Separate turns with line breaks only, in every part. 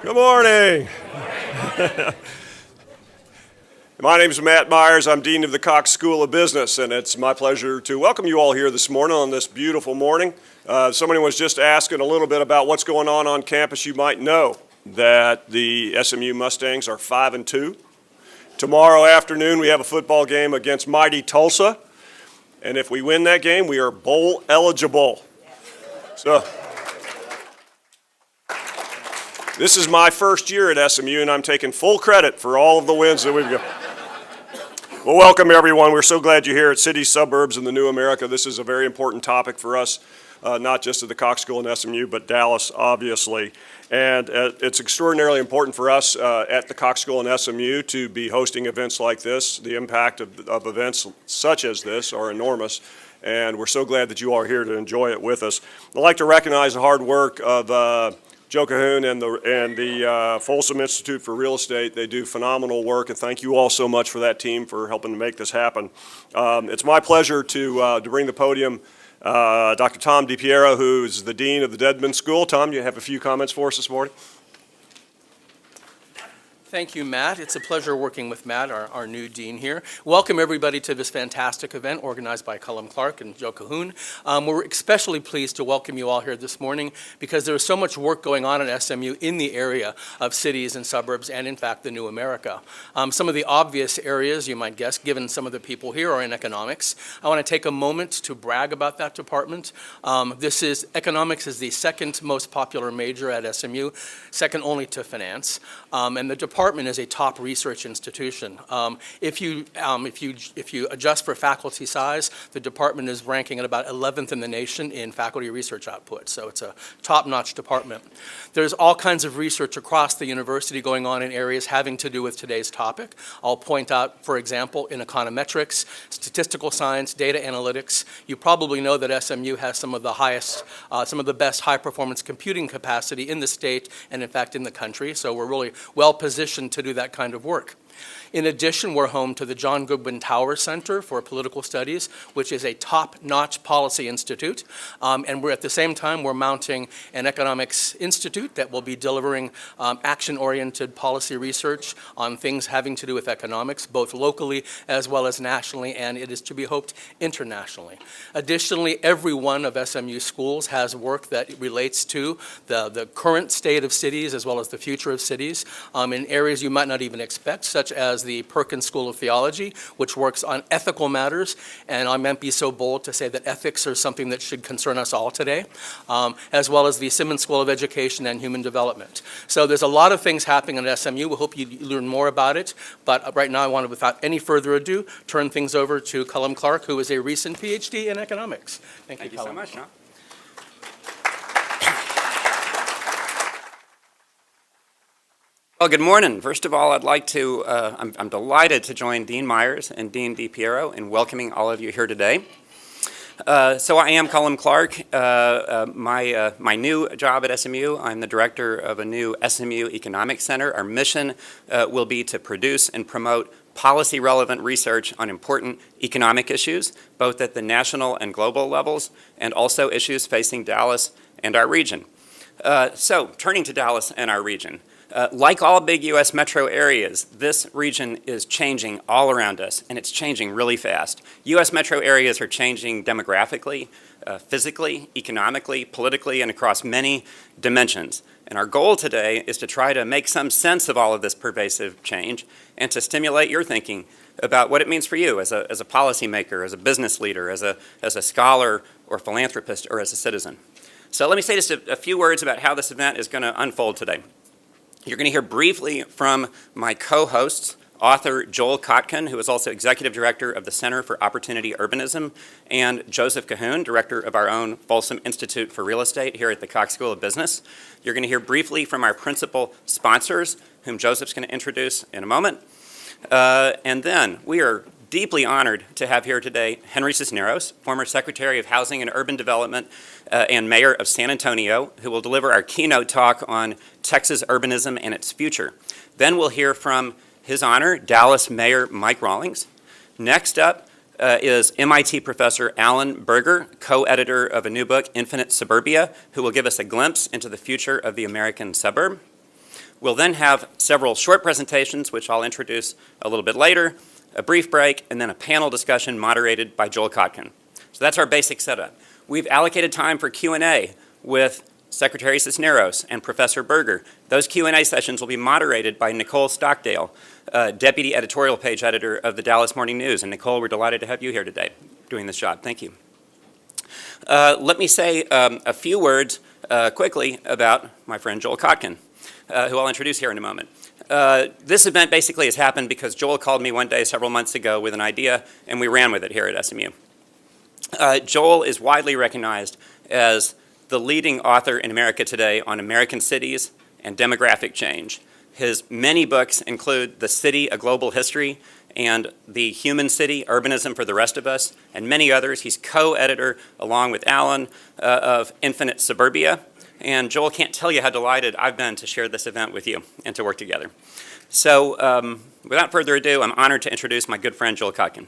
Good morning. My name is Matt Myers. I'm Dean of the Cox School of Business, and it's my pleasure to welcome you all here this morning on this beautiful morning. Somebody was just asking a little bit about what's going on campus. You might know that the SMU Mustangs are 5-2. Tomorrow afternoon, we have a football game against mighty Tulsa, and if we win that game, we are bowl eligible. So, this is my first year at SMU, and I'm taking full credit for all of the wins that we've got. Well, welcome everyone. We're so glad you're here at Cities, Suburbs, and the New America. This is a very important topic for us, not just at the Cox School and SMU, but Dallas, obviously. And it's extraordinarily important for us at the Cox School and SMU to be hosting events like this. The impact of events such as this are enormous, and we're so glad that you are here to enjoy it with us. I'd like to recognize the hard work of Joel Kotkin and the Folsom Institute for Real Estate. They do phenomenal work, and thank you all so much for that team for helping to make this happen. It's my pleasure to bring the podium Dr. Tom DiPiero, who's the Dean of the Dedman School. Tom, you have a few comments for us this morning?
Thank you, Matt. It's a pleasure working with Matt, our new dean here. Welcome everybody to this fantastic event organized by Colum Clark and Joel Kotkin. We're especially pleased to welcome you all here this morning because there is so much work going on at SMU in the area of cities and suburbs and, in fact, the New America. Some of the obvious areas, you might guess, given some of the people here, are in economics. I want to take a moment to brag about that department. Economics is the second most popular major at SMU, second only to finance, and the department is a top research institution. If you adjust for faculty size, the department is ranking at about 11th in the nation in faculty research output, so it's a top-notch department. There's all kinds of research across the university going on in areas having to do with today's topic. I'll point out, for example, in econometrics, statistical science, data analytics. You probably know that SMU has some of the best high-performance computing capacity in the state and, in fact, in the country, so we're really well positioned to do that kind of work. In addition, we're home to the John Goodwin Tower Center for Political Studies, which is a top-notch policy institute. And at the same time, we're mounting an economics institute that will be delivering action-oriented policy research on things having to do with economics, both locally as well as nationally, and it is to be hoped internationally. Additionally, every one of SMU schools has work that relates to the current state of cities as well as the future of cities in areas you might not even expect, such as the Perkins School of Theology, which works on ethical matters, and I might be so bold to say that ethics are something that should concern us all today, as well as the Simmons School of Education and Human Development. So there's a lot of things happening at SMU. We hope you learn more about it, but right now I want to, without any further ado, turn things over to Colum Clark, who is a recent PhD in economics.
Thank you so much, John. Well, good morning. First of all, I'd like to, I'm delighted to join Dean Myers and Dean DiPiero in welcoming all of you here today. So I am Colum Clark. My new job at SMU, I'm the director of a new SMU Economics Center. Our mission will be to produce and promote policy-relevant research on important economic issues, both at the national and global levels, and also issues facing Dallas and our region. So, turning to Dallas and our region. Like all big U.S. metro areas, this region is changing all around us, and it's changing really fast. U.S. metro areas are changing demographically, physically, economically, politically, and across many dimensions. And our goal today is to try to make some sense of all of this pervasive change and to stimulate your thinking about what it means for you as a policymaker, as a business leader, as a scholar or philanthropist, or as a citizen. So let me say just a few words about how this event is going to unfold today. You're going to hear briefly from my co-hosts, author Joel Kotkin, who is also executive director of the Center for Opportunity Urbanism, and Joseph Cahoon, director of our own Folsom Institute for Real Estate here at the Cox School of Business. You're going to hear briefly from our principal sponsors, whom Joseph's going to introduce in a moment. And then we are deeply honored to have here today Henry Cisneros, former Secretary of Housing and Urban Development and Mayor of San Antonio, who will deliver our keynote talk on Texas urbanism and its future. Then we'll hear from His Honor, Dallas Mayor Mike Rawlings. Next up is MIT Professor Alan Berger, co-editor of a new book, Infinite Suburbia, who will give us a glimpse into the future of the American suburb. We'll then have several short presentations, which I'll introduce a little bit later, a brief break, and then a panel discussion moderated by Joel Kotkin. So that's our basic setup. We've allocated time for Q&A with Secretary Cisneros and Professor Berger. Those Q&A sessions will be moderated by Nicole Stockdale, Deputy Editorial Page Editor of the Dallas Morning News. And Nicole, we're delighted to have you here today doing this job. Thank you. Let me say a few words quickly about my friend Joel Kotkin, who I'll introduce here in a moment. This event basically has happened because Joel called me one day several months ago with an idea, and we ran with it here at SMU. Joel is widely recognized as the leading author in America today on American cities and demographic change. His many books include The City, A Global History, and The Human City, Urbanism for the Rest of Us, and many others. He's co-editor, along with Alan, of Infinite Suburbia. And Joel can't tell you how delighted I've been to share this event with you and to work together. So without further ado, I'm honored to introduce my good friend Joel Kotkin.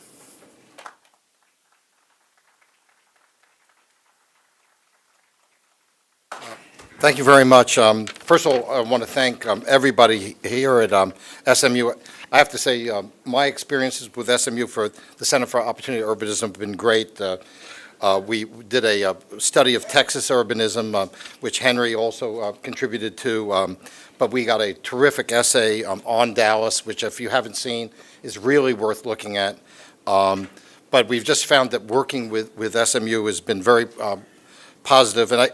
Thank you very much. First of all, I want to thank everybody here at SMU. I have to say, my experiences with SMU for the Center for Opportunity Urbanism have been great. We did a study of Texas urbanism, which Henry also contributed to, but we got a terrific essay on Dallas, which if you haven't seen is really worth looking at. But we've just found that working with SMU has been very positive. And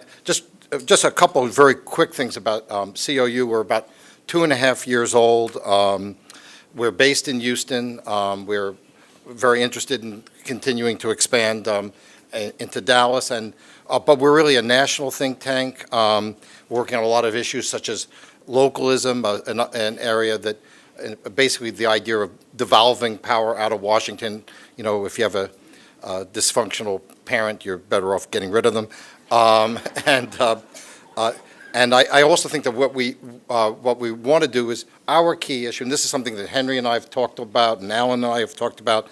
just a couple of very quick things about COU. We're about 2.5 years old. We're based in Houston. We're very interested in continuing to expand into Dallas, but we're really a national think tank, working on a lot of issues such as localism, an area that basically the idea of devolving power out of Washington. You know, if you have a dysfunctional parent, you're better off getting rid of them. And I also think that what we want to do is our key issue, and this is something that Henry and I have talked about, and Alan and I have talked about,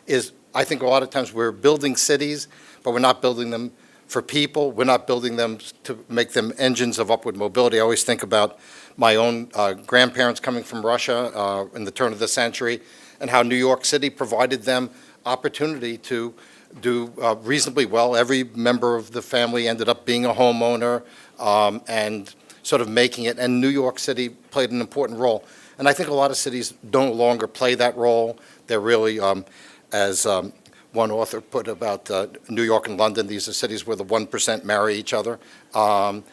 is I think a lot of times we're building cities, but we're not building them for people. We're not building them to make them engines of upward mobility. I always think about my own grandparents coming from Russia in the turn of the century, and how New York City provided them opportunity to do reasonably well. Every member of the family ended up being a homeowner and sort of making it, and New York City played an important role. And I think a lot of cities no longer play that role. They're really, as one author put about New York and London, these are cities where the 1% marry each other. And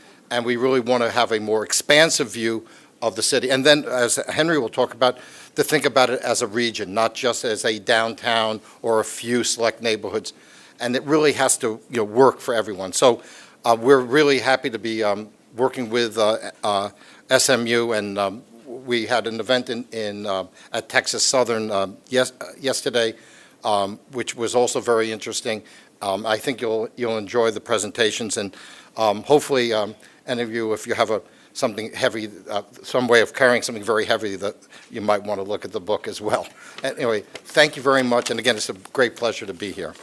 we really want to have a more expansive view of the city. And then, as Henry will talk about, to think about it as a region, not just as a downtown or a few select neighborhoods. And it really has to work for everyone. So we're really happy to be working with SMU, and we had an event at Texas Southern yesterday, which was also very interesting. I think you'll enjoy the presentations, and hopefully any of you, if you have something heavy, some way of carrying something very heavy, that you might want to look at the book as well. Anyway, thank you very much, and again, it's a great pleasure to be here.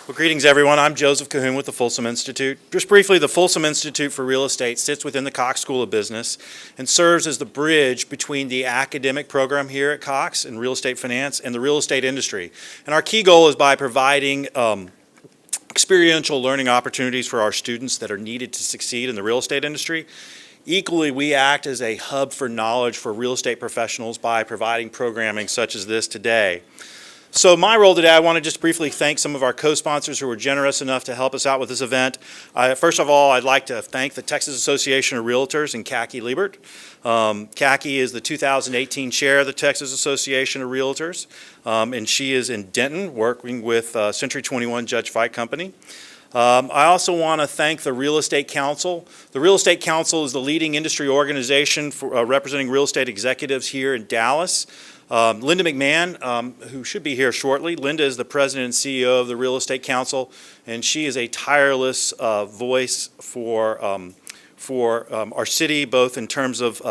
Well, greetings, everyone. I'm Joseph Cahoon with the Folsom Institute. Just briefly, the Folsom Institute for Real Estate sits within the Cox School of Business and serves as the bridge between the academic program here at Cox in real estate finance and the real estate industry. And our key goal is by providing experiential learning opportunities for our students that are needed to succeed in the real estate industry. Equally, we act as a hub for knowledge for real estate professionals by providing programming such as this today. So my role today, I want to just briefly thank some of our co-sponsors who were generous enough to help us out with this event. First of all, I'd like to thank the Texas Association of Realtors and Kaki Liebert. Kaki is the 2018 chair of the Texas Association of Realtors, and she is in Denton working with Century 21 Judge Fight Company. I also want to thank the Real Estate Council. The Real Estate Council is the leading industry organization for representing real estate executives here in Dallas. Linda McMahon, who should be here shortly. Linda is the president and CEO of the Real Estate Council, and she is a tireless voice for our city, both in terms of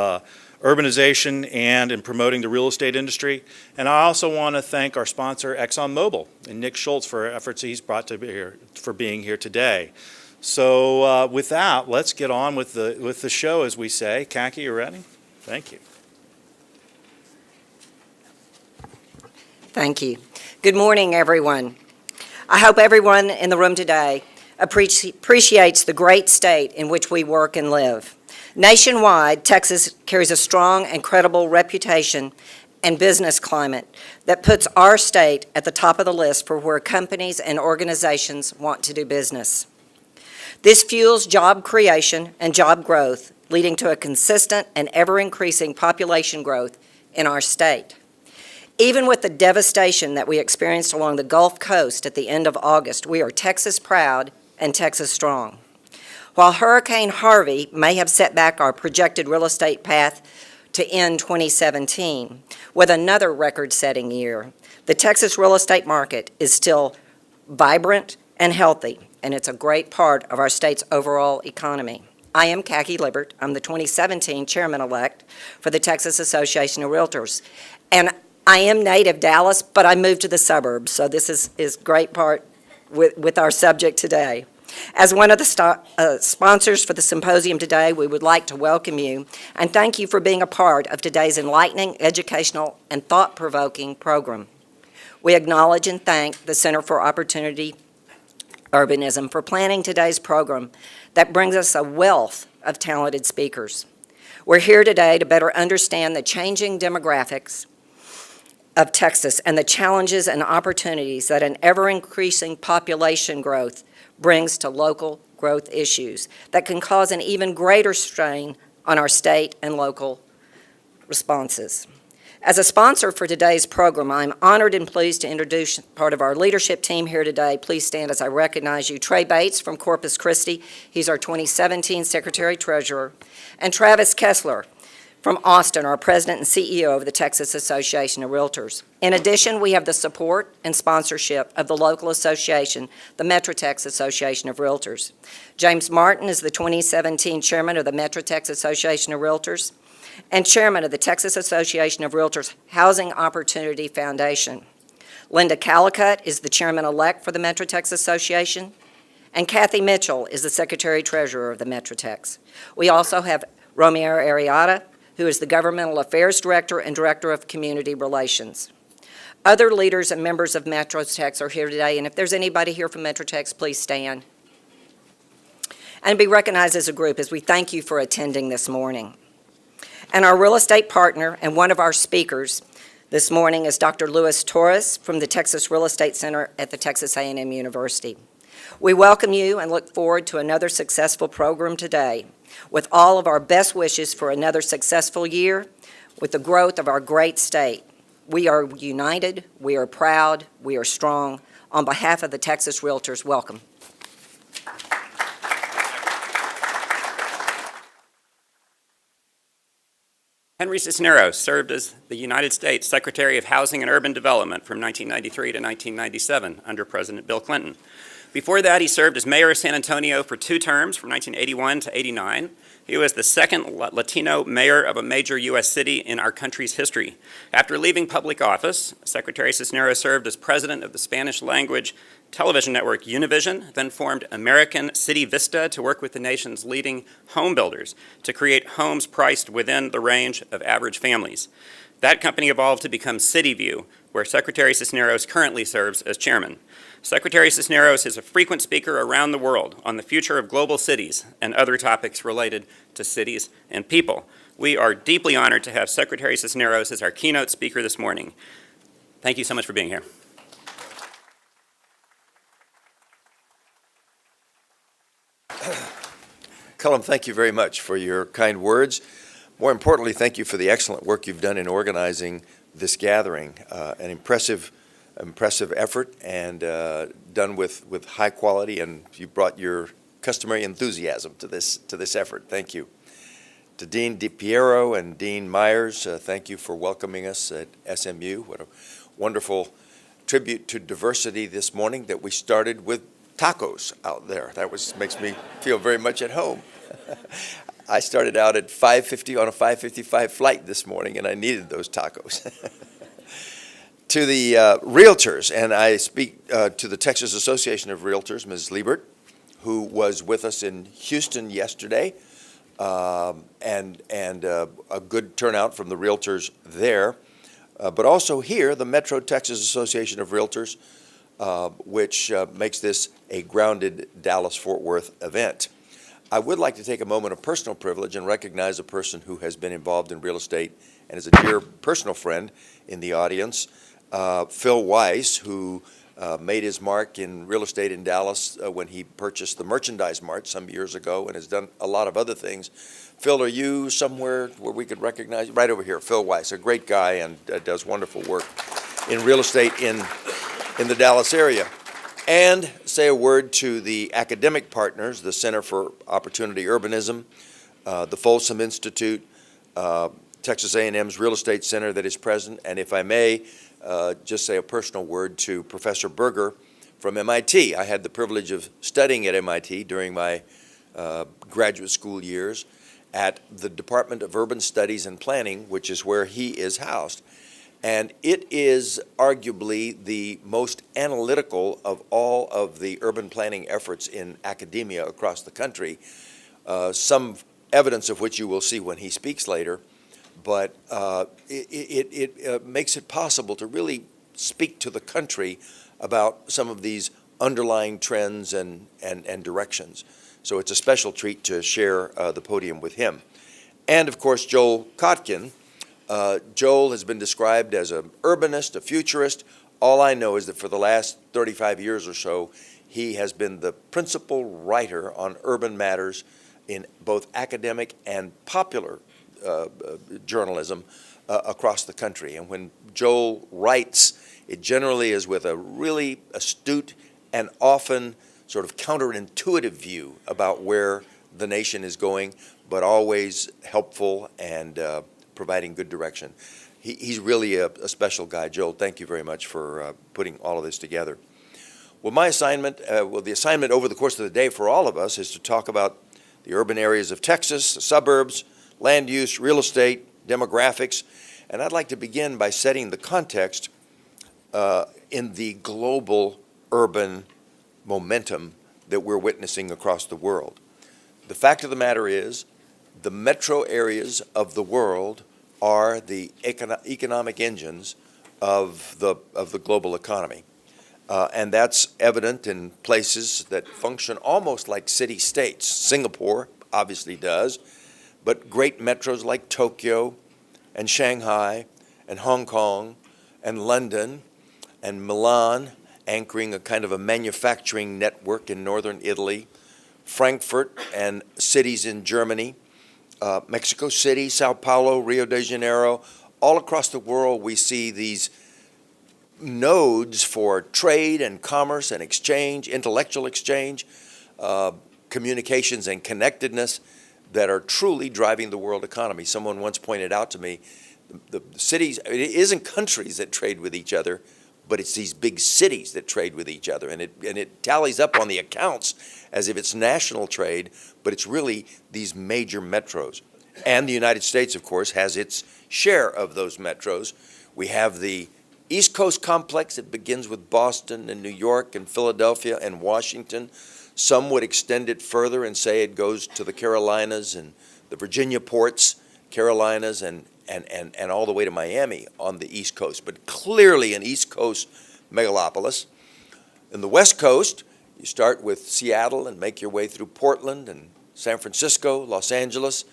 urbanization and in promoting the real estate industry. And I also want to thank our sponsor, ExxonMobil, and Nick Schultz for efforts he's brought to be here, for being here today. So with that, let's get on with the show, as we say. Kaki, you ready? Thank you.
Thank you. Good morning, everyone. I hope everyone in the room today appreciates the great state in which we work and live. Nationwide, Texas carries a strong and credible reputation and business climate that puts our state at the top of the list for where companies and organizations want to do business. This fuels job creation and job growth, leading to a consistent and ever-increasing population growth in our state. Even with the devastation that we experienced along the Gulf Coast at the end of August, we are Texas proud and Texas strong. While Hurricane Harvey may have set back our projected real estate path to end 2017 with another record-setting year, the Texas real estate market is still vibrant and healthy, and it's a great part of our state's overall economy. I am Kaki Libbert. I'm the 2017 chairman-elect for the Texas Association of Realtors. And I am native Dallas, but I moved to the suburbs, so this is great part with our subject today. As one of the sponsors for the symposium today, we would like to welcome you and thank you for being a part of today's enlightening, educational, and thought-provoking program. We acknowledge and thank the Center for Opportunity Urbanism for planning today's program that brings us a wealth of talented speakers. We're here today to better understand the changing demographics of Texas and the challenges and opportunities that an ever-increasing population growth brings to local growth issues that can cause an even greater strain on our state and local responses. As a sponsor for today's program, I'm honored and pleased to introduce part of our leadership team here today. Please stand as I recognize you. Trey Bates from Corpus Christi, he's our 2017 Secretary-Treasurer, and Travis Kessler from Austin, our President and CEO of the Texas Association of Realtors. In addition, we have the support and sponsorship of the local association, the MetroTex Association of Realtors. James Martin is the 2017 Chairman of the MetroTex Association of Realtors and Chairman of the Texas Association of Realtors Housing Opportunity Foundation. Linda Callicutt is the Chairman-elect for the MetroTex Association, and Kathy Mitchell is the Secretary-Treasurer of the MetroTex. We also have Romeo Arrieta, who is the Governmental Affairs Director and Director of Community Relations. Other leaders and members of MetroTex are here today, and if there's anybody here from MetroTex, please stand and be recognized as a group as we thank you for attending this morning. And our real estate partner and one of our speakers this morning is Dr. Luis Torres from the Texas Real Estate Center at the Texas A&M University. We welcome you and look forward to another successful program today. With all of our best wishes for another successful year, with the growth of our great state. We are united, we are proud, we are strong. On behalf of the Texas Realtors, welcome.
Henry Cisneros served as the United States Secretary of Housing and Urban Development from 1993 to 1997 under President Bill Clinton. Before that, he served as mayor of San Antonio for 2 terms from 1981 to 89. He was the second Latino mayor of a major U.S. city in our country's history. After leaving public office, Secretary Cisneros served as president of the Spanish-language television network Univision, then formed American City Vista to work with the nation's leading home builders to create homes priced within the range of average families. That company evolved to become CityView, where Secretary Cisneros currently serves as chairman. Secretary Cisneros is a frequent speaker around the world on the future of global cities and other topics related to cities and people. We are deeply honored to have Secretary Cisneros as our keynote speaker this morning. Thank you so much for being here.
Cullum, thank you very much for your kind words. More importantly, thank you for the excellent work you've done in organizing this gathering. An impressive effort and done with high quality, and you brought your customary enthusiasm to this effort. Thank you. To Dean DiPiero and Dean Myers, thank you for welcoming us at SMU. What a wonderful tribute to diversity this morning that we started with tacos out there. That makes me feel very much at home. I started out at 5:50 on a 5:55 flight this morning, and I needed those tacos. To the realtors, and I speak to the Texas Association of Realtors, Ms. Liebert, who was with us in Houston yesterday, and a good turnout from the realtors there. But also here, the Metro Texas Association of Realtors, which makes this a grounded Dallas-Fort Worth event. I would like to take a moment of personal privilege and recognize a person who has been involved in real estate and is a dear personal friend in the audience, Phil Weiss, who made his mark in real estate in Dallas when he purchased the Merchandise Mart some years ago and has done a lot of other things. Phil, are you somewhere where we could recognize you? Right over here, Phil Weiss, a great guy and does wonderful work in real estate in the Dallas area. And say a word to the academic partners, the Center for Opportunity Urbanism, the Folsom Institute, Texas A&M's Real Estate Center that is present, and if I may, just say a personal word to Professor Berger from MIT. I had the privilege of studying at MIT during my graduate school years at the Department of Urban Studies and Planning, which is where he is housed. And it is arguably the most analytical of all of the urban planning efforts in academia across the country, some evidence of which you will see when he speaks later. But it makes it possible to really speak to the country about some of these underlying trends and directions. So it's a special treat to share the podium with him. And of course, Joel Kotkin. Joel has been described as an urbanist, a futurist. All I know is that for the last 35 years or so, he has been the principal writer on urban matters in both academic and popular journalism across the country. And when Joel writes, it generally is with a really astute and often sort of counterintuitive view about where the nation is going, but always helpful and providing good direction. He's really a special guy. Joel, thank you very much for putting all of this together. Well, my assignment, the assignment over the course of the day for all of us is to talk about the urban areas of Texas, the suburbs, land use, real estate, demographics, and I'd like to begin by setting the context in the global urban momentum that we're witnessing across the world. The fact of the matter is, the metro areas of the world are the economic engines of the global economy. And that's evident in places that function almost like city-states. Singapore obviously does, but great metros like Tokyo and Shanghai and Hong Kong and London and Milan, anchoring a kind of a manufacturing network in northern Italy, Frankfurt and cities in Germany, Mexico City, Sao Paulo, Rio de Janeiro. All across the world we see these nodes for trade and commerce and exchange, intellectual exchange, communications and connectedness that are truly driving the world economy. Someone once pointed out to me, the cities, it isn't countries that trade with each other, but it's these big cities that trade with each other. And it tallies up on the accounts as if it's national trade, but it's really these major metros. And the United States, of course, has its share of those metros. We have the East Coast complex that begins with Boston and New York and Philadelphia and Washington. Some would extend it further and say it goes to the Carolinas and the Virginia ports, Carolinas and all the way to Miami on the East Coast, but clearly an East Coast megalopolis. In the West Coast, you start with Seattle and make your way through Portland and San Francisco, Los Angeles,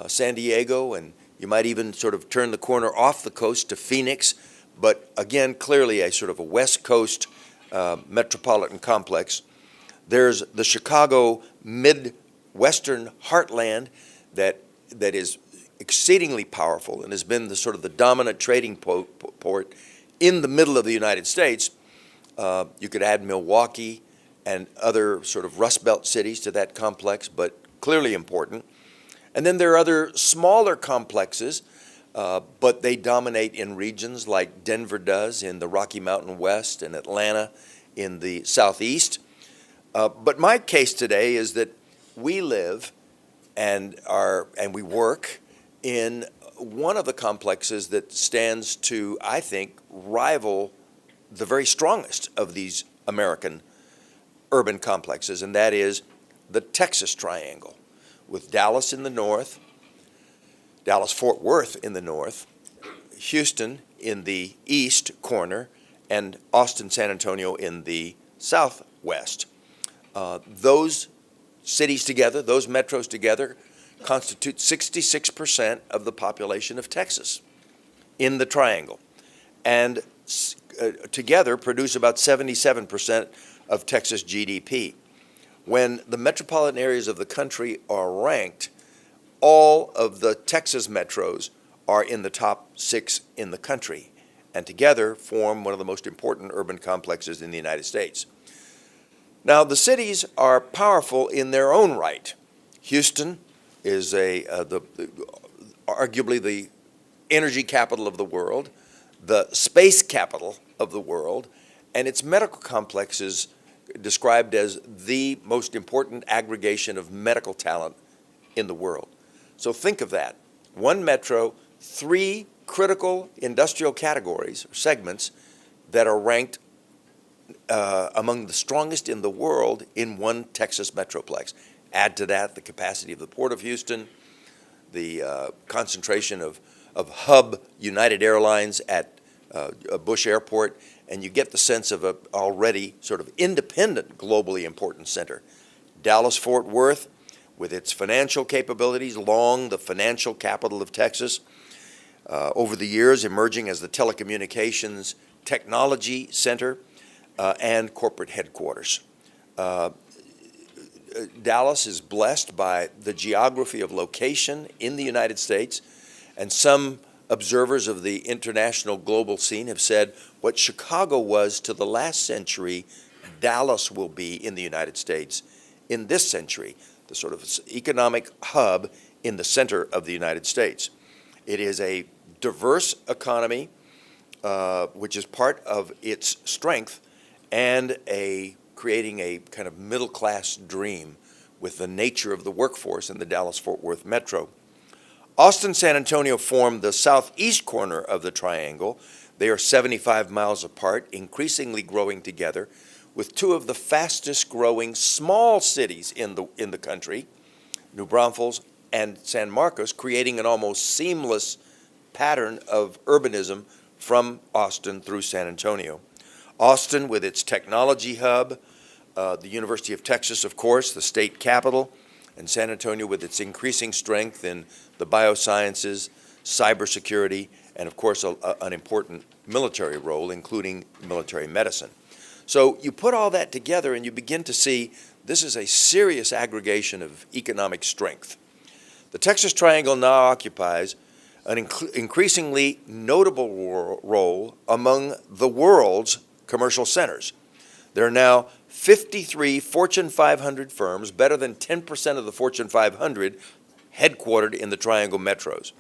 San Diego, and you might even sort of turn the corner off the coast to Phoenix, but again, clearly a sort of a West Coast metropolitan complex. There's the Chicago Midwestern heartland that is exceedingly powerful and has been the sort of the dominant trading port in the middle of the United States. You could add Milwaukee and other sort of Rust Belt cities to that complex, but clearly important. And then there are other smaller complexes, but they dominate in regions like Denver does in the Rocky Mountain West and Atlanta in the Southeast. But my case today is that we live and we work in one of the complexes that stands to, I think, rival the very strongest of these American urban complexes, and that is the Texas Triangle, with Dallas in the north, Dallas-Fort Worth in the north, Houston in the east corner, and Austin-San Antonio in the southwest. Those cities together, those metros together, constitute 66% of the population of Texas in the triangle, and together produce about 77% of Texas GDP. When the metropolitan areas of the country are ranked, all of the Texas metros are in the top 6 in the country, and together form one of the most important urban complexes in the United States. Now, the cities are powerful in their own right. Houston is arguably the energy capital of the world, the space capital of the world, and its medical complex is described as the most important aggregation of medical talent in the world. So think of that. One metro, 3 critical industrial categories or segments that are ranked among the strongest in the world in one Texas metroplex. Add to that the capacity of the Port of Houston, the concentration of hub United Airlines at Bush Airport, and you get the sense of an already sort of independent, globally important center. Dallas-Fort Worth, with its financial capabilities, long the financial capital of Texas, over the years emerging as the telecommunications technology center and corporate headquarters. Dallas is blessed by the geography of location in the United States, and some observers of the international global scene have said what Chicago was to the last century, Dallas will be in the United States in this century, the sort of economic hub in the center of the United States. It is a diverse economy, which is part of its strength, and creating a kind of middle-class dream with the nature of the workforce in the Dallas-Fort Worth metro. Austin, San Antonio form the southeast corner of the triangle. They are 75 miles apart, increasingly growing together, with 2 of the fastest growing small cities in the country, New Braunfels and San Marcos, creating an almost seamless pattern of urbanism from Austin through San Antonio. Austin, with its technology hub, the University of Texas, of course, the state capital, and San Antonio with its increasing strength in the biosciences, cybersecurity, and of course an important military role, including military medicine. So you put all that together and you begin to see this is a serious aggregation of economic strength. The Texas Triangle now occupies an increasingly notable role among the world's commercial centers. There are now 53 Fortune 500 firms, better than 10% of the Fortune 500, headquartered in the Triangle metros,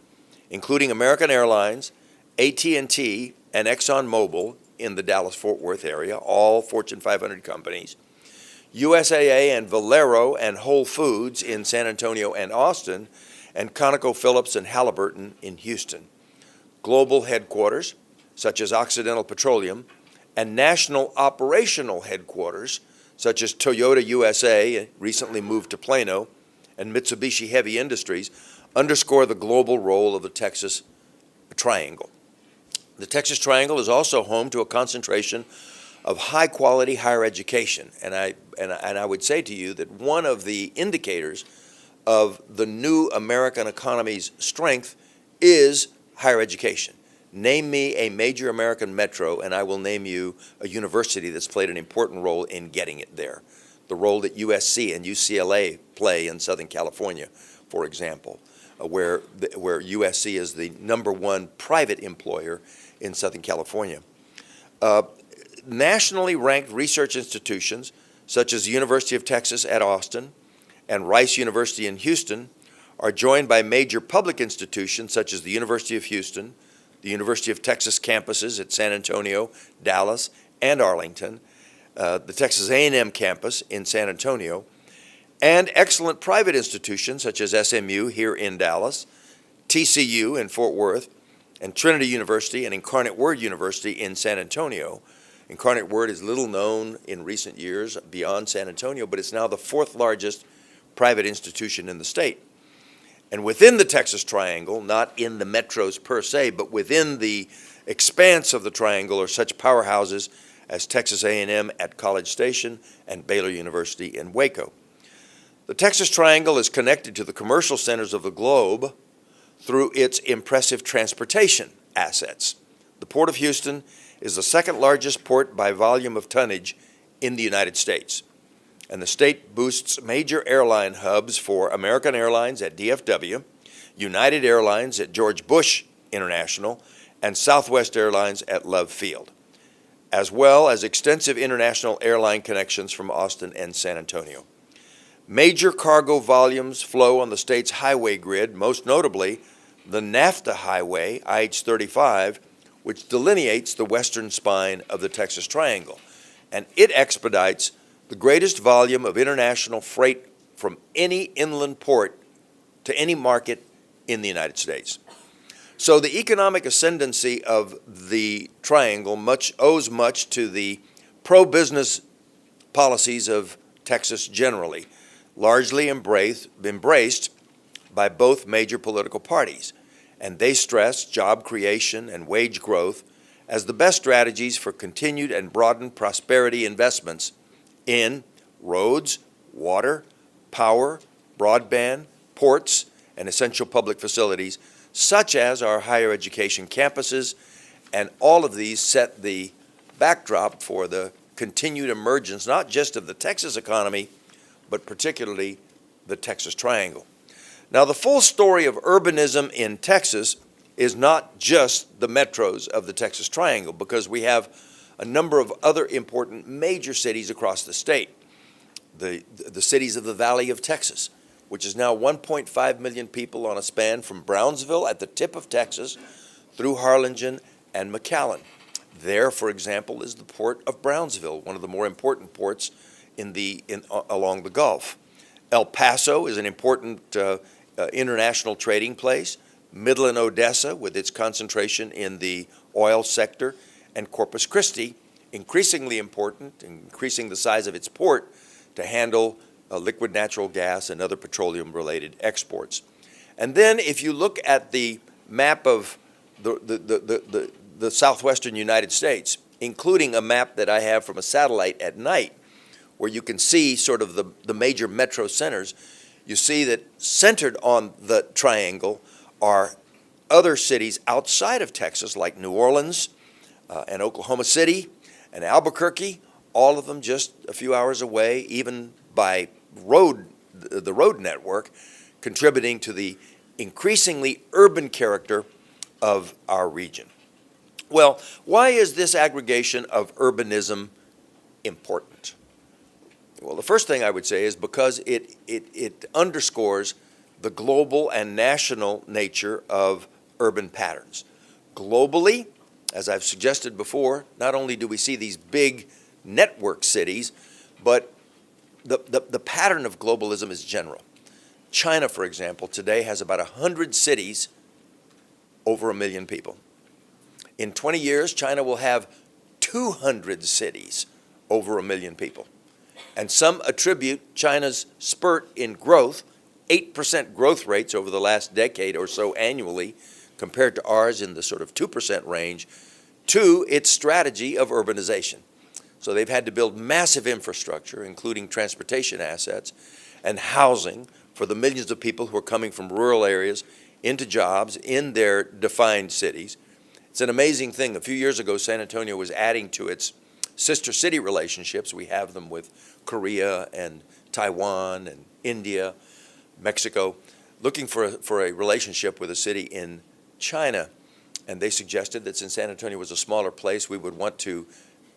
including American Airlines, AT&T, and ExxonMobil in the Dallas-Fort Worth area, all Fortune 500 companies, USAA and Valero and Whole Foods in San Antonio and Austin, and ConocoPhillips and Halliburton in Houston. Global headquarters, such as Occidental Petroleum, and national operational headquarters, such as Toyota USA, recently moved to Plano, and Mitsubishi Heavy Industries, underscore the global role of the Texas Triangle. The Texas Triangle is also home to a concentration of high-quality higher education, and I would say to you that one of the indicators of the new American economy's strength is higher education. Name me a major American metro, and I will name you a university that's played an important role in getting it there. The role that USC and UCLA play in Southern California, for example, where USC is the #1 private employer in Southern California. Nationally ranked research institutions, such as the University of Texas at Austin and Rice University in Houston, are joined by major public institutions such as the University of Houston, the University of Texas campuses at San Antonio, Dallas, and Arlington, the Texas A&M campus in San Antonio, and excellent private institutions such as SMU here in Dallas, TCU in Fort Worth, and Trinity University and Incarnate Word University in San Antonio, Incarnate Word is little known in recent years beyond San Antonio, but it's now the fourth largest private institution in the state. And within the Texas Triangle, not in the metros per se, but within the expanse of the triangle are such powerhouses as Texas A&M at College Station and Baylor University in Waco. The Texas Triangle is connected to the commercial centers of the globe through its impressive transportation assets. The Port of Houston is the second largest port by volume of tonnage in the United States. And the state boosts major airline hubs for American Airlines at DFW, United Airlines at George Bush International, and Southwest Airlines at Love Field, as well as extensive international airline connections from Austin and San Antonio. Major cargo volumes flow on the state's highway grid, most notably the NAFTA highway, IH-35, which delineates the western spine of the Texas Triangle, and it expedites the greatest volume of international freight from any inland port to any market in the United States. So the economic ascendancy of the Triangle owes much to the pro-business policies of Texas generally, largely embraced by both major political parties, and they stress job creation and wage growth as the best strategies for continued and broadened prosperity investments in roads, water, power, broadband, ports, and essential public facilities, such as our higher education campuses, and all of these set the backdrop for the continued emergence, not just of the Texas economy, but particularly the Texas Triangle. Now, the full story of urbanism in Texas is not just the metros of the Texas Triangle, because we have a number of other important major cities across the state. The cities of the Valley of Texas, which is now 1.5 million people on a span from Brownsville at the tip of Texas through Harlingen and McAllen. There, for example, is the port of Brownsville, one of the more important ports along the Gulf. El Paso is an important international trading place. Midland, Odessa, with its concentration in the oil sector, and Corpus Christi, increasingly important, increasing the size of its port to handle liquid natural gas and other petroleum-related exports. And then if you look at the map of the southwestern United States, including a map that I have from a satellite at night, where you can see sort of the major metro centers, you see that centered on the triangle are other cities outside of Texas, like New Orleans and Oklahoma City and Albuquerque, all of them just a few hours away, even by the road network, contributing to the increasingly urban character of our region. Well, why is this aggregation of urbanism important? Well, the first thing I would say is because it underscores the global and national nature of urban patterns. Globally, as I've suggested before, not only do we see these big network cities, but the pattern of globalism is general. China, for example, today has about 100 cities over 1 million people. In 20 years, China will have 200 cities over 1 million people. And some attribute China's spurt in growth, 8% growth rates over the last decade or so annually, compared to ours in the sort of 2% range, to its strategy of urbanization. So they've had to build massive infrastructure, including transportation assets and housing for the millions of people who are coming from rural areas into jobs in their defined cities. It's an amazing thing. A few years ago, San Antonio was adding to its sister city relationships. We have them with Korea and Taiwan and India, Mexico, looking for a relationship with a city in China. And they suggested that since San Antonio was a smaller place, we would want to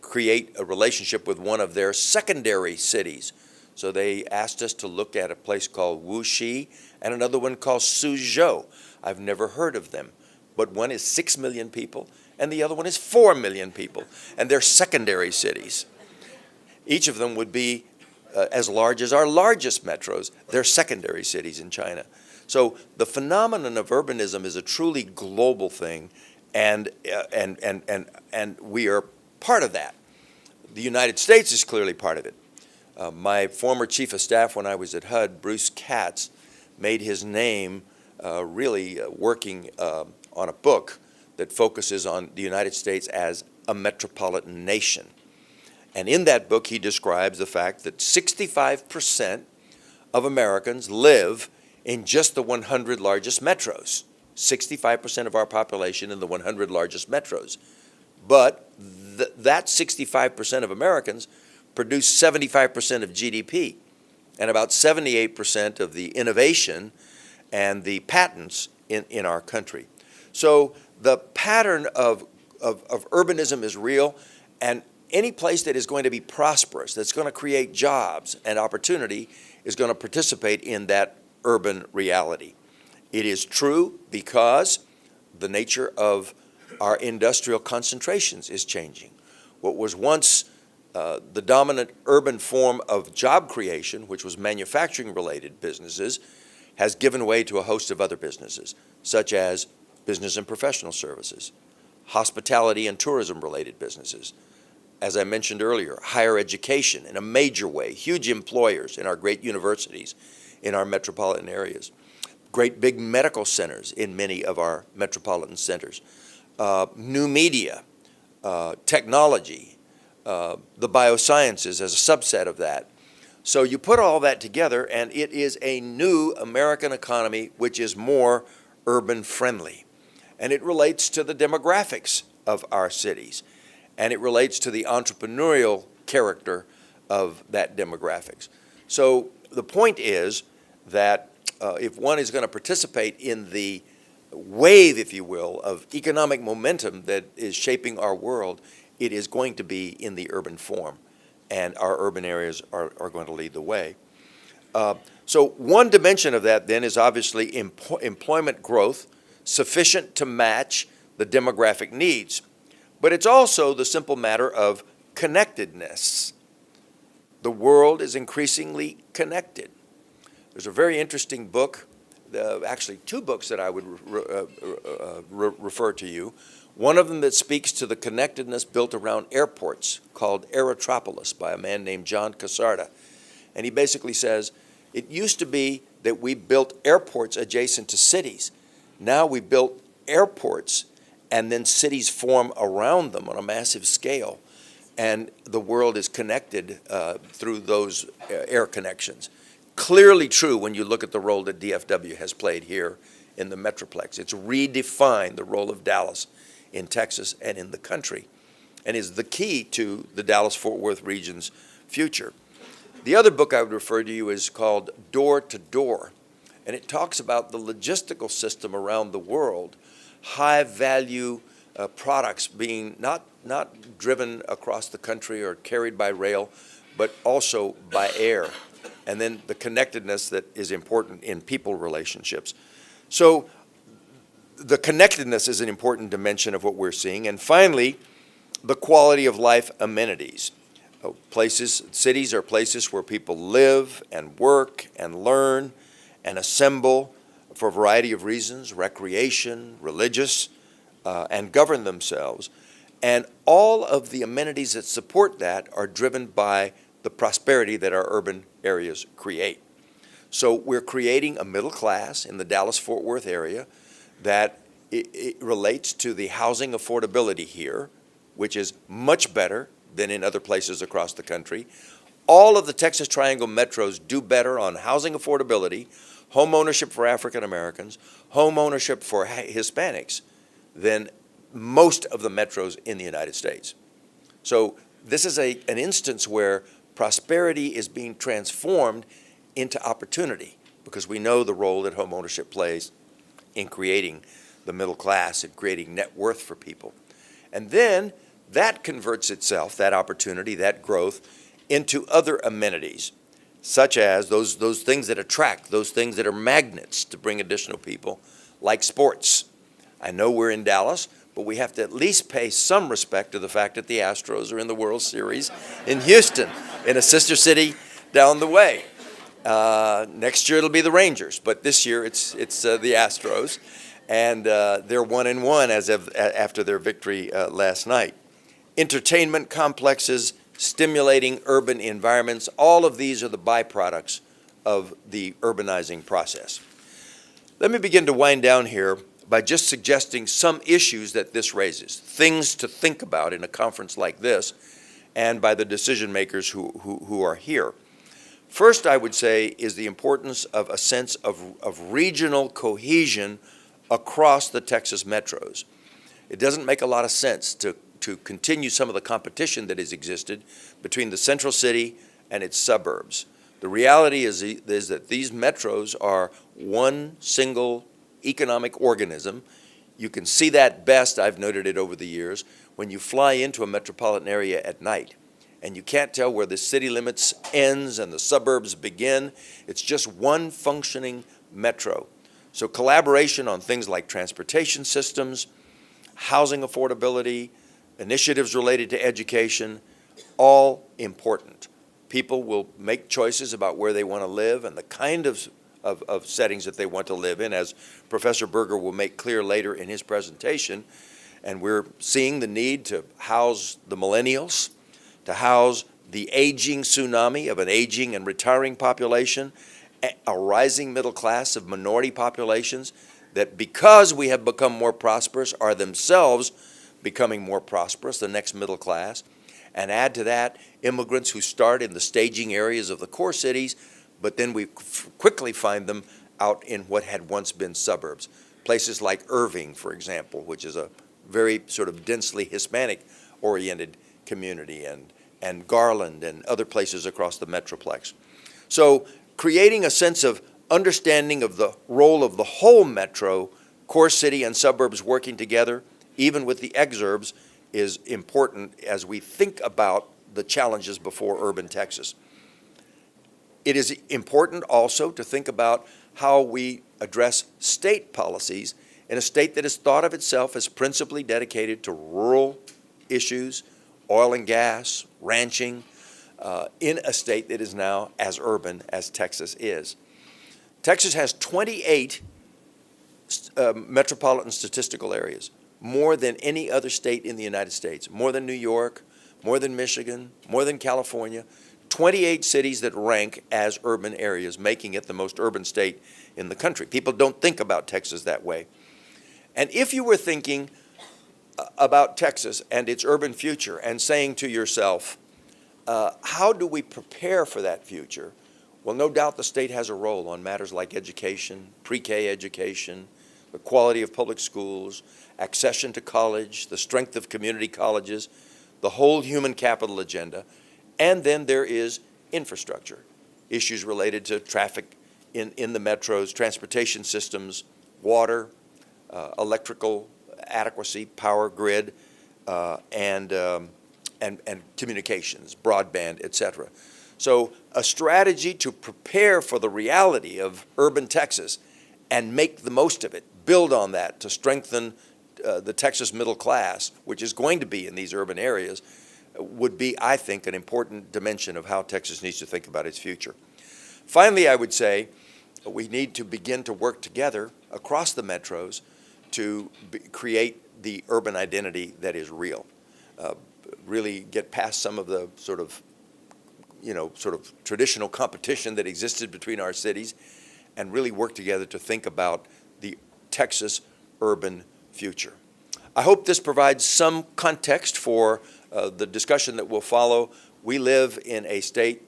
create a relationship with one of their secondary cities. So they asked us to look at a place called Wuxi and another one called Suzhou. I've never heard of them, but one is 6 million people and the other one is 4 million people, and they're secondary cities. Each of them would be as large as our largest metros. They're secondary cities in China. So the phenomenon of urbanism is a truly global thing, and we are part of that. The United States is clearly part of it. My former chief of staff when I was at HUD, Bruce Katz, made his name really working on a book that focuses on the United States as a metropolitan nation. And in that book, he describes the fact that 65% of Americans live in just the 100 largest metros. 65% of our population in the 100 largest metros. But that 65% of Americans produce 75% of GDP and about 78% of the innovation and the patents in our country. So the pattern of urbanism is real, and any place that is going to be prosperous, that's going to create jobs and opportunity, is going to participate in that urban reality. It is true because the nature of our industrial concentrations is changing. What was once the dominant urban form of job creation, which was manufacturing-related businesses, has given way to a host of other businesses, such as business and professional services, hospitality and tourism-related businesses. As I mentioned earlier, higher education in a major way, huge employers in our great universities in our metropolitan areas, great big medical centers in many of our metropolitan centers, new media, technology, the biosciences as a subset of that. So you put all that together, and it is a new American economy which is more urban friendly. And it relates to the demographics of our cities, and it relates to the entrepreneurial character of that demographics. So the point is that if one is going to participate in the wave, if you will, of economic momentum that is shaping our world, it is going to be in the urban form, and our urban areas are going to lead the way. So one dimension of that then is obviously employment growth sufficient to match the demographic needs, but it's also the simple matter of connectedness. The world is increasingly connected. There's a very interesting book, actually two books that I would refer to you. One of them that speaks to the connectedness built around airports, called Aerotropolis, by a man named John Casarda. And he basically says, it used to be that we built airports adjacent to cities. Now we built airports and then cities form around them on a massive scale. And the world is connected through those air connections. Clearly true when you look at the role that DFW has played here in the Metroplex. It's redefined the role of Dallas in Texas and in the country, and is the key to the Dallas-Fort Worth region's future. The other book I would refer to you is called Door to Door, and it talks about the logistical system around the world, high-value products being not driven across the country or carried by rail, but also by air, and then the connectedness that is important in people relationships. So the connectedness is an important dimension of what we're seeing. And finally, the quality of life amenities. Cities are places where people live and work and learn and assemble for a variety of reasons, recreation, religious, and govern themselves. And all of the amenities that support that are driven by the prosperity that our urban areas create. So we're creating a middle class in the Dallas-Fort Worth area that it relates to the housing affordability here, which is much better than in other places across the country. All of the Texas Triangle metros do better on housing affordability, home ownership for African Americans, home ownership for Hispanics than most of the metros in the United States. So this is an instance where prosperity is being transformed into opportunity, because we know the role that home ownership plays in creating the middle class and creating net worth for people. And then that converts itself, that opportunity, that growth, into other amenities, such as those things that attract, those things that are magnets to bring additional people, like sports. I know we're in Dallas, but we have to at least pay some respect to the fact that the Astros are in the World Series in Houston, in a sister city down the way. Next year it'll be the Rangers, but this year it's the Astros, and they're 1-1 after their victory last night. Entertainment complexes, stimulating urban environments. All of these are the byproducts of the urbanizing process. Let me begin to wind down here by just suggesting some issues that this raises, things to think about in a conference like this and by the decision makers who are here. First, I would say, is the importance of a sense of regional cohesion across the Texas metros. It doesn't make a lot of sense to continue some of the competition that has existed between the central city and its suburbs. The reality is that these metros are one single economic organism. You can see that best, I've noted it over the years, when you fly into a metropolitan area at night and you can't tell where the city limits ends and the suburbs begin. It's just one functioning metro. So collaboration on things like transportation systems, housing affordability, initiatives related to education, all important. People will make choices about where they want to live and the kind of settings that they want to live in, as Professor Berger will make clear later in his presentation. And we're seeing the need to house the millennials, to house the aging tsunami of an aging and retiring population, a rising middle class of minority populations that, because we have become more prosperous, are themselves becoming more prosperous, the next middle class. And add to that immigrants who start in the staging areas of the core cities, but then we quickly find them out in what had once been suburbs. Places like Irving, for example, which is a very sort of densely Hispanic-oriented community, and Garland and other places across the Metroplex. So creating a sense of understanding of the role of the whole metro, core city and suburbs working together, even with the exurbs, is important as we think about the challenges before urban Texas. It is important also to think about how we address state policies in a state that has thought of itself as principally dedicated to rural issues, oil and gas, ranching, in a state that is now as urban as Texas is. Texas has 28 metropolitan statistical areas, more than any other state in the United States, more than New York, more than Michigan, more than California. 28 cities that rank as urban areas, making it the most urban state in the country. People don't think about Texas that way. And if you were thinking about Texas and its urban future and saying to yourself, how do we prepare for that future? Well, no doubt the state has a role on matters like education, pre-K education, the quality of public schools, accession to college, the strength of community colleges, the whole human capital agenda. And then there is infrastructure, issues related to traffic in the metros, transportation systems, water, electrical adequacy, power grid, and communications, broadband, et cetera. So a strategy to prepare for the reality of urban Texas and make the most of it, build on that to strengthen the Texas middle class, which is going to be in these urban areas, would be, I think, an important dimension of how Texas needs to think about its future. Finally, I would say we need to begin to work together across the metros to create the urban identity that is real. Really get past some of the sort of traditional competition that existed between our cities and really work together to think about the Texas urban future. I hope this provides some context for the discussion that will follow. We live in a state,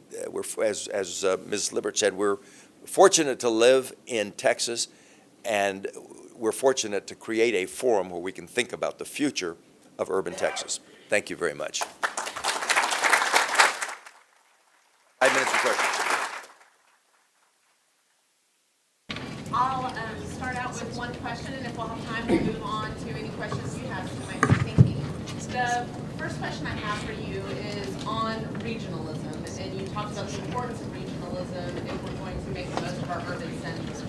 as Ms. Lippert said, we're fortunate to live in Texas, and we're fortunate to create a forum where we can think about the future of urban Texas. Thank you very much. 5 minutes for questions.
I'll start out with one question, and if we'll have time, we'll move on to any questions you have you might be thinking. The first question I have for you is on regionalism, and you talked about the importance of regionalism if we're going to make the most of our urban centers.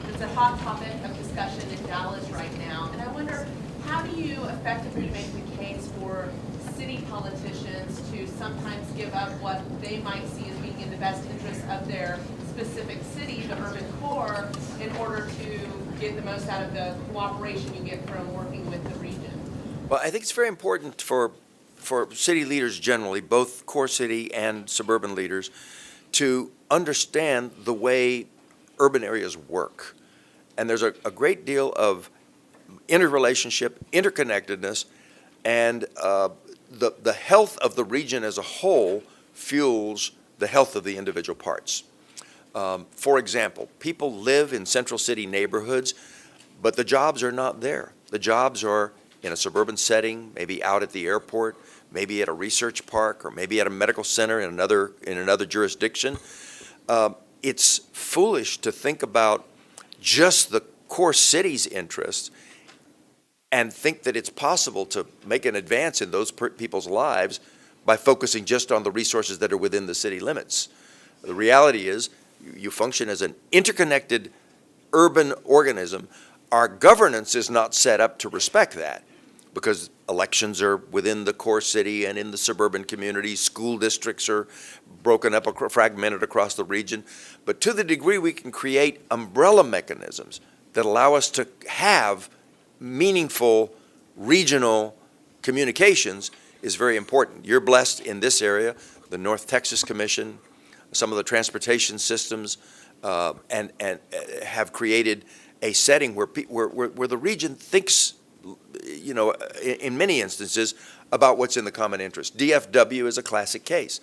It's a hot topic of discussion in Dallas right now, and I wonder, how do you effectively make the case for city politicians to sometimes give up what they might see as being in the best interest of their specific city, the urban core, in order to get the most out of the cooperation you get from working with the region?
Well, I think it's very important for for city leaders generally, both core city and suburban leaders, to understand the way urban areas work. And there's a great deal of interrelationship, interconnectedness, and the health of the region as a whole fuels the health of the individual parts. For example, people live in central city neighborhoods, but the jobs are not there. The jobs are in a suburban setting, maybe out at the airport, maybe at a research park, or maybe at a medical center in another jurisdiction. It's foolish to think about just the core city's interests and think that it's possible to make an advance in those people's lives by focusing just on the resources that are within the city limits. The reality is, you function as an interconnected urban organism. Our governance is not set up to respect that, because elections are within the core city and in the suburban communities. School districts are broken up, fragmented across the region. But to the degree we can create umbrella mechanisms that allow us to have meaningful regional communications is very important. You're blessed in this area, the North Texas Commission, some of the transportation systems, and have created a setting where the region thinks, you know, in many instances, about what's in the common interest. DFW is a classic case.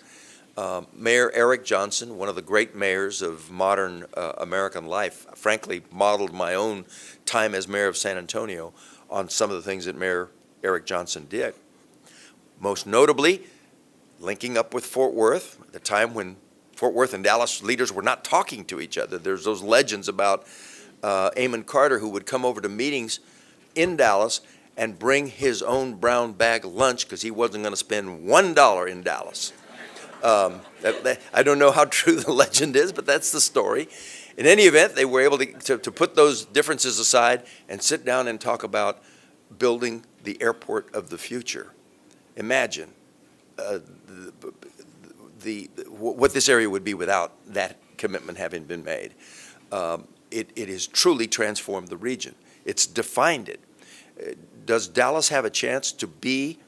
Mayor Eric Johnson, one of the great mayors of modern American life, frankly modeled my own time as mayor of San Antonio on some of the things that Mayor Eric Johnson did. Most notably, linking up with Fort Worth, at the time when Fort Worth and Dallas leaders were not talking to each other. There's those legends about Amon Carter, who would come over to meetings in Dallas and bring his own brown bag lunch because he wasn't going to spend $1 in Dallas. I don't know how true the legend is, but that's the story. In any event, they were able to put those differences aside and sit down and talk about building the airport of the future. Imagine what this area would be without that commitment having been made. It has truly transformed the region. It's defined it. Does Dallas have a chance to be,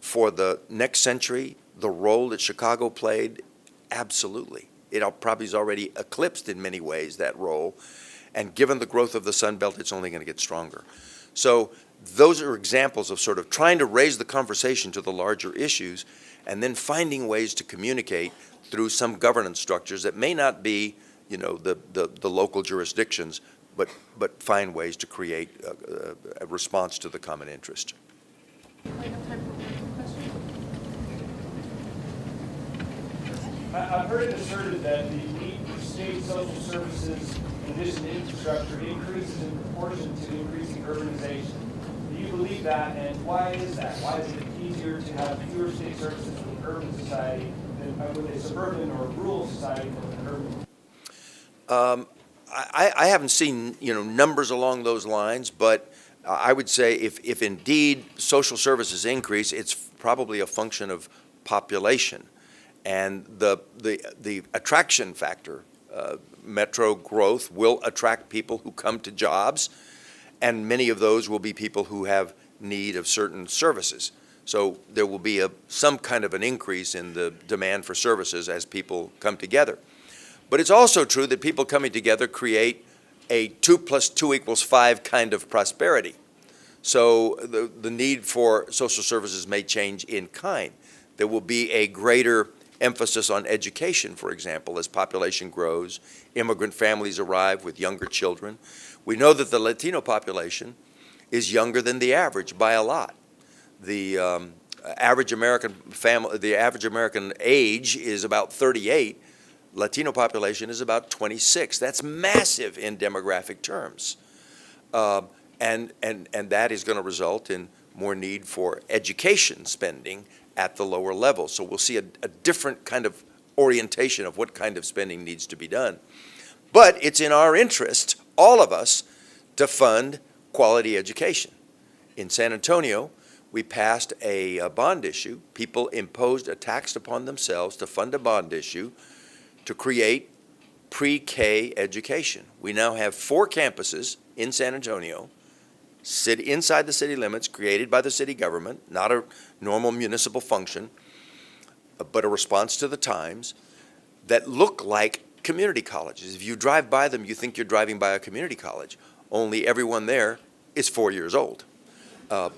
for the next century, the role that Chicago played? Absolutely. It probably has already eclipsed in many ways that role. And given the growth of the Sun Belt, it's only going to get stronger. So those are examples of sort of trying to raise the conversation to the larger issues and then finding ways to communicate through some governance structures that may not be, you know, the local jurisdictions, but find ways to create a response to the common interest.
We have time for one question.
I've heard it asserted that the need for state social services in addition to infrastructure increases in proportion to increasing urbanization. Do you believe that, and why is that? Why is it easier to have fewer state services in an urban society than with a suburban or rural society than an urban?
I haven't seen, you know, numbers along those lines, but I would say if indeed social services increase, it's probably a function of population and the attraction factor. Metro growth will attract people who come to jobs, and many of those will be people who have need of certain services. So there will be some kind of an increase in the demand for services as people come together. But it's also true that people coming together create a 2 + 2 = 5 kind of prosperity. So the need for social services may change in kind. There will be a greater emphasis on education, for example, as population grows, immigrant families arrive with younger children. We know that the Latino population is younger than the average by a lot. The average American age is about 38. Latino population is about 26. That's massive in demographic terms. And that is going to result in more need for education spending at the lower level. So we'll see a different kind of orientation of what kind of spending needs to be done. But it's in our interest, all of us, to fund quality education. In San Antonio, we passed a bond issue. People imposed a tax upon themselves to fund a bond issue to create pre-K education. We now have 4 campuses in San Antonio, sit inside the city limits, created by the city government, not a normal municipal function, but a response to the times, that look like community colleges. If you drive by them, you think you're driving by a community college, only everyone there is 4 years old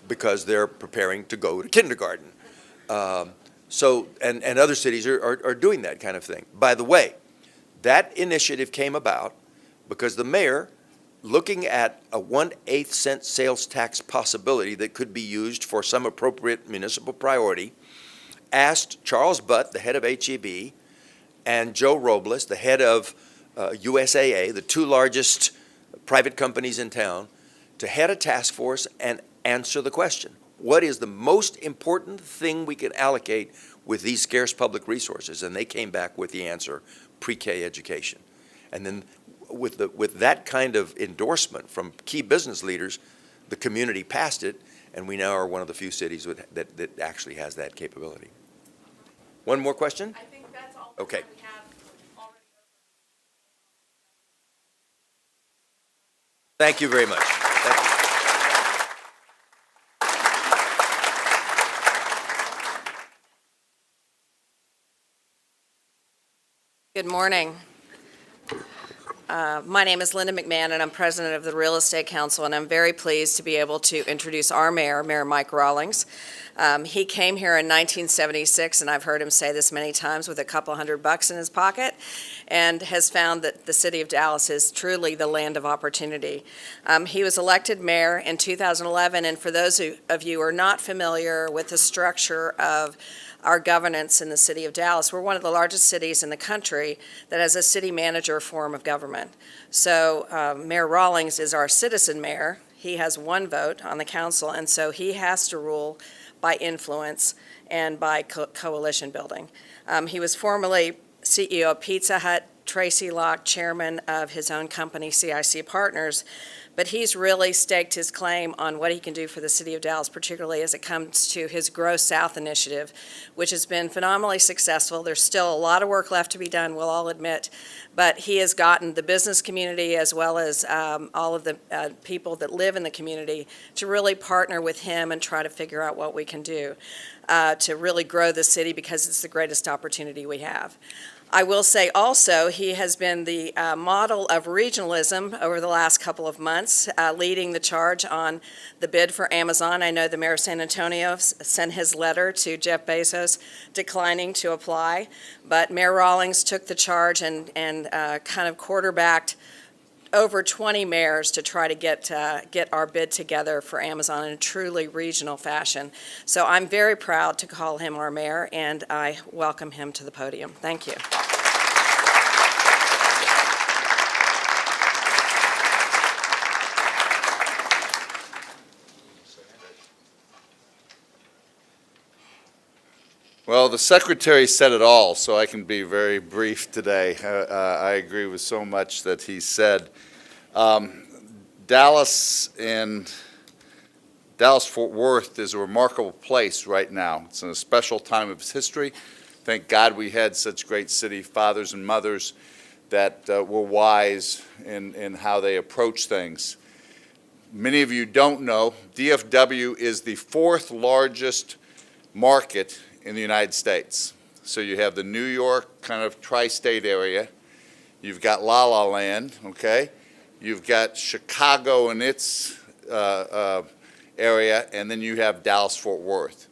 because they're preparing to go to kindergarten. And other cities are doing that kind of thing. By the way, that initiative came about because the mayor, looking at a 1/8 cent sales tax possibility that could be used for some appropriate municipal priority, asked Charles Butt, the head of HEB, and Joe Robles, the head of USAA, the two largest private companies in town, to head a task force and answer the question. What is the most important thing we can allocate with these scarce public resources? And they came back with the answer, pre-K education. And then with that kind of endorsement from key business leaders, the community passed it, and we now are one of the few cities that actually has that capability. One more question?
I think that's all the
Okay.
time we have already.
Thank you very much. Thank you.
Good morning. My name is Linda McMahon, and I'm president of the Real Estate Council, and I'm very pleased to be able to introduce our mayor, Mayor Mike Rawlings. He came here in 1976, and I've heard him say this many times, with a couple $100 in his pocket, and has found that the city of Dallas is truly the land of opportunity. He was elected mayor in 2011, and for those of you who are not familiar with the structure of our governance in the city of Dallas, we're one of the largest cities in the country that has a city manager form of government. So Mayor Rawlings is our citizen mayor. He has one vote on the council, and so he has to rule by influence and by coalition building. He was formerly CEO of Pizza Hut, Tracy Locke, chairman of his own company, CIC Partners, but he's really staked his claim on what he can do for the city of Dallas, particularly as it comes to his Grow South initiative, which has been phenomenally successful. There's still a lot of work left to be done, we'll all admit, but he has gotten the business community as well as all of the people that live in the community to really partner with him and try to figure out what we can do to really grow the city, because it's the greatest opportunity we have. I will say also, he has been the model of regionalism over the last couple of months, leading the charge on the bid for Amazon. I know the mayor of San Antonio sent his letter to Jeff Bezos declining to apply, but Mayor Rawlings took the charge and kind of quarterbacked over 20 mayors to try to get our bid together for Amazon in a truly regional fashion. So I'm very proud to call him our mayor, and I welcome him to the podium. Thank you.
Well, the secretary said it all, so I can be very brief today. I agree with so much that he said. Dallas and Dallas-Fort Worth is a remarkable place right now. It's in a special time of its history. Thank God we had such great city fathers and mothers that were wise in how they approach things. Many of you don't know, DFW is the 4th largest market in the United States. So you have the New York kind of tri-state area. You've got La La Land, okay? You've got Chicago and its area, and then you have Dallas-Fort Worth.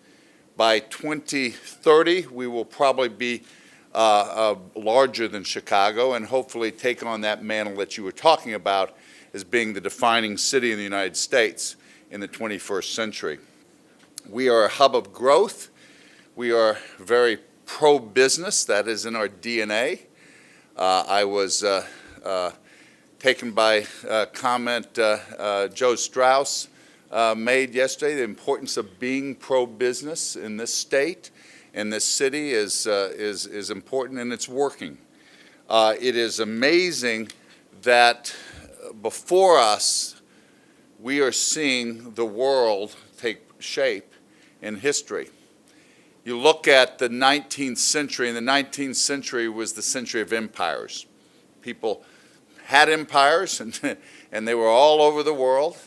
By 2030, we will probably be larger than Chicago and hopefully take on that mantle that you were talking about as being the defining city in the United States in the 21st century. We are a hub of growth. We are very pro-business. That is in our DNA. I was taken by a comment Joe Strauss made yesterday. The importance of being pro-business in this state and this city is important, and it's working. It is amazing that before us, we are seeing the world take shape in history. You look at the 19th century, and the 19th century was the century of empires. People had empires, and they were all over the world.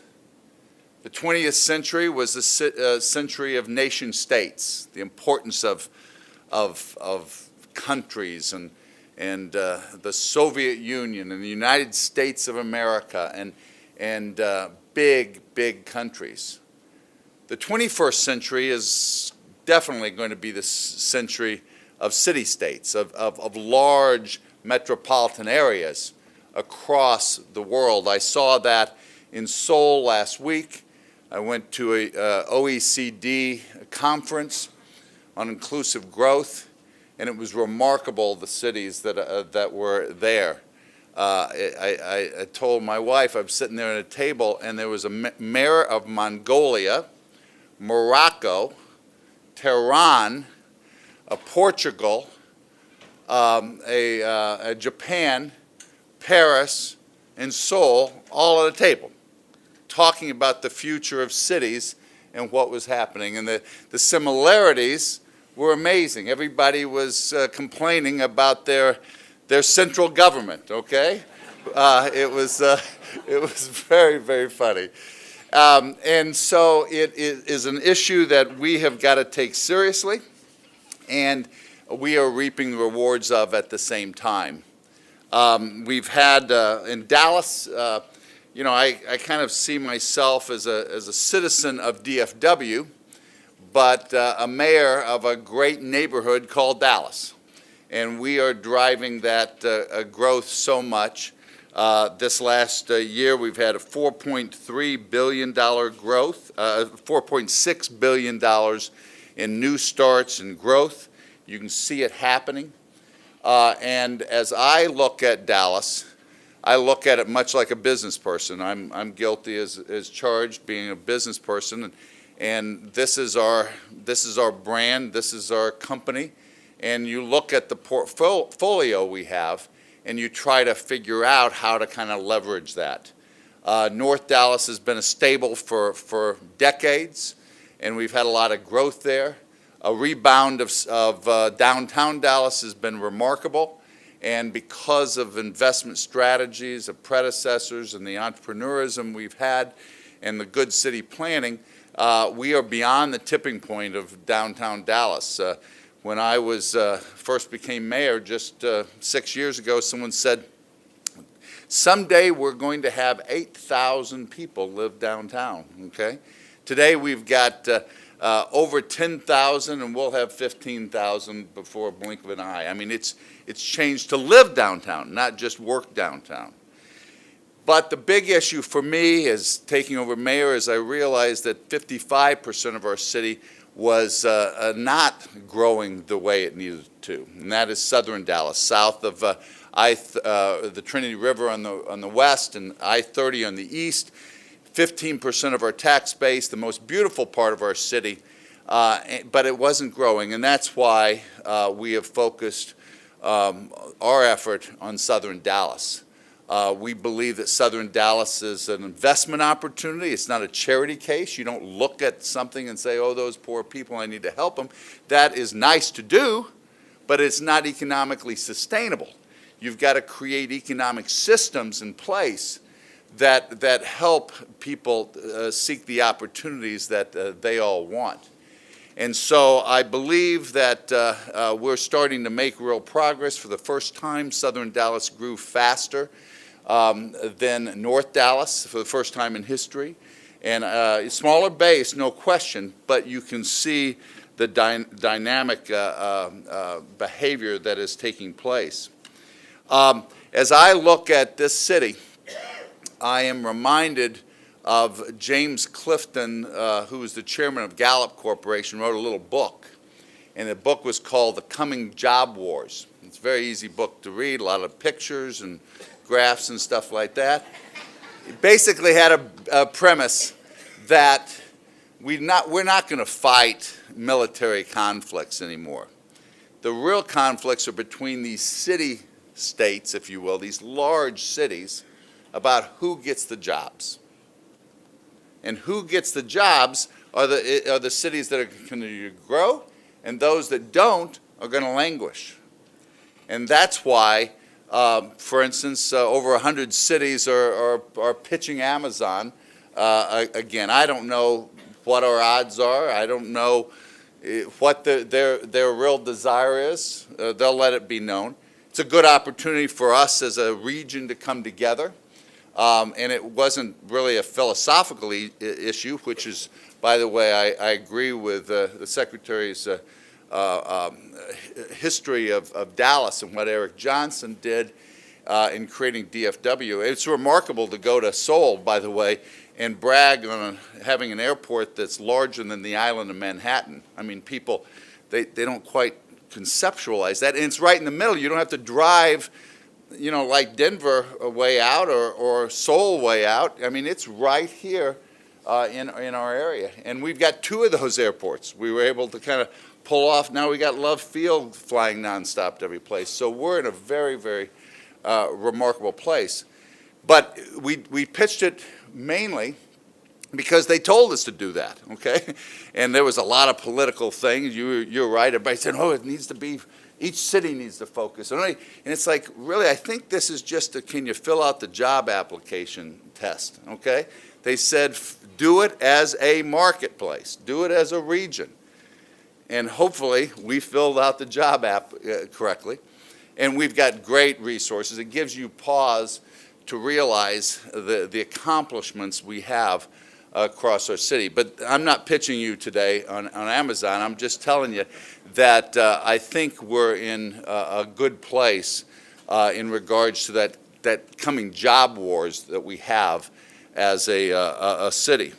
The The 20th century was the century of nation states, the importance of countries and the Soviet Union and the United States of America and big countries. The 21st century is definitely going to be the century of city-states, of large metropolitan areas across the world. I saw that in Seoul last week. I went to a OECD conference on inclusive growth, and it was remarkable, the cities that were there. I told my wife, I'm sitting there at a table, and there was a mayor of Mongolia, Morocco, Tehran, Portugal, Japan, Paris, and Seoul, all at a table, talking about the future of cities and what was happening. And the similarities were amazing. Everybody was complaining about their central government, okay? It was very, very funny. And so it is an issue that we have got to take seriously, and we are reaping the rewards of at the same time. We've had in Dallas, you know, I kind of see myself as a citizen of DFW, but a mayor of a great neighborhood called Dallas. And we are driving that growth so much. This last year, we've had a $4.3 billion growth, $4.6 billion in new starts and growth. You can see it happening. And as I look at Dallas, I look at it much like a business person. I'm guilty as charged, being a business person, and this is our brand, this is our company. And you look at the portfolio we have, and you try to figure out how to kind of leverage that. North Dallas has been a stable for decades, and we've had a lot of growth there. A rebound of downtown Dallas has been remarkable, and because of investment strategies of predecessors and the entrepreneurism we've had and the good city planning, we are beyond the tipping point of downtown Dallas. When I first became mayor just 6 years ago, someone said, someday we're going to have 8,000 people live downtown, okay? Today we've got over 10,000, and we'll have 15,000 before a blink of an eye. I mean, it's changed to live downtown, not just work downtown. But the big issue for me as taking over mayor is I realized that 55% of our city was not growing the way it needed to, and that is southern Dallas, south of the Trinity River on the west and I-30 on the east. 15% of our tax base, the most beautiful part of our city, but it wasn't growing, and that's why we have focused our effort on southern Dallas. We believe that southern Dallas is an investment opportunity. It's not a charity case. You don't look at something and say, oh, those poor people, I need to help them. That is nice to do, but it's not economically sustainable. You've got to create economic systems in place that help people seek the opportunities that they all want. And so I believe that we're starting to make real progress. For the first time, southern Dallas grew faster than North Dallas for the first time in history. And a smaller base, no question, but you can see the dynamic behavior that is taking place. As I look at this city, I am reminded of James Clifton, who was the chairman of Gallup Corporation, wrote a little book. And the book was called The Coming Job Wars. It's a very easy book to read, a lot of pictures and graphs and stuff like that. It basically had a premise that we're not going to fight military conflicts anymore. The real conflicts are between these city-states, if you will, these large cities, about who gets the jobs. And who gets the jobs are the cities that are going to grow, and those that don't are going to languish. And that's why, for instance, over 100 cities are pitching Amazon Again, I don't know what our odds are. I don't know what their real desire is. They'll let it be known. It's a good opportunity for us as a region to come together. And it wasn't really a philosophical issue, which is, by the way, I agree with the Secretary's history of Dallas and what Eric Johnson did in creating DFW. It's remarkable to go to Seoul, by the way, and brag on having an airport that's larger than the island of Manhattan. I mean, people, they don't quite conceptualize that. And it's right in the middle. You don't have to drive, you know, like Denver way out or Seoul way out. I mean, it's right here in our area. And we've got two of those airports. We were able to kind of pull off. Now we got Love Field flying nonstop to every place. So we're in a very, very remarkable place. But we pitched it mainly because they told us to do that, okay? And there was a lot of political things. You're right. Everybody said, oh, it needs to be, each city needs to focus. And it's like, really, I think this is just a, can you fill out the job application test, okay? They said, do it as a marketplace. Do it as a region. And hopefully, we filled out the job app correctly. And we've got great resources. It gives you pause to realize the accomplishments we have across our city. But I'm not pitching you today on Amazon. I'm just telling you that I think we're in a good place in regards to that coming job wars that we have as a city.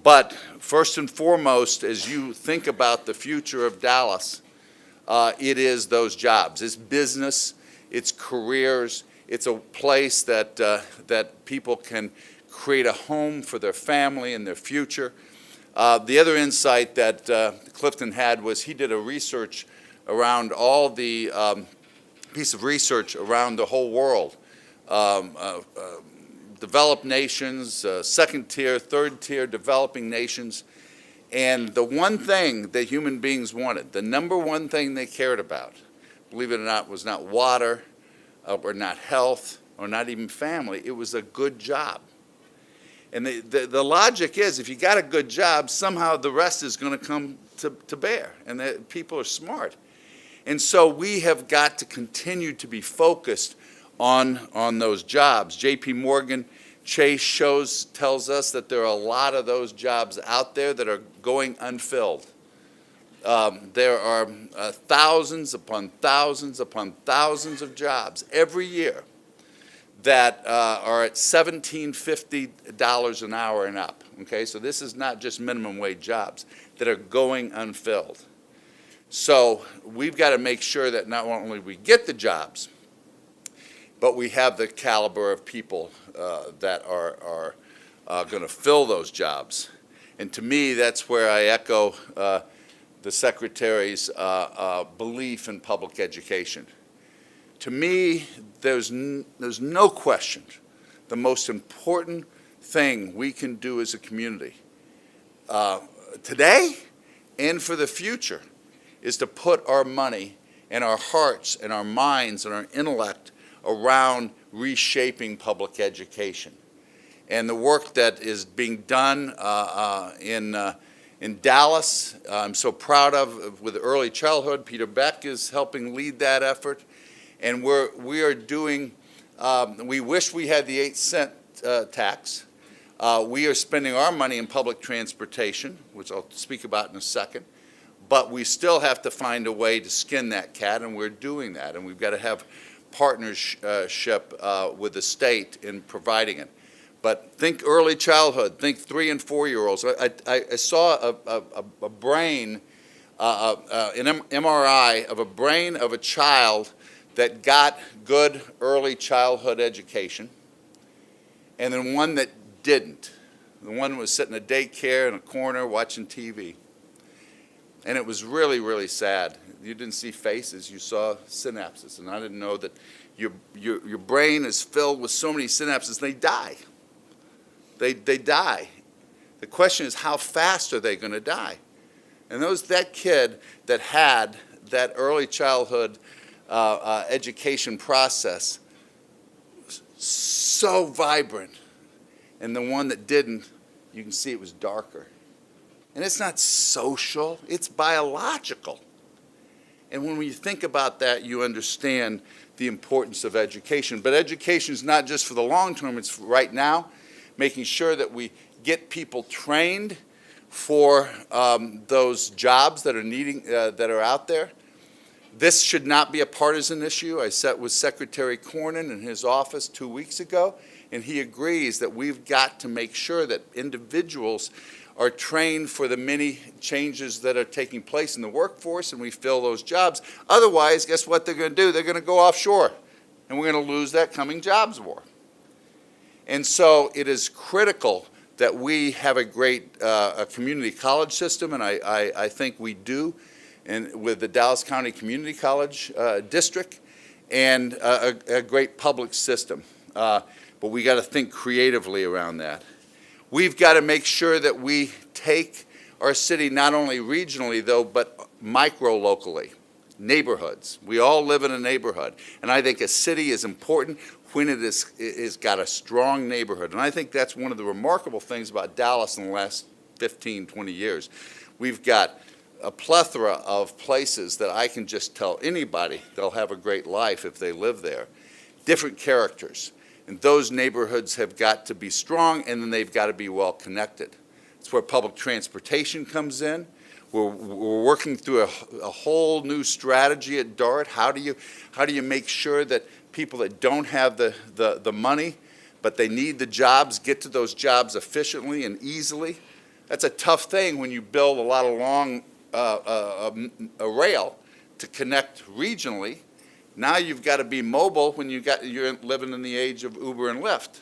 But first and foremost, as you think about the future of Dallas, it is those jobs. It's business, it's careers, it's a place that people can create a home for their family and their future. The other insight that Clifton had was he did a research around all the piece of research around the whole world. Developed nations, second tier, third tier developing nations. And the one thing that human beings wanted, the number one thing they cared about, believe it or not, was not water, or not health, or not even family. It was a good job. And the logic is, if you got a good job, somehow the rest is going to come to bear. And people are smart. And so we have got to continue to be focused on those jobs. J.P. Morgan Chase tells us that there are a lot of those jobs out there that are going unfilled. There are thousands upon thousands upon thousands of jobs every year that are at $17.50 an hour and up. Okay, so this is not just minimum wage jobs that are going unfilled. So we've got to make sure that not only we get the jobs, but we have the caliber of people that are going to fill those jobs. And to me, that's where I echo the Secretary's belief in public education. To me, there's no question the most important thing we can do as a community today and for the future is to put our money and our hearts and our minds and our intellect around reshaping public education. And the work that is being done in Dallas, I'm so proud of with early childhood. Peter Beck is helping lead that effort. And we are doing, we wish we had the 8-cent tax. We are spending our money in public transportation, which I'll speak about in a second. But we still have to find a way to skin that cat, and we're doing that. And we've got to have partnership with the state in providing it. But think early childhood, think 3- and 4-year-olds. I saw a brain, an MRI of a brain of a child that got good early childhood education, and then one that didn't. The one was sitting in a daycare in a corner watching TV. And it was really, really sad. You didn't see faces, you saw synapses. And I didn't know that your brain is filled with so many synapses, they die. They die. The question is, how fast are they going to die? And that kid that had that early childhood education process so vibrant, and the one that didn't you can see it was darker. And it's not social, it's biological. And when you think about that, you understand the importance of education. But education is not just for the long term, it's right now, making sure that we get people trained for those jobs that are out there. This should not be a partisan issue. I sat with Secretary Cornyn in his office 2 weeks ago, and he agrees that we've got to make sure that individuals are trained for the many changes that are taking place in the workforce, and we fill those jobs. Otherwise, guess what they're going to do? They're going to go offshore, and we're going to lose that coming jobs war. And so it is critical that we have a great a community college system, and I think we do, and with the Dallas County Community College District, and a great public system. But we got to think creatively around that. We've got to make sure that we take our city not only regionally, though, but micro-locally, neighborhoods. We all live in a neighborhood, and I think a city is important when it is got a strong neighborhood. And I think that's one of the remarkable things about Dallas in the last 15, 20 years. We've got a plethora of places that I can just tell anybody they'll have a great life if they live there. Different characters. And those neighborhoods have got to be strong, and then they've got to be well connected. It's where public transportation comes in. We're working through a whole new strategy at DART. How do you make sure that people that don't have the money, but they need the jobs, get to those jobs efficiently and easily? That's a tough thing when you build a lot of long a rail to connect regionally. Now you've got to be mobile when you're living in the age of Uber and Lyft.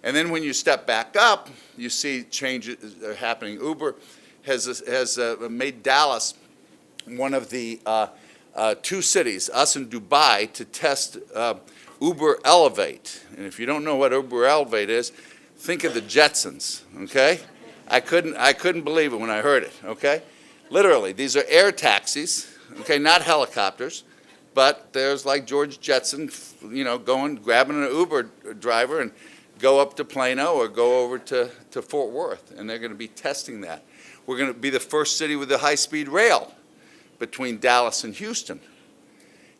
And then when you step back up, you see changes are happening. Uber has made Dallas one of the two cities, us and Dubai, to test Uber Elevate. And if you don't know what Uber Elevate is, think of the Jetsons, okay? I couldn't believe it when I heard it, okay? Literally, these are air taxis, okay, not helicopters. But there's like George Jetson, grabbing an Uber driver and go up to Plano or go over to Fort Worth, and they're going to be testing that. We're going to be the first city with a high-speed rail between Dallas and Houston.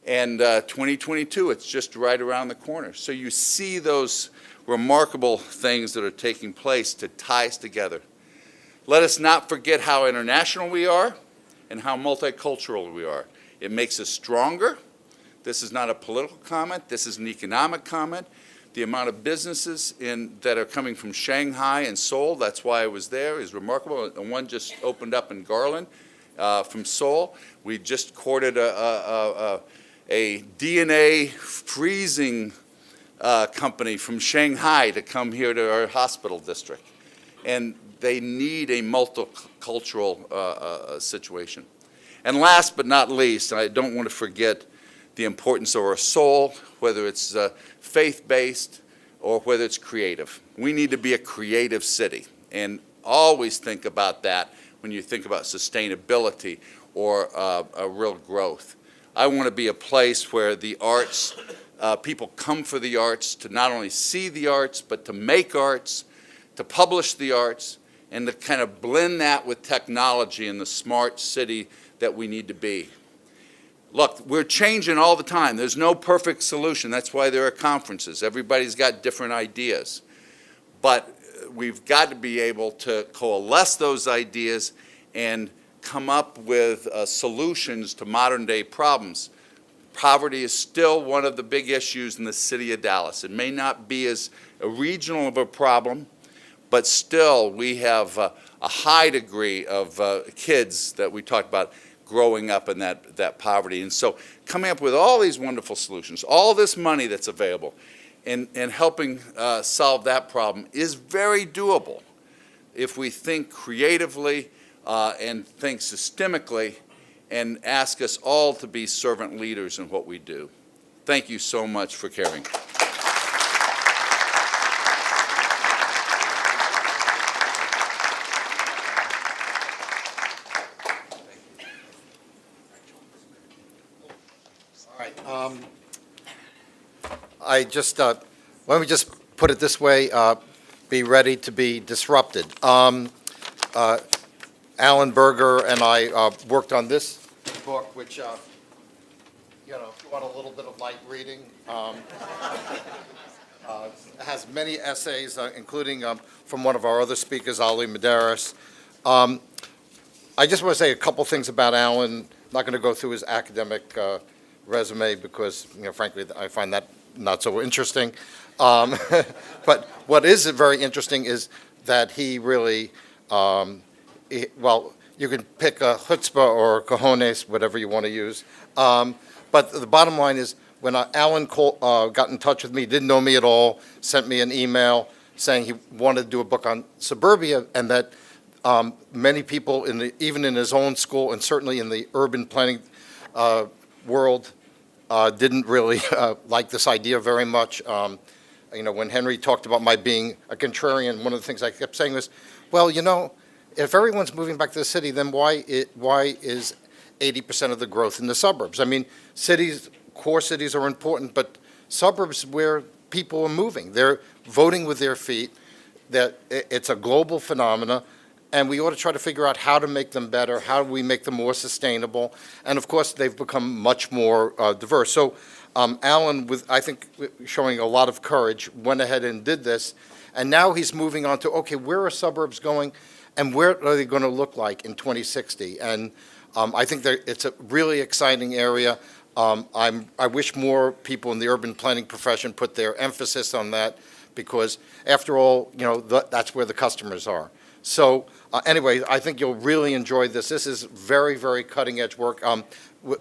And 2022, it's just right around the corner. So you see those remarkable things that are taking place to tie us together. Let us not forget how international we are and how multicultural we are. It makes us stronger. This is not a political comment. This is an economic comment. The amount of businesses that are coming from Shanghai and Seoul, that's why I was there, is remarkable. And one just opened up in Garland from Seoul. We just courted a DNA freezing company from Shanghai to come here to our hospital district. And they need a multicultural situation. And last but not least, I don't want to forget the importance of our soul, whether it's faith-based or whether it's creative. We need to be a creative city, and always think about that when you think about sustainability or a real growth. I want to be a place where the arts, people come for the arts, to not only see the arts, but to make arts, to publish the arts, and to kind of blend that with technology and the smart city that we need to be. Look, we're changing all the time. There's no perfect solution. That's why there are conferences. Everybody's got different ideas. But we've got to be able to coalesce those ideas and come up with solutions to modern day problems. Poverty is still one of the big issues in the city of Dallas. It may not be as regional of a problem, but still we have a high degree of kids that we talked about growing up in that poverty. And so coming up with all these wonderful solutions, all this money that's available, and helping solve that problem is very doable if we think creatively and think systemically and ask us all to be servant leaders in what we do. Thank you so much for caring.
Let me just put it this way. be ready to be disrupted. Alan Berger and I worked on this book, which, if you want a little bit of light reading, has many essays, including from one of our other speakers, Ali Medeiros. I just want to say a couple things about Alan. I'm not going to go through his academic resume because, frankly, I find that not so interesting. But what is very interesting is that he really, well, you can pick a chutzpah or cojones, whatever you want to use. But the bottom line is, when Alan got in touch with me, didn't know me at all, sent me an email saying he wanted to do a book on suburbia, and that many people, even in his own school and certainly in the urban planning world, didn't really like this idea very much. When Henry talked about my being a contrarian, one of the things I kept saying was, well, if everyone's moving back to the city, then why is 80% of the growth in the suburbs? I mean, core cities are important, but suburbs where people are moving, they're voting with their feet, that it's a global phenomena, and we ought to try to figure out how to make them better, how do we make them more sustainable, and of course, they've become much more diverse. So Alan, I think showing a lot of courage, went ahead and did this, and now he's moving on to, okay, where are suburbs going, and where are they going to look like in 2060? And I think it's a really exciting area. I wish more people in the urban planning profession put their emphasis on that, because after all, that's where the customers are. So anyway, I think you'll really enjoy this. This is very, very cutting edge work.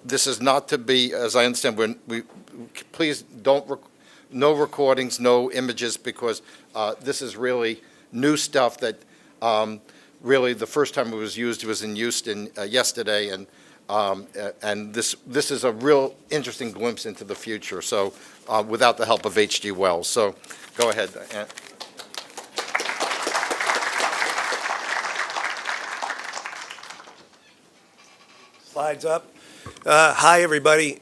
This is not to be, as I understand, please don't, no recordings, no images, because this is really new stuff that really the first time it was used was in Houston yesterday, and this is a real interesting glimpse into the future. So without the help of H.G. Wells. So go ahead.
Slides up. Hi, everybody.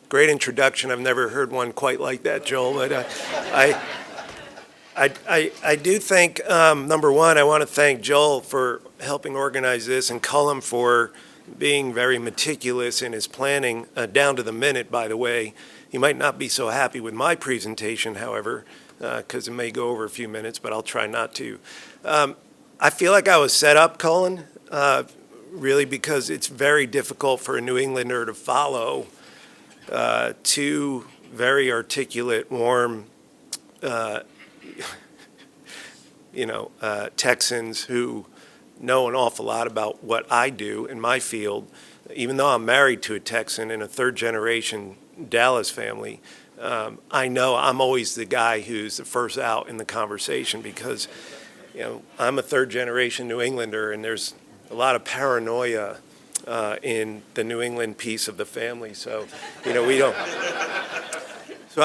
Great introduction. I've never heard one quite like that, Joel. But I do think, number one, I want to thank Joel for helping organize this, and Cullum for being very meticulous in his planning, down to the minute, by the way. He might not be so happy with my presentation, however, because it may go over a few minutes, but I'll try not to. I feel like I was set up, Cullen, really, because it's very difficult for a New Englander to follow two very articulate, warm, Texans who know an awful lot about what I do in my field. Even though I'm married to a Texan in a third-generation Dallas family, I know I'm always the guy who's the first out in the conversation, because, I'm a third-generation New Englander, and there's a lot of paranoia in the New England piece of the family. So, we don't. So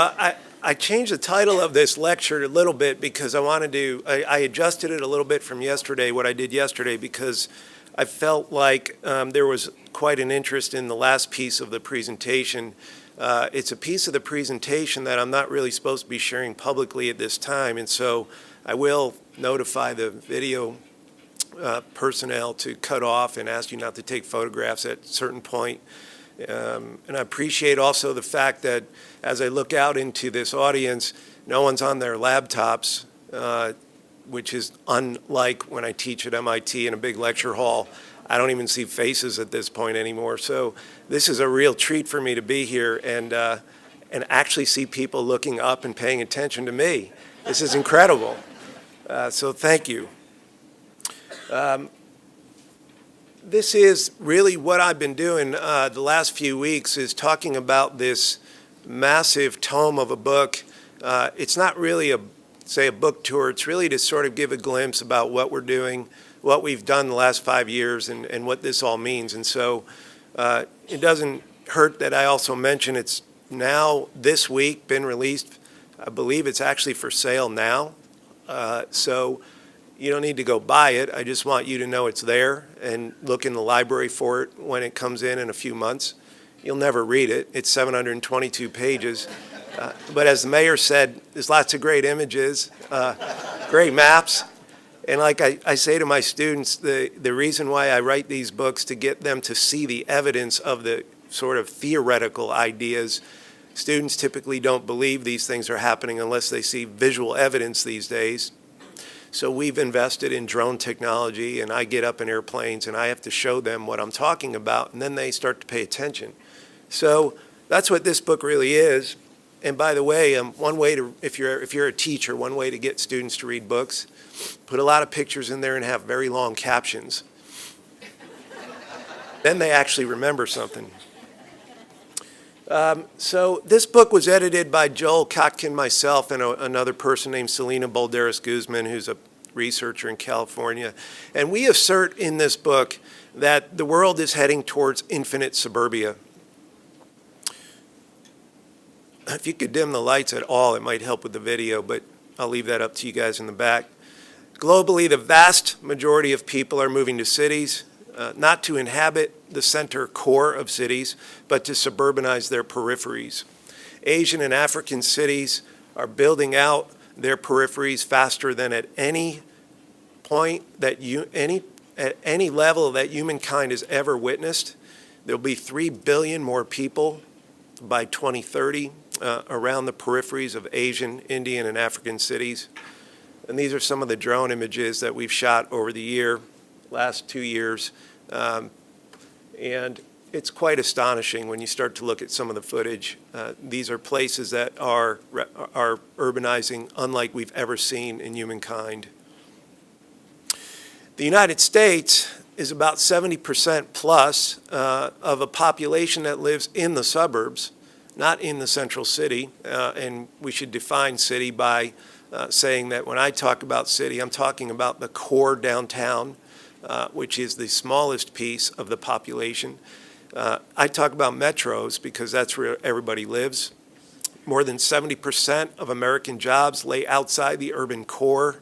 I changed the title of this lecture a little bit because I adjusted it a little bit from yesterday, what I did yesterday, because I felt like there was quite an interest in the last piece of the presentation. It's a piece of the presentation that I'm not really supposed to be sharing publicly at this time, and so I will notify the video personnel to cut off and ask you not to take photographs at a certain point. And I appreciate also the fact that as I look out into this audience, no one's on their laptops, which is unlike when I teach at MIT in a big lecture hall. I don't even see faces at this point anymore. So this is a real treat for me to be here and actually see people looking up and paying attention to me. This is incredible. So thank you. This is really what I've been doing the last few weeks, is talking about this massive tome of a book. It's not really a book tour. It's really to sort of give a glimpse about what we're doing, what we've done the last 5 years, and what this all means. And so it doesn't hurt that I also mention it's now this week been released. I believe it's actually for sale now. So you don't need to go buy it. I just want you to know it's there and look in the library for it when it comes in a few months. You'll never read it. It's 722 pages. But as the mayor said, there's lots of great images, great maps. And like I say to my students, the reason why I write these books to get them to see the evidence of the sort of theoretical ideas. Students typically don't believe these things are happening unless they see visual evidence these days. So we've invested in drone technology, and I get up in airplanes and I have to show them what I'm talking about, and then they start to pay attention. So that's what this book really is. And by the way, one way to, if you're a teacher, one way to get students to read books, put a lot of pictures in there and have very long captions. Then they actually remember something. So this book was edited by Joel Kotkin, myself, and another person named Selena Balderas-Guzman, who's a researcher in California. And we assert in this book that the world is heading towards infinite suburbia. If you could dim the lights at all, it might help with the video, but I'll leave that up to you guys in the back. Globally, the vast majority of people are moving to cities, not to inhabit the center core of cities, but to suburbanize their peripheries. Asian and African cities are building out their peripheries faster than at any point at any level that humankind has ever witnessed. There'll be 3 billion more people by 2030 around the peripheries of Asian, Indian, and African cities. And these are some of the drone images that we've shot over the last 2 years. And it's quite astonishing when you start to look at some of the footage. These are places that are urbanizing unlike we've ever seen in humankind. The United States is about 70% plus of a population that lives in the suburbs, not in the central city. And we should define city by saying that when I talk about city, I'm talking about the core downtown, which is the smallest piece of the population. I talk about metros because that's where everybody lives. More than 70% of American jobs lay outside the urban core.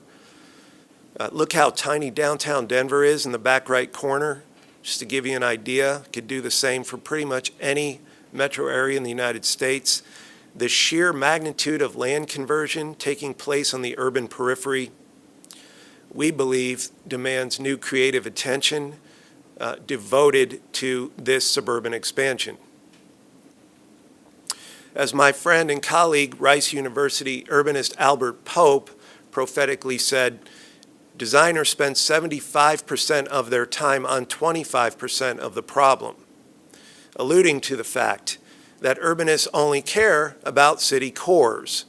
Look how tiny downtown Denver is in the back right corner. Just to give you an idea, could do the same for pretty much any metro area in the United States. The sheer magnitude of land conversion taking place on the urban periphery, we believe, demands new creative attention devoted to this suburban expansion. As my friend and colleague, Rice University urbanist Albert Pope prophetically said, designers spend 75% of their time on 25% of the problem, alluding to the fact that urbanists only care about city cores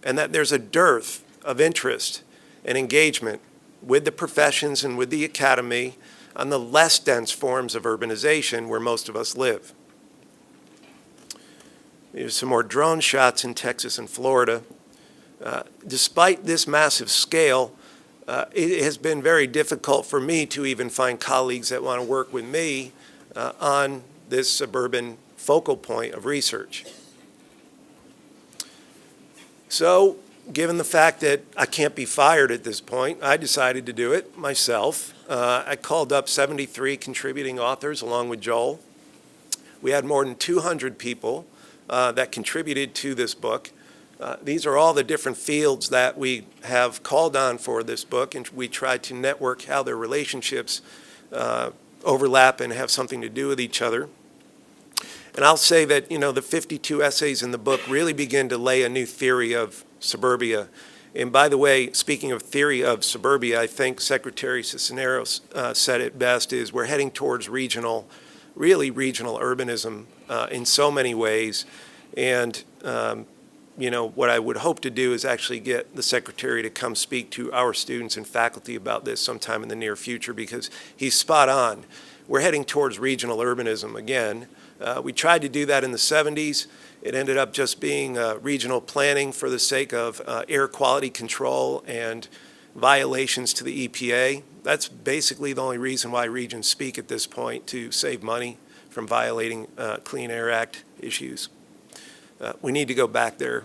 and that there's a dearth of interest and engagement with the professions and with the academy on the less dense forms of urbanization where most of us live. Here's some more drone shots in Texas and Florida. Despite this massive scale, it has been very difficult for me to even find colleagues that want to work with me on this suburban focal point of research. So, given the fact that I can't be fired at this point, I decided to do it myself. I called up 73 contributing authors along with Joel. We had more than 200 people that contributed to this book. These are all the different fields that we have called on for this book, and we tried to network how their relationships overlap and have something to do with each other. And I'll say that, the 52 essays in the book really begin to lay a new theory of suburbia. And by the way, speaking of theory of suburbia, I think Secretary Cisneros said it best, is we're heading towards really regional urbanism in so many ways. And, what I would hope to do is actually get the Secretary to come speak to our students and faculty about this sometime in the near future, because he's spot on. We're heading towards regional urbanism again. We tried to do that in the 70s. It ended up just being regional planning for the sake of air quality control and violations to the EPA. That's basically the only reason why regions speak at this point, to save money from violating Clean Air Act issues. We need to go back there.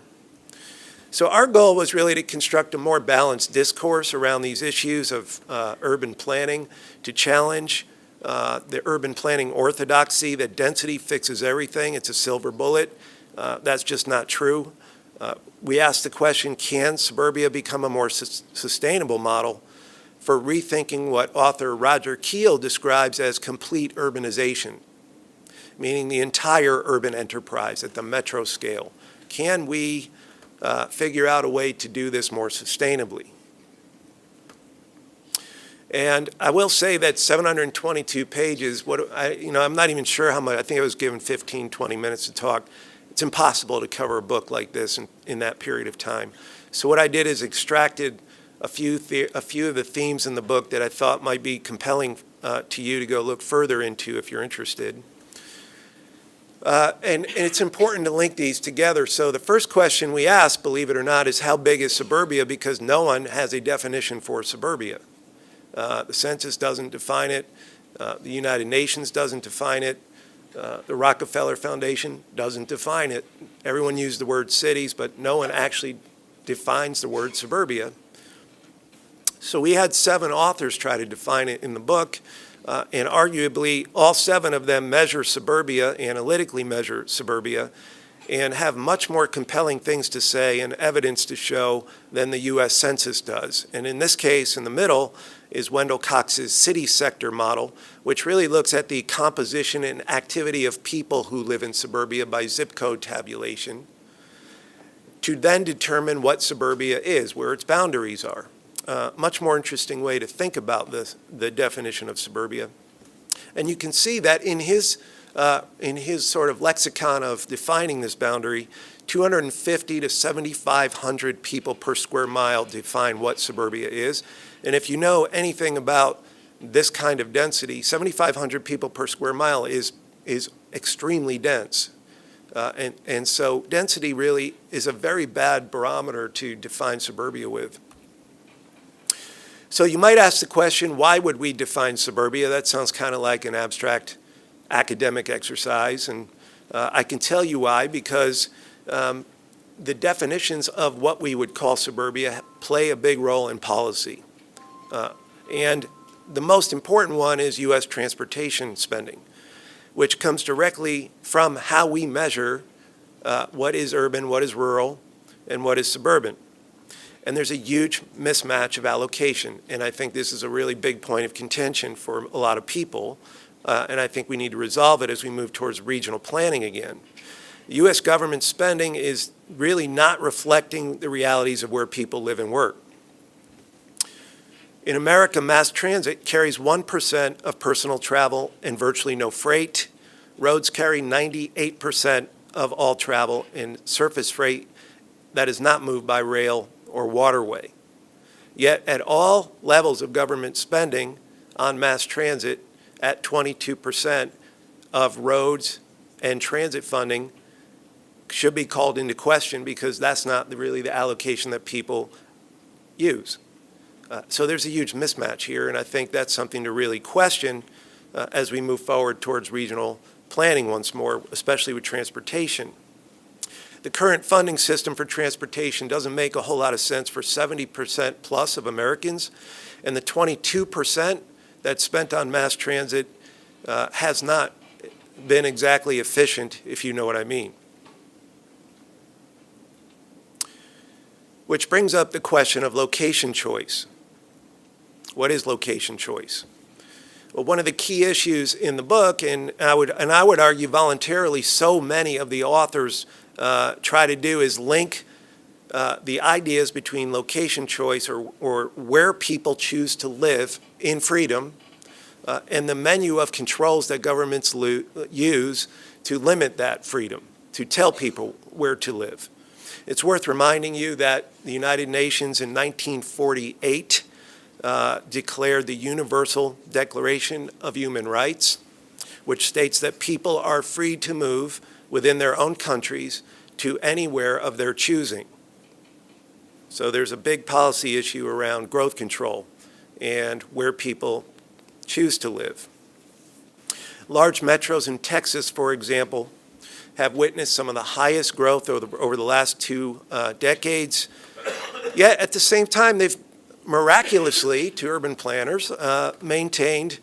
So our goal was really to construct a more balanced discourse around these issues of urban planning, to challenge the urban planning orthodoxy that density fixes everything. It's a silver bullet. That's just not true. We asked the question, can suburbia become a more sustainable model for rethinking what author Roger Keel describes as complete urbanization, meaning the entire urban enterprise at the metro scale? Can we figure out a way to do this more sustainably? And I will say that 722 pages, I'm not even sure how much, I think I was given 15, 20 minutes to talk. It's impossible to cover a book like this in that period of time. So what I did is extracted a few of the themes in the book that I thought might be compelling to you to go look further into if you're interested. And it's important to link these together. So the first question we ask, believe it or not, is how big is suburbia? Because no one has a definition for suburbia. The census doesn't define it. The United Nations doesn't define it. The Rockefeller Foundation doesn't define it. Everyone used the word cities, but no one actually defines the word suburbia. So we had 7 authors try to define it in the book, and arguably all 7 of them measure suburbia, analytically measure suburbia, and have much more compelling things to say and evidence to show than the U.S. Census does. And in this case, in the middle, is Wendell Cox's city sector model, which really looks at the composition and activity of people who live in suburbia by zip code tabulation, to then determine what suburbia is, where its boundaries are. Much more interesting way to think about the definition of suburbia. And you can see that in his sort of lexicon of defining this boundary, 250 to 7,500 people per square mile define what suburbia is. And if you know anything about this kind of density, 7,500 people per square mile is extremely dense. And so density really is a very bad barometer to define suburbia with. So you might ask the question, why would we define suburbia? That sounds kind of like an abstract academic exercise, and I can tell you why, because the definitions of what we would call suburbia play a big role in policy. And the most important one is U.S. transportation spending, which comes directly from how we measure what is urban, what is rural, and what is suburban. And there's a huge mismatch of allocation, and I think this is a really big point of contention for a lot of people, and I think we need to resolve it as we move towards regional planning again. The U.S. government spending is really not reflecting the realities of where people live and work. In America, mass transit carries 1% of personal travel and virtually no freight. Roads carry 98% of all travel, and surface freight that is not moved by rail or waterway. Yet at all levels of government spending on mass transit, at 22% of roads and transit funding should be called into question, because that's not really the allocation that people use. So there's a huge mismatch here, and I think that's something to really question as we move forward towards regional planning once more, especially with transportation. The current funding system for transportation doesn't make a whole lot of sense for 70% plus of Americans, and the 22% that's spent on mass transit has not been exactly efficient, if you know what I mean. Which brings up the question of location choice. What is location choice? Well, one of the key issues in the book, and I would argue voluntarily so many of the authors try to do, is link the ideas between location choice or where people choose to live in freedom and the menu of controls that governments use to limit that freedom, to tell people where to live. It's worth reminding you that the United Nations in 1948 declared the Universal Declaration of Human Rights, which states that people are free to move within their own countries to anywhere of their choosing. So there's a big policy issue around growth control and where people choose to live. Large metros in Texas, for example, have witnessed some of the highest growth over the last 2 decades. Yet at the same time, they've miraculously, to urban planners, maintained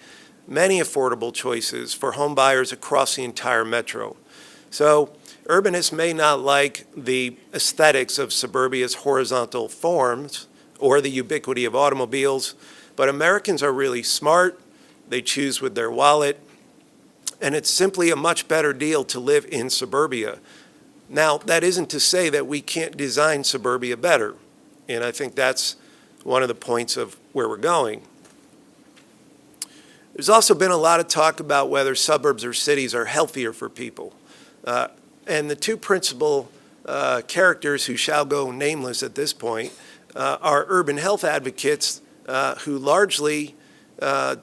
many affordable choices for home buyers across the entire metro. So Urbanists may not like the aesthetics of suburbia's horizontal forms or the ubiquity of automobiles, but Americans are really smart. They choose with their wallet, and it's simply a much better deal to live in suburbia. Now, that isn't to say that we can't design suburbia better, and I think that's one of the points of where we're going. There's also been a lot of talk about whether suburbs or cities are healthier for people. And the two principal characters who shall go nameless at this point are urban health advocates who largely, I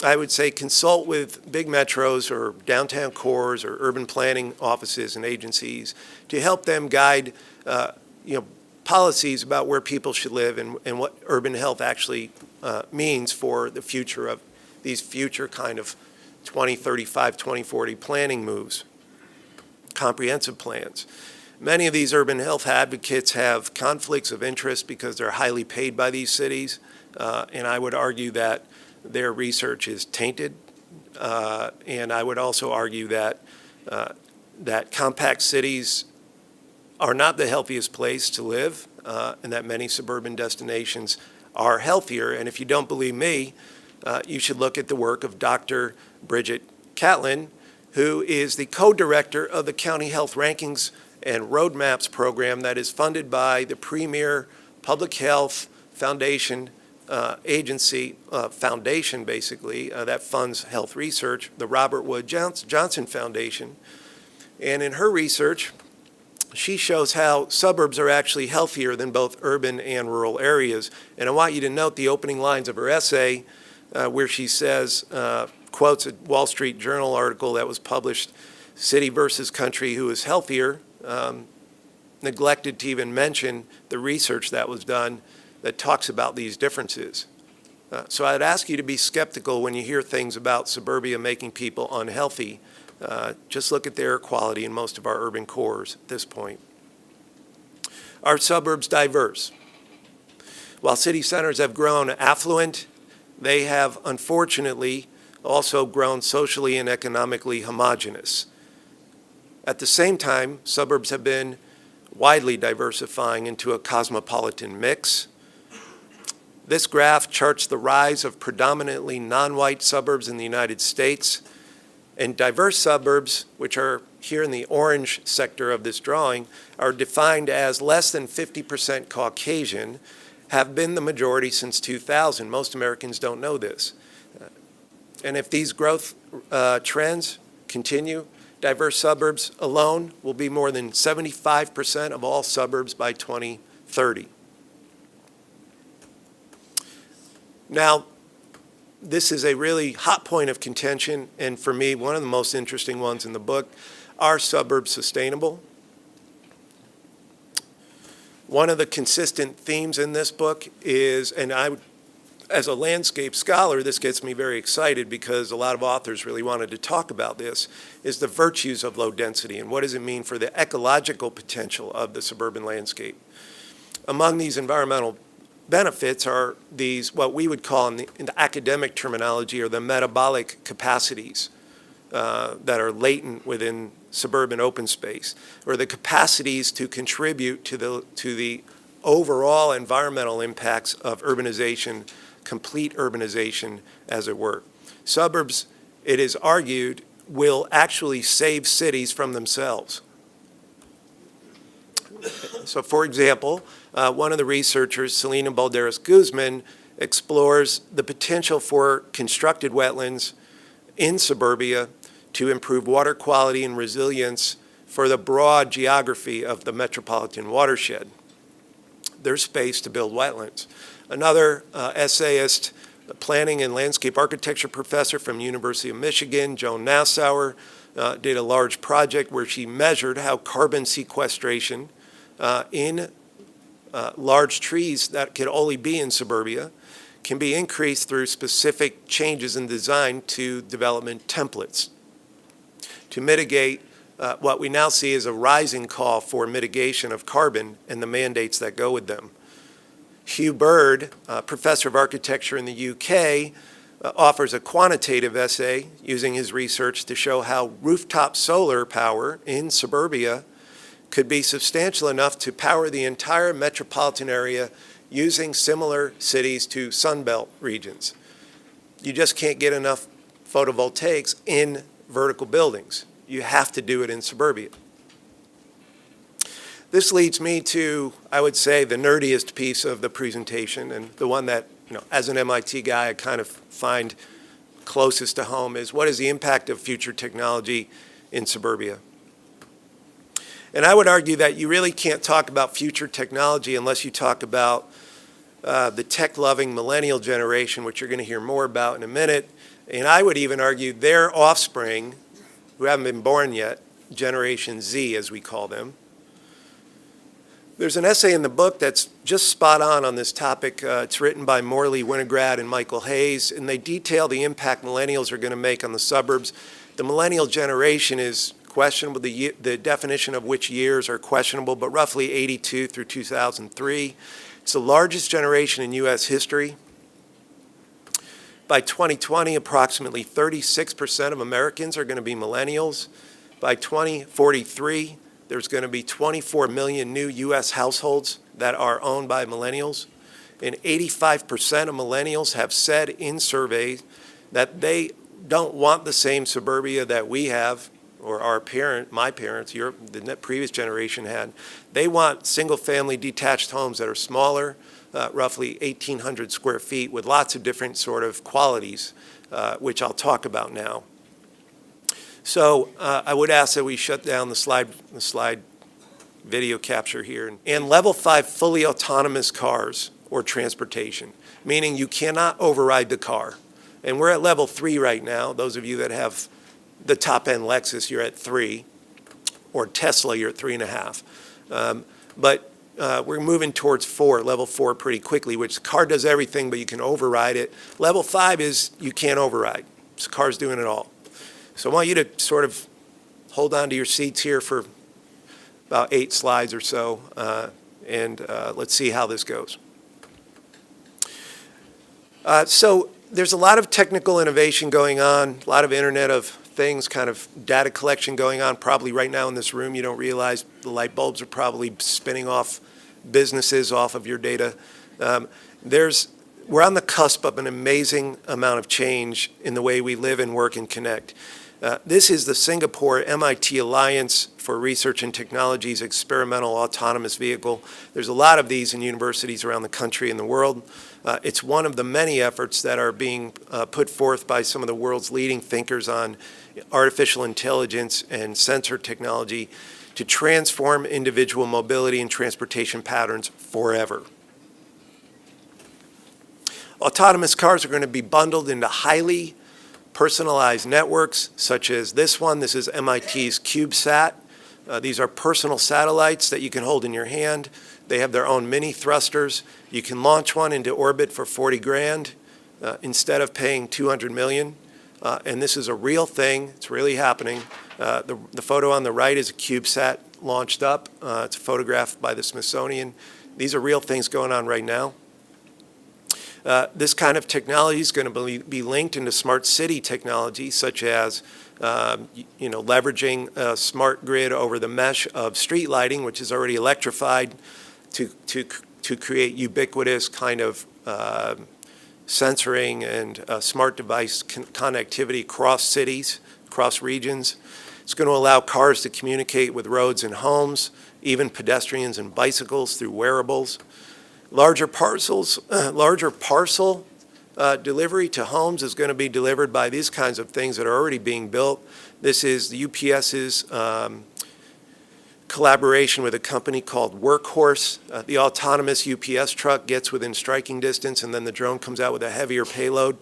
would say, consult with big metros or downtown cores or urban planning offices and agencies to help them guide policies about where people should live and what urban health actually means for the future of these future kind of 2035, 2040 planning moves, comprehensive plans. Many of these urban health advocates have conflicts of interest because they're highly paid by these cities, and I would argue that their research is tainted, and I would also argue that that compact cities are not the healthiest place to live, and that many suburban destinations are healthier. And if you don't believe me, you should look at the work of Dr. Bridget Catlin, who is the co-director of the County Health Rankings and Roadmaps program that is funded by the premier public health foundation agency, foundation basically, that funds health research, the Robert Wood Johnson Foundation. And in her research, she shows how suburbs are actually healthier than both urban and rural areas. And I want you to note the opening lines of her essay where she says, quotes a Wall Street Journal article that was published, City versus Country, who is healthier, neglected to even mention the research that was done that talks about these differences. So I'd ask you to be skeptical when you hear things about suburbia making people unhealthy. Just look at the air quality in most of our urban cores at this point. Are suburbs diverse? While city centers have grown affluent, they have unfortunately also grown socially and economically homogeneous. At the same time, suburbs have been widely diversifying into a cosmopolitan mix. This graph charts the rise of predominantly non-white suburbs in the United States, and diverse suburbs, which are here in the orange sector of this drawing, are defined as less than 50% Caucasian, have been the majority since 2000. Most Americans don't know this. And if these growth trends continue, diverse suburbs alone will be more than 75% of all suburbs by 2030. Now, this is a really hot point of contention, and for me, one of the most interesting ones in the book. Are suburbs sustainable? One of the consistent themes in this book is, and as a landscape scholar, this gets me very excited because a lot of authors really wanted to talk about this, is the virtues of low density and what does it mean for the ecological potential of the suburban landscape. Among these environmental benefits are these, what we would call in the academic terminology, are the metabolic capacities that are latent within suburban open space, or the capacities to contribute to the overall environmental impacts of urbanization, complete urbanization, as it were. Suburbs, it is argued, will actually save cities from themselves. So, for example, one of the researchers, Selena Balderas-Guzman, explores the potential for constructed wetlands in suburbia to improve water quality and resilience for the broad geography of the metropolitan watershed. There's space to build wetlands. Another essayist, a planning and landscape architecture professor from University of Michigan, Joan Nassauer, did a large project where she measured how carbon sequestration in large trees that could only be in suburbia can be increased through specific changes in design to development templates to mitigate what we now see as a rising call for mitigation of carbon and the mandates that go with them. Hugh Bird, professor of architecture in the UK, offers a quantitative essay using his research to show how rooftop solar power in suburbia could be substantial enough to power the entire metropolitan area using similar cities to Sunbelt regions. You just can't get enough photovoltaics in vertical buildings. You have to do it in suburbia. This leads me to, I would say, the nerdiest piece of the presentation, and the one that, as an MIT guy, I kind of find closest to home, is what is the impact of future technology in suburbia? And I would argue that you really can't talk about future technology unless you talk about the tech-loving millennial generation, which you're going to hear more about in a minute. And I would even argue their offspring, who haven't been born yet, Generation Z, as we call them. There's an essay in the book that's just spot on this topic. It's written by Morley Winograd and Michael Hayes, and they detail the impact millennials are going to make on the suburbs. The millennial generation is questionable. The definition of which years are questionable, but roughly 82 through 2003. It's the largest generation in U.S. history. By 2020, approximately 36% of Americans are going to be millennials. By 2043, there's going to be 24 million new U.S. households that are owned by millennials. And 85% of millennials have said in surveys that they don't want the same suburbia that we have, or my parents, the previous generation had. They want single-family detached homes that are smaller, roughly 1,800 square feet, with lots of different sort of qualities, which I'll talk about now. So I would ask that we shut down the slide video capture here. And level 5 fully autonomous cars or transportation, meaning you cannot override the car. And we're at level 3 right now. Those of you that have the top-end Lexus, you're at 3, or Tesla, you're at 3.5. But we're moving towards 4, level 4 pretty quickly, which the car does everything, but you can override it. Level 5 is you can't override. The car's doing it all. So I want you to sort of hold on to your seats here for about 8 slides or so, and let's see how this goes. So there's a lot of technical innovation going on, a lot of Internet of Things kind of data collection going on. Probably right now in this room, you don't realize the light bulbs are probably spinning off businesses off of your data. We're on the cusp of an amazing amount of change in the way we live and work and connect. This is the Singapore MIT Alliance for Research and Technology's experimental autonomous vehicle. There's a lot of these in universities around the country and the world. It's one of the many efforts that are being put forth by some of the world's leading thinkers on artificial intelligence and sensor technology to transform individual mobility and transportation patterns forever. Autonomous cars are going to be bundled into highly personalized networks, such as this one. This is MIT's CubeSat. These are personal satellites that you can hold in your hand. They have their own mini thrusters. You can launch one into orbit for 40 grand instead of paying 200 million. And this is a real thing. It's really happening. The photo on the right is a CubeSat launched up. It's photographed by the Smithsonian. These are real things going on right now. This kind of technology is going to be linked into smart city technology, such as leveraging a smart grid over the mesh of street lighting, which is already electrified, to create ubiquitous kind of sensoring and smart device connectivity across cities, across regions. It's going to allow cars to communicate with roads and homes, even pedestrians and bicycles through wearables. Larger parcel delivery to homes is going to be delivered by these kinds of things that are already being built. This is the UPS's collaboration with a company called Workhorse. The autonomous UPS truck gets within striking distance, and then the drone comes out with a heavier payload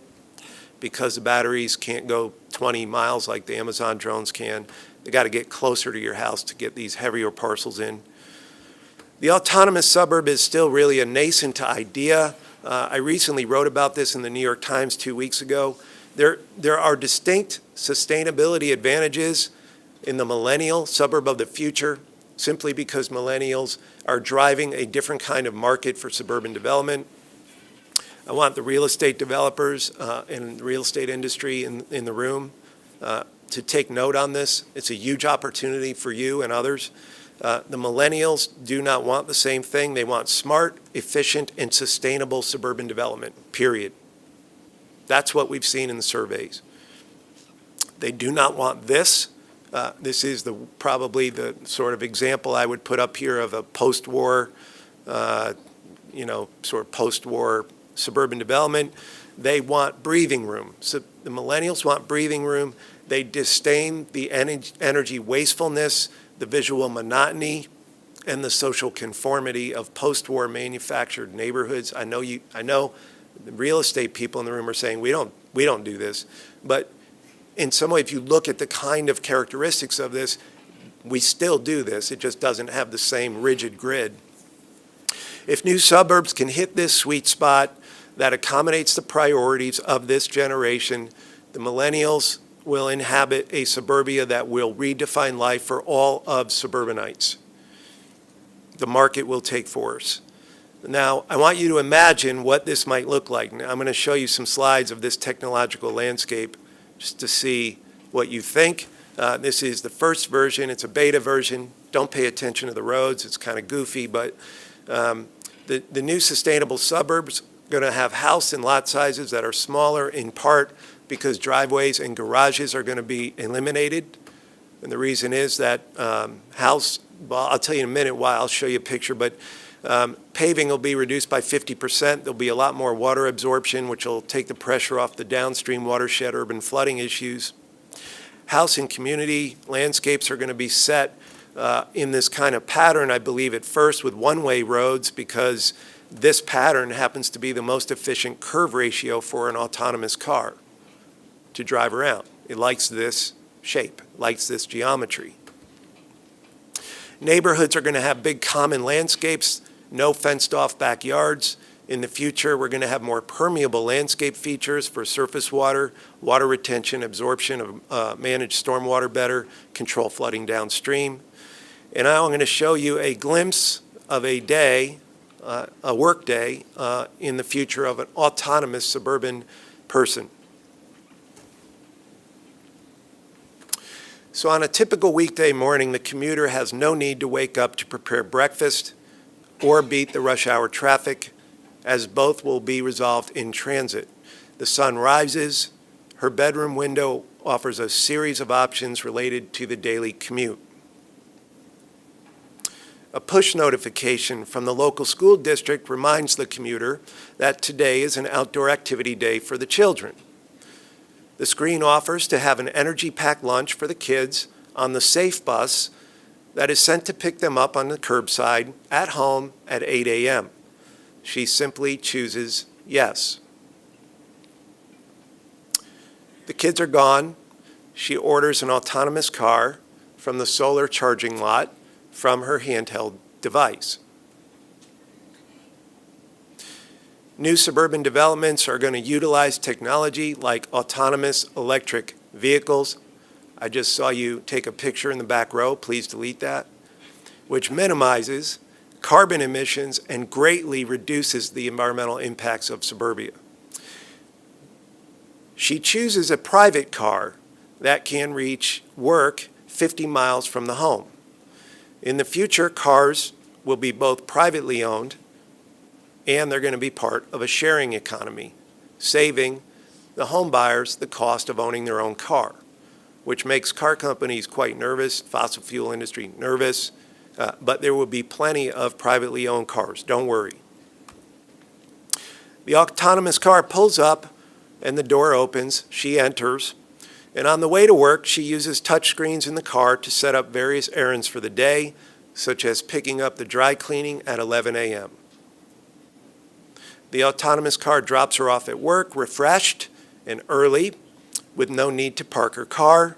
because the batteries can't go 20 miles like the Amazon drones can. They got to get closer to your house to get these heavier parcels in. The autonomous suburb is still really a nascent idea. I recently wrote about this in the New York Times 2 weeks ago. There are distinct sustainability advantages in the millennial suburb of the future, simply because millennials are driving a different kind of market for suburban development. I want the real estate developers and the real estate industry in the room to take note on this. It's a huge opportunity for you and others. The millennials do not want the same thing. They want smart, efficient, and sustainable suburban development, period. That's what we've seen in the surveys. They do not want this. This is probably the sort of example I would put up here of a post-war, sort of post-war suburban development. They want breathing room. So the millennials want breathing room. They disdain the energy wastefulness, the visual monotony, and the social conformity of post-war manufactured neighborhoods. I know the real estate people in the room are saying we don't do this, but in some way, if you look at the kind of characteristics of this, we still do this. It just doesn't have the same rigid grid. If new suburbs can hit this sweet spot that accommodates the priorities of this generation, the millennials will inhabit a suburbia that will redefine life for all of suburbanites. The market will take force. Now, I want you to imagine what this might look like. Now, I'm going to show you some slides of this technological landscape just to see what you think. This is the first version. It's a beta version. Don't pay attention to the roads. It's kind of goofy, but the new sustainable suburbs are going to have house and lot sizes that are smaller in part because driveways and garages are going to be eliminated. And the reason is that well, I'll tell you in a minute why. I'll show you a picture, but paving will be reduced by 50%. There'll be a lot more water absorption, which will take the pressure off the downstream watershed urban flooding issues. House and community landscapes are going to be set in this kind of pattern, I believe, at first with one-way roads because this pattern happens to be the most efficient curve ratio for an autonomous car to drive around. It likes this shape, likes this geometry. Neighborhoods are going to have big common landscapes, no fenced-off backyards. In the future, we're going to have more permeable landscape features for surface water, water retention, absorption of managed stormwater better, control flooding downstream. And now I'm going to show you a glimpse of a day, a work day, in the future of an autonomous suburban person. So on a typical weekday morning, the commuter has no need to wake up to prepare breakfast or beat the rush hour traffic, as both will be resolved in transit. The sun rises, her bedroom window offers a series of options related to the daily commute. A push notification from the local school district reminds the commuter that today is an outdoor activity day for the children. The screen offers to have an energy-packed lunch for the kids on the safe bus that is sent to pick them up on the curbside at home at 8 a.m. She simply chooses yes. The kids are gone. She orders an autonomous car from the solar charging lot from her handheld device. New suburban developments are going to utilize technology like autonomous electric vehicles. I just saw you take a picture in the back row, please delete that, which minimizes carbon emissions and greatly reduces the environmental impacts of suburbia. She chooses a private car that can reach work 50 miles from the home. In the future, cars will be both privately owned and they're going to be part of a sharing economy, saving the home buyers the cost of owning their own car, which makes car companies quite nervous, fossil fuel industry nervous, but there will be plenty of privately owned cars, don't worry. The autonomous car pulls up and the door opens, she enters, and on the way to work, she uses touchscreens in the car to set up various errands for the day, such as picking up the dry cleaning at 11 a.m. The autonomous car drops her off at work, refreshed and early, with no need to park her car.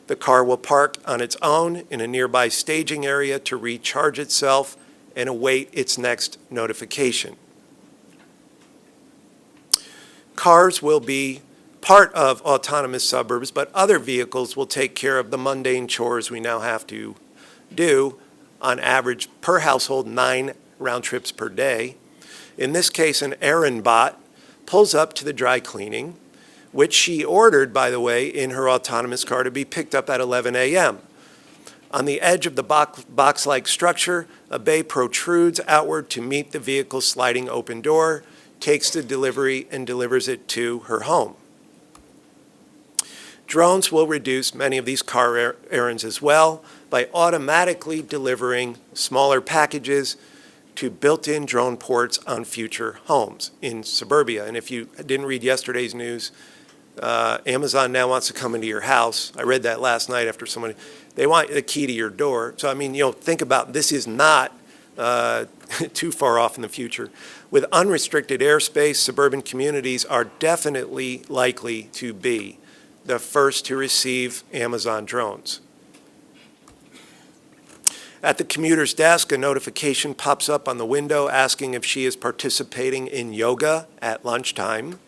The car will park on its own in a nearby staging area to recharge itself and await its next notification. Cars will be part of autonomous suburbs, but other vehicles will take care of the mundane chores we now have to do, on average per household 9 round trips per day. In this case, an errand bot pulls up to the dry cleaning, which she ordered, by the way, in her autonomous car to be picked up at 11 a.m. On the edge of the box-like structure, a bay protrudes outward to meet the vehicle's sliding open door, takes the delivery, and delivers it to her home. Drones will reduce many of these car errands as well by automatically delivering smaller packages to built-in drone ports on future homes in suburbia. And if you didn't read yesterday's news, Amazon now wants to come into your house. I read that last night after somebody, they want the key to your door. So I mean, think about, this is not too far off in the future. With unrestricted airspace, suburban communities are definitely likely to be the first to receive Amazon drones. At the commuter's desk, a notification pops up on the window asking if she is participating in yoga at lunchtime.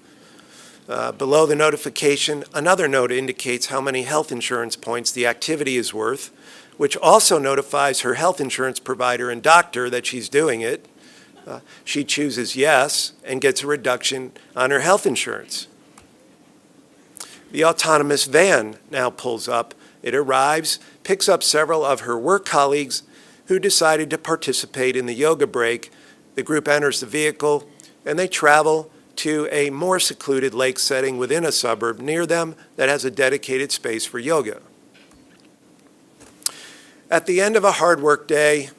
Below the notification, another note indicates how many health insurance points the activity is worth, which also notifies her health insurance provider and doctor that she's doing it. She chooses yes and gets a reduction on her health insurance. The autonomous van now pulls up. It arrives, picks up several of her work colleagues who decided to participate in the yoga break. The group enters the vehicle, and they travel to a more secluded lake setting within a suburb near them that has a dedicated space for yoga. At the end of a hard work day,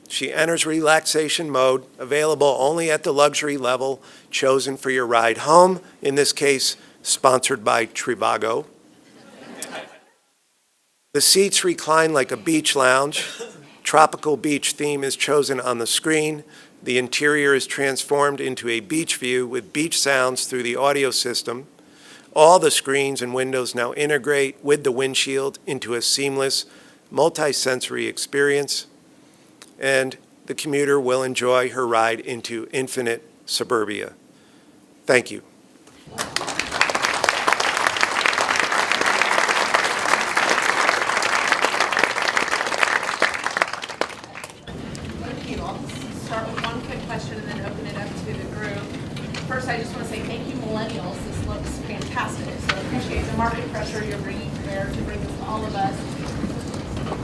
she enters relaxation mode, available only at the luxury level chosen for your ride home, in this case, sponsored by Trivago. The seats recline like a beach lounge. Tropical beach theme is chosen on the screen. The interior is transformed into a beach view with beach sounds through the audio system. All the screens and windows now integrate with the windshield into a seamless, multi-sensory experience, and the commuter will enjoy her ride into infinite suburbia. Thank you.
Thank you. I'll start with one quick question and then open it up to the group. First, I just want to say thank you, Millennials. This looks fantastic, so I appreciate the market pressure you're bringing to bear to bring this to all of us.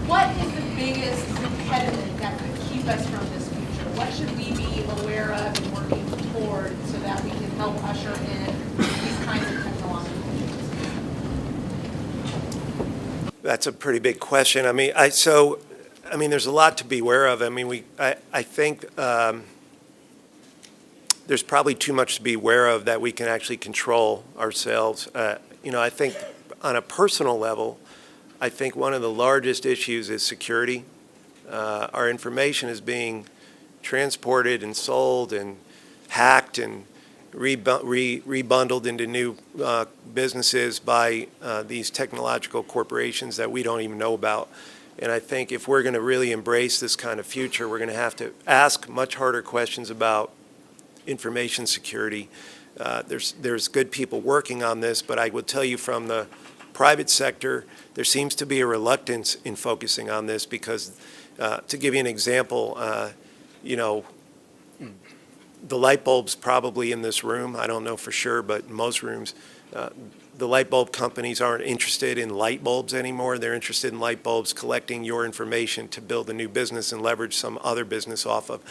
What is the biggest impediment that could keep us from this future? What should we be aware of and working toward so that we can help usher in these kinds of technological changes?
That's a pretty big question. I mean, there's a lot to be aware of. I mean, I think there's probably too much to be aware of that we can actually control ourselves. I think on a personal level, I think one of the largest issues is security. Our information is being transported and sold and hacked and rebundled into new businesses by these technological corporations that we don't even know about. And I think if we're going to really embrace this kind of future, we're going to have to ask much harder questions about information security. There's good people working on this, but I would tell you from the private sector, there seems to be a reluctance in focusing on this because, to give you an example, the light bulbs probably in this room, I don't know for sure, but in most rooms, the light bulb companies aren't interested in light bulbs anymore. They're interested in light bulbs collecting your information to build a new business and leverage some other business off of.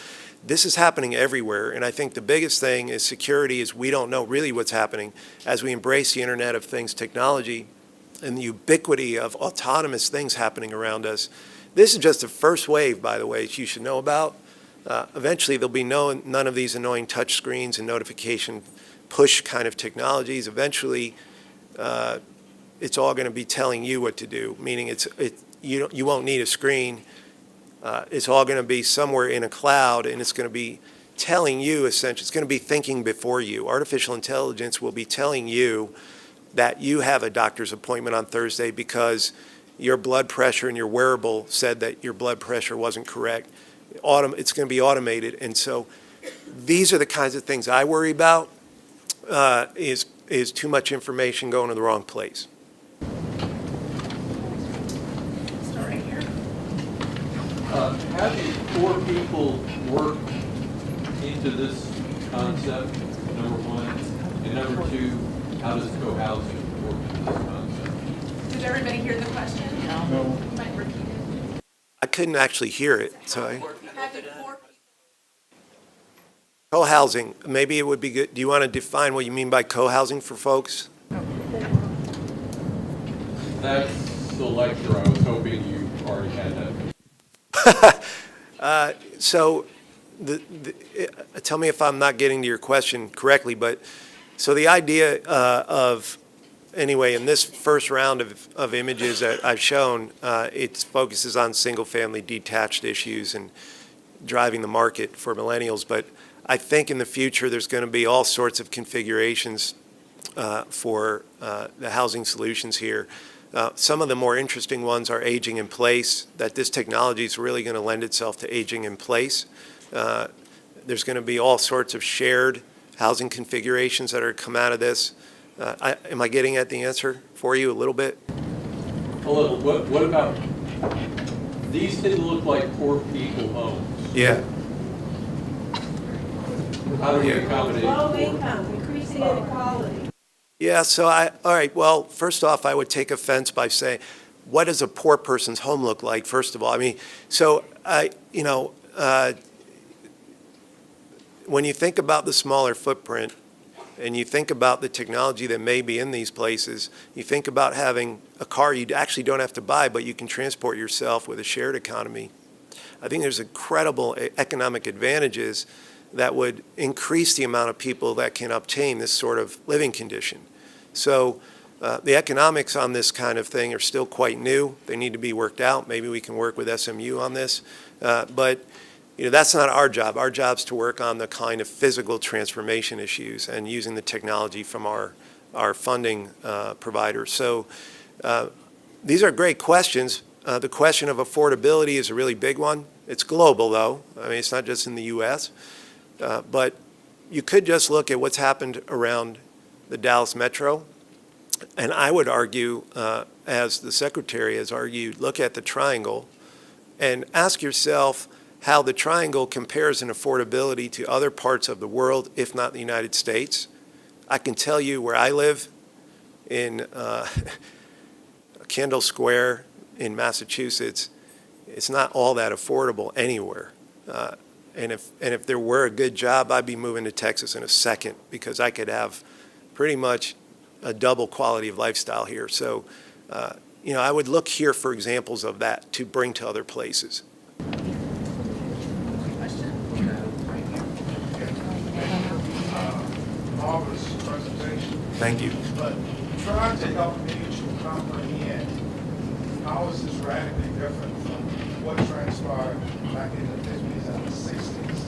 This is happening everywhere, and I think the biggest thing is security is we don't know really what's happening as we embrace the Internet of Things technology and the ubiquity of autonomous things happening around us. This is just the first wave, by the way, that you should know about. Eventually, there'll be none of these annoying touch screens and notification push kind of technologies. Eventually, it's all going to be telling you what to do, meaning you won't need a screen. It's all going to be somewhere in a cloud, and it's going to be telling you, essentially, it's going to be thinking before you. Artificial intelligence will be telling you that you have a doctor's appointment on Thursday because your blood pressure and your wearable said that your blood pressure wasn't correct. It's going to be automated, and so these are the kinds of things I worry about, is too much information going to the wrong place.
Start right here.
Having 4 people work into this concept, number one, And number two, how does co-housing work in this concept?
Did everybody hear the question? No. You might repeat it.
I couldn't actually hear it, so
Have the core
co-housing, maybe it would be good, do you want to define what you mean by co-housing for folks?
That's the lecture. I was hoping you already had that.
So, tell me if I'm not getting to your question correctly, but, so the idea anyway, in this first round of images that I've shown, it focuses on single-family detached issues and driving the market for millennials, but I think in the future there's going to be all sorts of configurations for the housing solutions here. Some of the more interesting ones are aging in place, that this technology is really going to lend itself to aging in place. There's going to be all sorts of shared housing configurations that are come out of this. Am I getting at the answer for you a little bit?
A little. What about, these didn't look like poor people homes.
Yeah.
How do we accommodate
Low
poor?
income, increasing inequality.
Yeah, so all right, well, first off, I would take offense by saying, what does a poor person's home look like, first of all? I mean, so, when you think about the smaller footprint, and you think about the technology that may be in these places, you think about having a car you actually don't have to buy, but you can transport yourself with a shared economy. I think there's incredible economic advantages that would increase the amount of people that can obtain this sort of living condition. So the economics on this kind of thing are still quite new. They need to be worked out. Maybe we can work with SMU on this. But that's not our job. Our job is to work on the kind of physical transformation issues and using the technology from our funding providers. So these are great questions. The question of affordability is a really big one. It's global, though. I mean, it's not just in the U.S. But you could just look at what's happened around the Dallas Metro. And I would argue, as the Secretary has argued, look at the triangle and ask yourself how the triangle compares in affordability to other parts of the world, if not the United States. I can tell you where I live in Kendall Square in Massachusetts, it's not all that affordable anywhere. And if there were a good job, I'd be moving to Texas in a second because I could have pretty much a double quality of lifestyle here. So, I would look here for examples of that to bring to other places.
Marvelous presentation.
Thank you.
But trying to help me to comprehend how is this radically different from what transpired back in the 50s and the 60s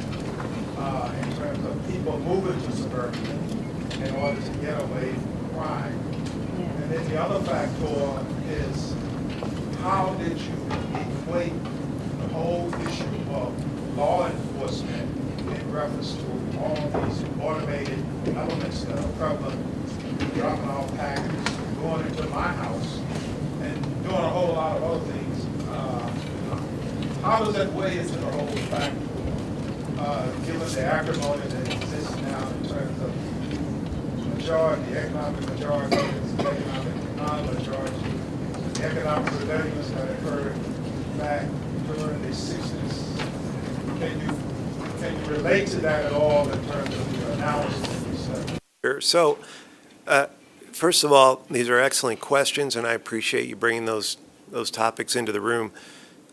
in terms of people moving to suburbia in order to get away from crime. And then the other factor is how did you equate the whole issue of law enforcement in reference to all these automated elements that are prevalent, dropping off packages, going into my house, and doing a whole lot of other things. How does that weigh into the whole factor, given the acrimony that exists now in terms of majority, the economic majority, the economic non-majority, the economic rebellions that occurred back during the 60s? Can you relate to that at all in terms of your analysis?
Sure. So, first of all, these are excellent questions, and I appreciate you bringing those topics into the room.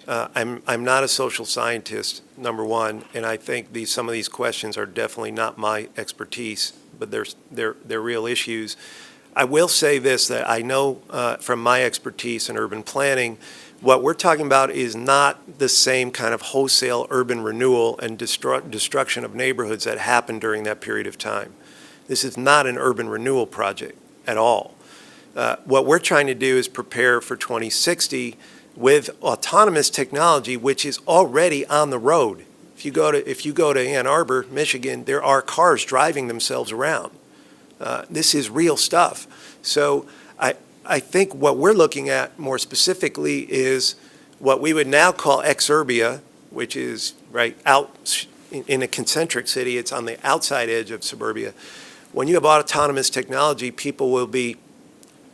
I'm not a social scientist, number one, and I think some of these questions are definitely not my expertise, but they're real issues. I will say this, that I know from my expertise in urban planning, what we're talking about is not the same kind of wholesale urban renewal and destruction of neighborhoods that happened during that period of time. This is not an urban renewal project at all. What we're trying to do is prepare for 2060 with autonomous technology, which is already on the road. If you go to Ann Arbor, Michigan, there are cars driving themselves around. This is real stuff. So I think what we're looking at more specifically is what we would now call exurbia, which is right out in a concentric city. It's on the outside edge of suburbia. when you have autonomous technology, people will be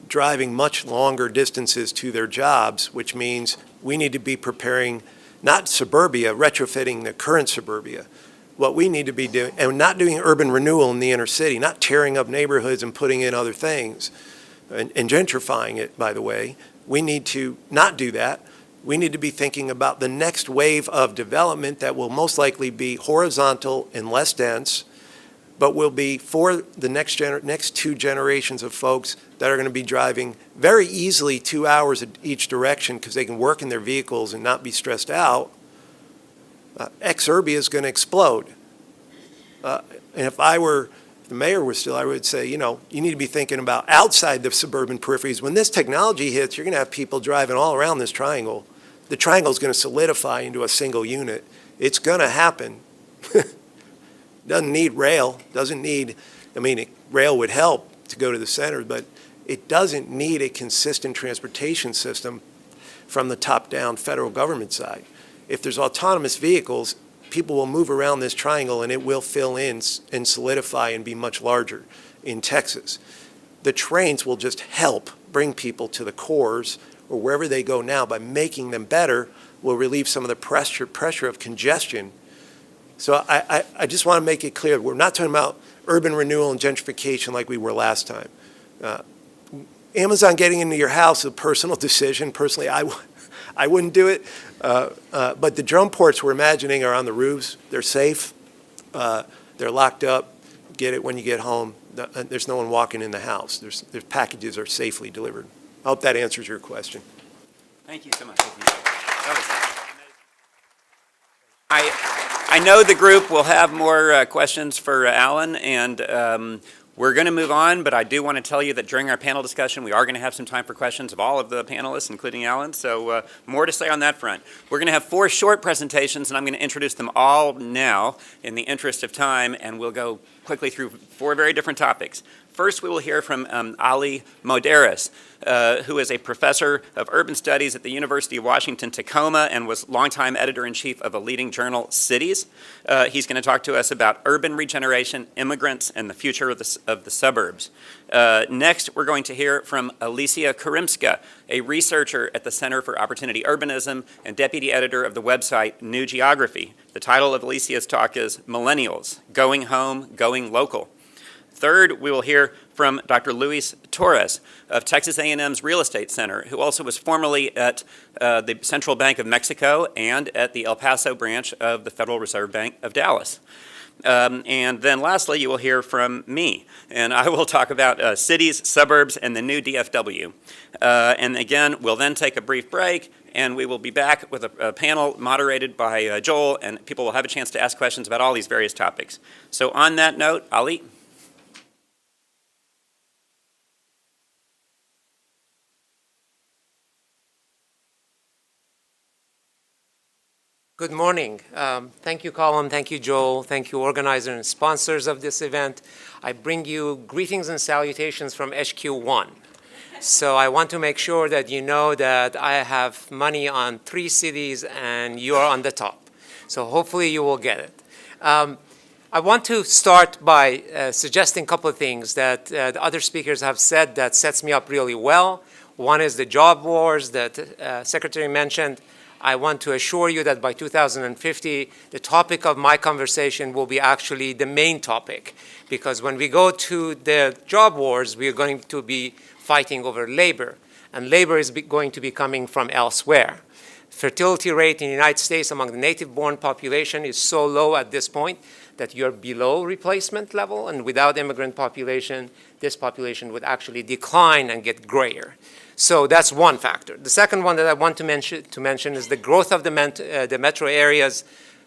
driving much longer distances to their jobs, which means we need to be preparing not suburbia, retrofitting the current suburbia. What we need to be doing, and not doing urban renewal in the inner city, not tearing up neighborhoods and putting in other things, and gentrifying it, by the way. We need to not do that. We need to be thinking about the next wave of development that will most likely be horizontal and less dense, but will be for the next two generations of folks that are going to be driving very easily 2 hours in each direction because they can work in their vehicles and not be stressed out. Exurbia is going to explode. And if the mayor was still, I would say, you need to be thinking about outside the suburban peripheries. When this technology hits, you're going to have people driving all around this triangle. The triangle is going to solidify into a single unit. It's going to happen. Doesn't need rail, rail would help to go to the center, but it doesn't need a consistent transportation system from the top-down federal government side. If there's autonomous vehicles, people will move around this triangle and it will fill in and solidify and be much larger in Texas. The trains will just help bring people to the cores or wherever they go now. By making them better, will relieve some of the pressure of congestion. So I just want to make it clear, we're not talking about urban renewal and gentrification like we were last time. Amazon getting into your house is a personal decision. Personally, I wouldn't do it. But the drone ports we're imagining are on the roofs. They're safe. They're locked up. Get it when you get home. There's no one walking in the house. Their packages are safely delivered. I hope that answers your question.
Thank you so much. I know the group will have more questions for Alan, and we're going to move on, but I do want to tell you that during our panel discussion, we are going to have some time for questions of all of the panelists, including Alan, so more to say on that front. We're going to have 4 short presentations, and I'm going to introduce them all now in the interest of time, and we'll go quickly through 4 very different topics. First, we will hear from Ali Modares, who is a professor of urban studies at the University of Washington, Tacoma, and was longtime editor-in-chief of a leading journal, Cities. He's going to talk to us about urban regeneration, immigrants, and the future of the suburbs. Next, we're going to hear from Alicia Karimska, a researcher at the Center for Opportunity Urbanism and deputy editor of the website New Geography. The title of Alicia's talk is Millennials, Going Home, Going Local. Third, we will hear from Dr. Luis Torres of Texas A&M's Real Estate Center, who also was formerly at the Central Bank of Mexico and at the El Paso branch of the Federal Reserve Bank of Dallas. And then lastly, you will hear from me, and I will talk about cities, suburbs, and the new DFW. And again, we'll then take a brief break, and we will be back with a panel moderated by Joel, and people will have a chance to ask questions about all these various topics. So on that note, Ali.
Good morning. Thank you, Colin. Thank you, Joel. Thank you, organizers and sponsors of this event. I bring you greetings and salutations from HQ1. So I want to make sure that you know that I have money on 3 cities and you are on the top. So hopefully you will get it. I want to start by suggesting a couple of things that the other speakers have said that sets me up really well. One is the job wars that Secretary mentioned. I want to assure you that by 2050, the topic of my conversation will be actually the main topic, because when we go to the job wars, we are going to be fighting over labor, and labor is going to be coming from elsewhere. Fertility rate in the United States among the native-born population is so low at this point that you're below replacement level, and without immigrant population, this population would actually decline and get grayer. So that's one factor. The second one that I want to mention is the growth of the metro areas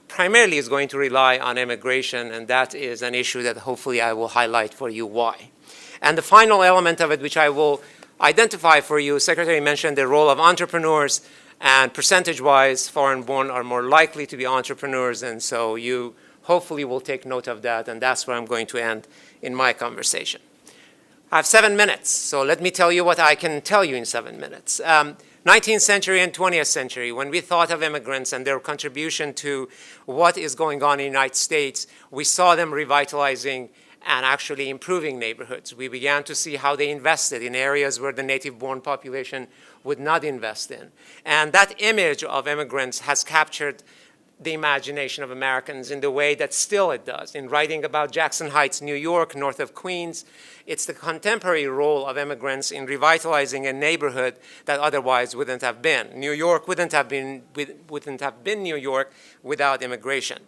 primarily is going to rely on immigration, and that is an issue that hopefully I will highlight for you why. And the final element of it, which I will identify for you, Secretary mentioned the role of entrepreneurs, and percentage-wise, foreign-born are more likely to be entrepreneurs, and so you hopefully will take note of that, and that's where I'm going to end in my conversation. I have 7 minutes, so let me tell you what I can tell you in 7 minutes. 19th century and 20th century, when we thought of immigrants and their contribution to what is going on in the United States, we saw them revitalizing and actually improving neighborhoods. We began to see how they invested in areas where the native-born population would not invest in. And that image of immigrants has captured the imagination of Americans in the way that still it does. In writing about Jackson Heights, New York, north of Queens, it's the contemporary role of immigrants in revitalizing a neighborhood that otherwise wouldn't have been. New York wouldn't have been New York without immigration.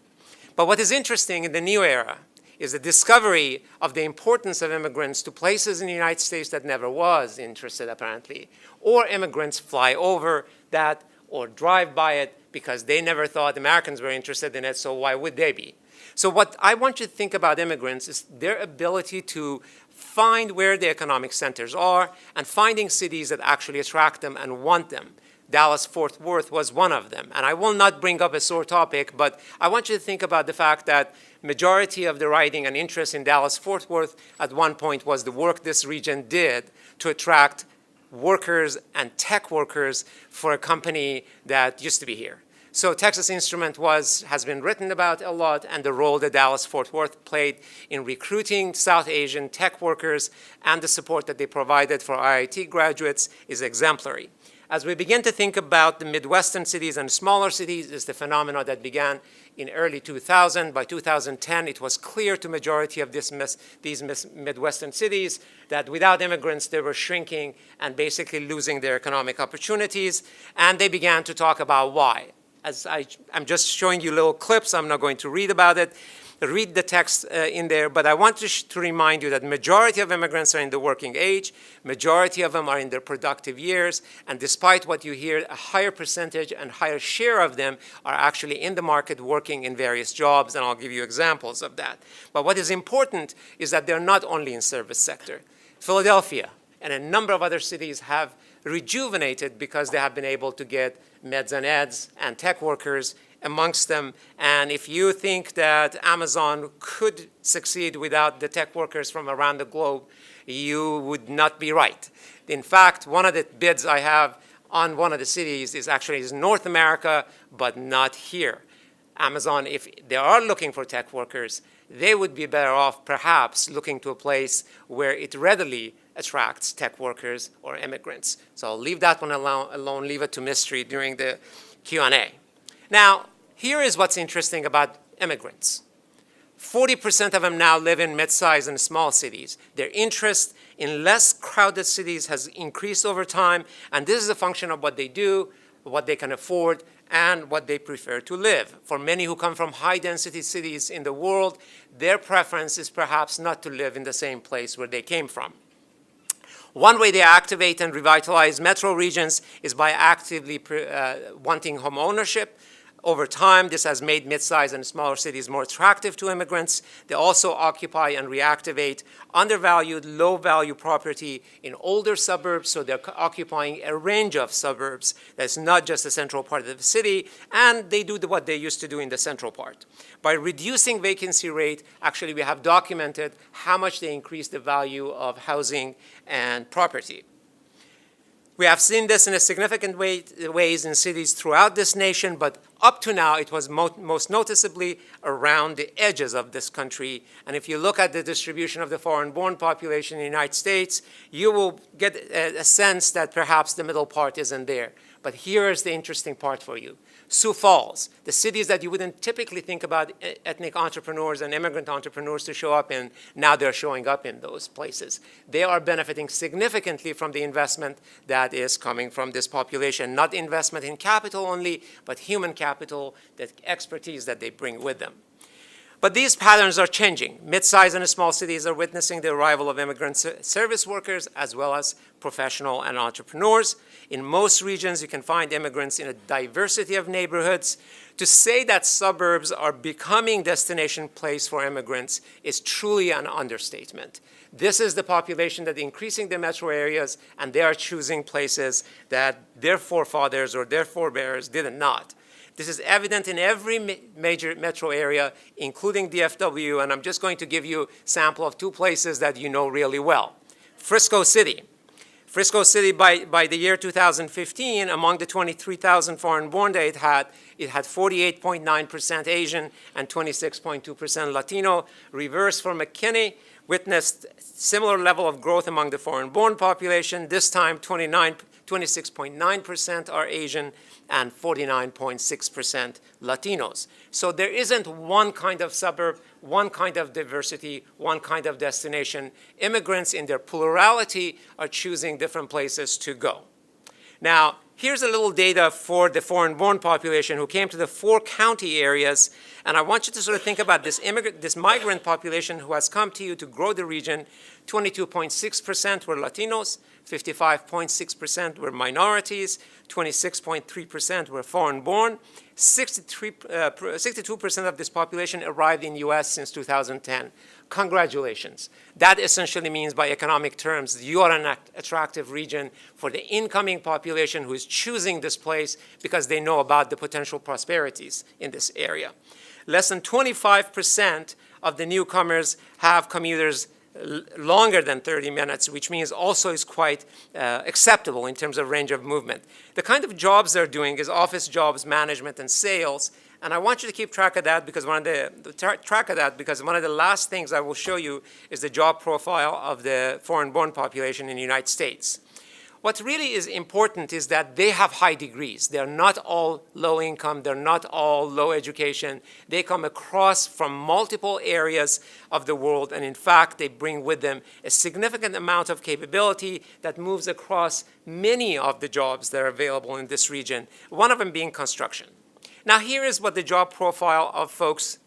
But what is interesting in the new era is the discovery of the importance of immigrants to places in the United States that never was interested, apparently, or immigrants fly over that or drive by it because they never thought Americans were interested in it, so why would they be? So what I want you to think about immigrants is their ability to find where the economic centers are and finding cities that actually attract them and want them. Dallas-Fort Worth was one of them. And I will not bring up a sore topic, but I want you to think about the fact that majority of the writing and interest in Dallas-Fort Worth at one point was the work this region did to attract workers and tech workers for a company that used to be here. So Texas Instrument has been written about a lot, and the role that Dallas-Fort Worth played in recruiting South Asian tech workers and the support that they provided for IIT graduates is exemplary. As we begin to think about the Midwestern cities and smaller cities, is the phenomenon that began in early 2000. By 2010, it was clear to majority of these Midwestern cities that without immigrants, they were shrinking and basically losing their economic opportunities. And they began to talk about why. As I'm just showing you little clips, I'm not going to read about it. Read the text in there, but I want to remind you that majority of immigrants are in the working age, majority of them are in their productive years, and despite what you hear, a higher percentage and higher share of them are actually in the market working in various jobs, and I'll give you examples of that. But what is important is that they're not only in service sector. Philadelphia and a number of other cities have rejuvenated because they have been able to get meds and eds and tech workers amongst them. And if you think that Amazon could succeed without the tech workers from around the globe, you would not be right. In fact, one of the bids I have on one of the cities is actually North America, but not here. Amazon, if they are looking for tech workers, they would be better off perhaps looking to a place where it readily attracts tech workers or immigrants. So I'll leave that one alone, leave it to mystery during the Q&A. Now, here is what's interesting about immigrants. 40% of them now live in mid-sized and small cities. Their interest in less crowded cities has increased over time, and this is a function of what they do, what they can afford, and what they prefer to live. For many who come from high-density cities in the world, their preference is perhaps not to live in the same place where they came from. One way they activate and revitalize metro regions is by actively wanting home ownership. Over time, this has made mid-sized and smaller cities more attractive to immigrants. They also occupy and reactivate undervalued, low-value property in older suburbs, so they're occupying a range of suburbs that's not just the central part of the city, and they do what they used to do in the central part. By reducing vacancy rate, actually we have documented how much they increase the value of housing and property. We have seen this in a significant ways in cities throughout this nation, but up to now, it was most noticeably around the edges of this country. And if you look at the distribution of the foreign-born population in the United States, you will get a sense that perhaps the middle part isn't there. But here is the interesting part for you. Sioux Falls, the cities that you wouldn't typically think about ethnic entrepreneurs and immigrant entrepreneurs to show up in, now they're showing up in those places. They are benefiting significantly from the investment that is coming from this population, not investment in capital only, but human capital, the expertise that they bring with them. But these patterns are changing. Mid-sized and small cities are witnessing the arrival of immigrant service workers as well as professional and entrepreneurs. In most regions, you can find immigrants in a diversity of neighborhoods. To say that suburbs are becoming destination place for immigrants is truly an understatement. This is the population that is increasing the metro areas, and they are choosing places that their forefathers or their forebears did not. This is evident in every major metro area, including DFW, and I'm just going to give you a sample of two places that you know really well. Frisco City. Frisco City, by the year 2015, among the 23,000 foreign-born that it had 48.9% Asian and 26.2% Latino. Reverse for McKinney, witnessed similar level of growth among the foreign-born population. This time, 26.9% are Asian and 49.6% Latinos. So there isn't one kind of suburb, one kind of diversity, one kind of destination. Immigrants in their plurality are choosing different places to go. Now, here's a little data for the foreign-born population who came to the 4 county areas. And I want you to sort of think about this migrant population who has come to you to grow the region. 22.6% were Latinos, 55.6% were minorities, 26.3% were foreign-born. 62% of this population arrived in the U.S. since 2010. Congratulations. That essentially means, by economic terms, you are an attractive region for the incoming population who is choosing this place because they know about the potential prosperities in this area. Less than 25% of the newcomers have commuters longer than 30 minutes, which means also is quite acceptable in terms of range of movement. The kind of jobs they're doing is office jobs, management, and sales. And I want you to keep track of that because one of the last things I will show you is the job profile of the foreign-born population in the United States. What really is important is that they have high degrees. They're not all low income. They're not all low education. They come across from multiple areas of the world. And in fact, they bring with them a significant amount of capability that moves across many of the jobs that are available in this region, one of them being construction. Now, here is what the job profile of folks,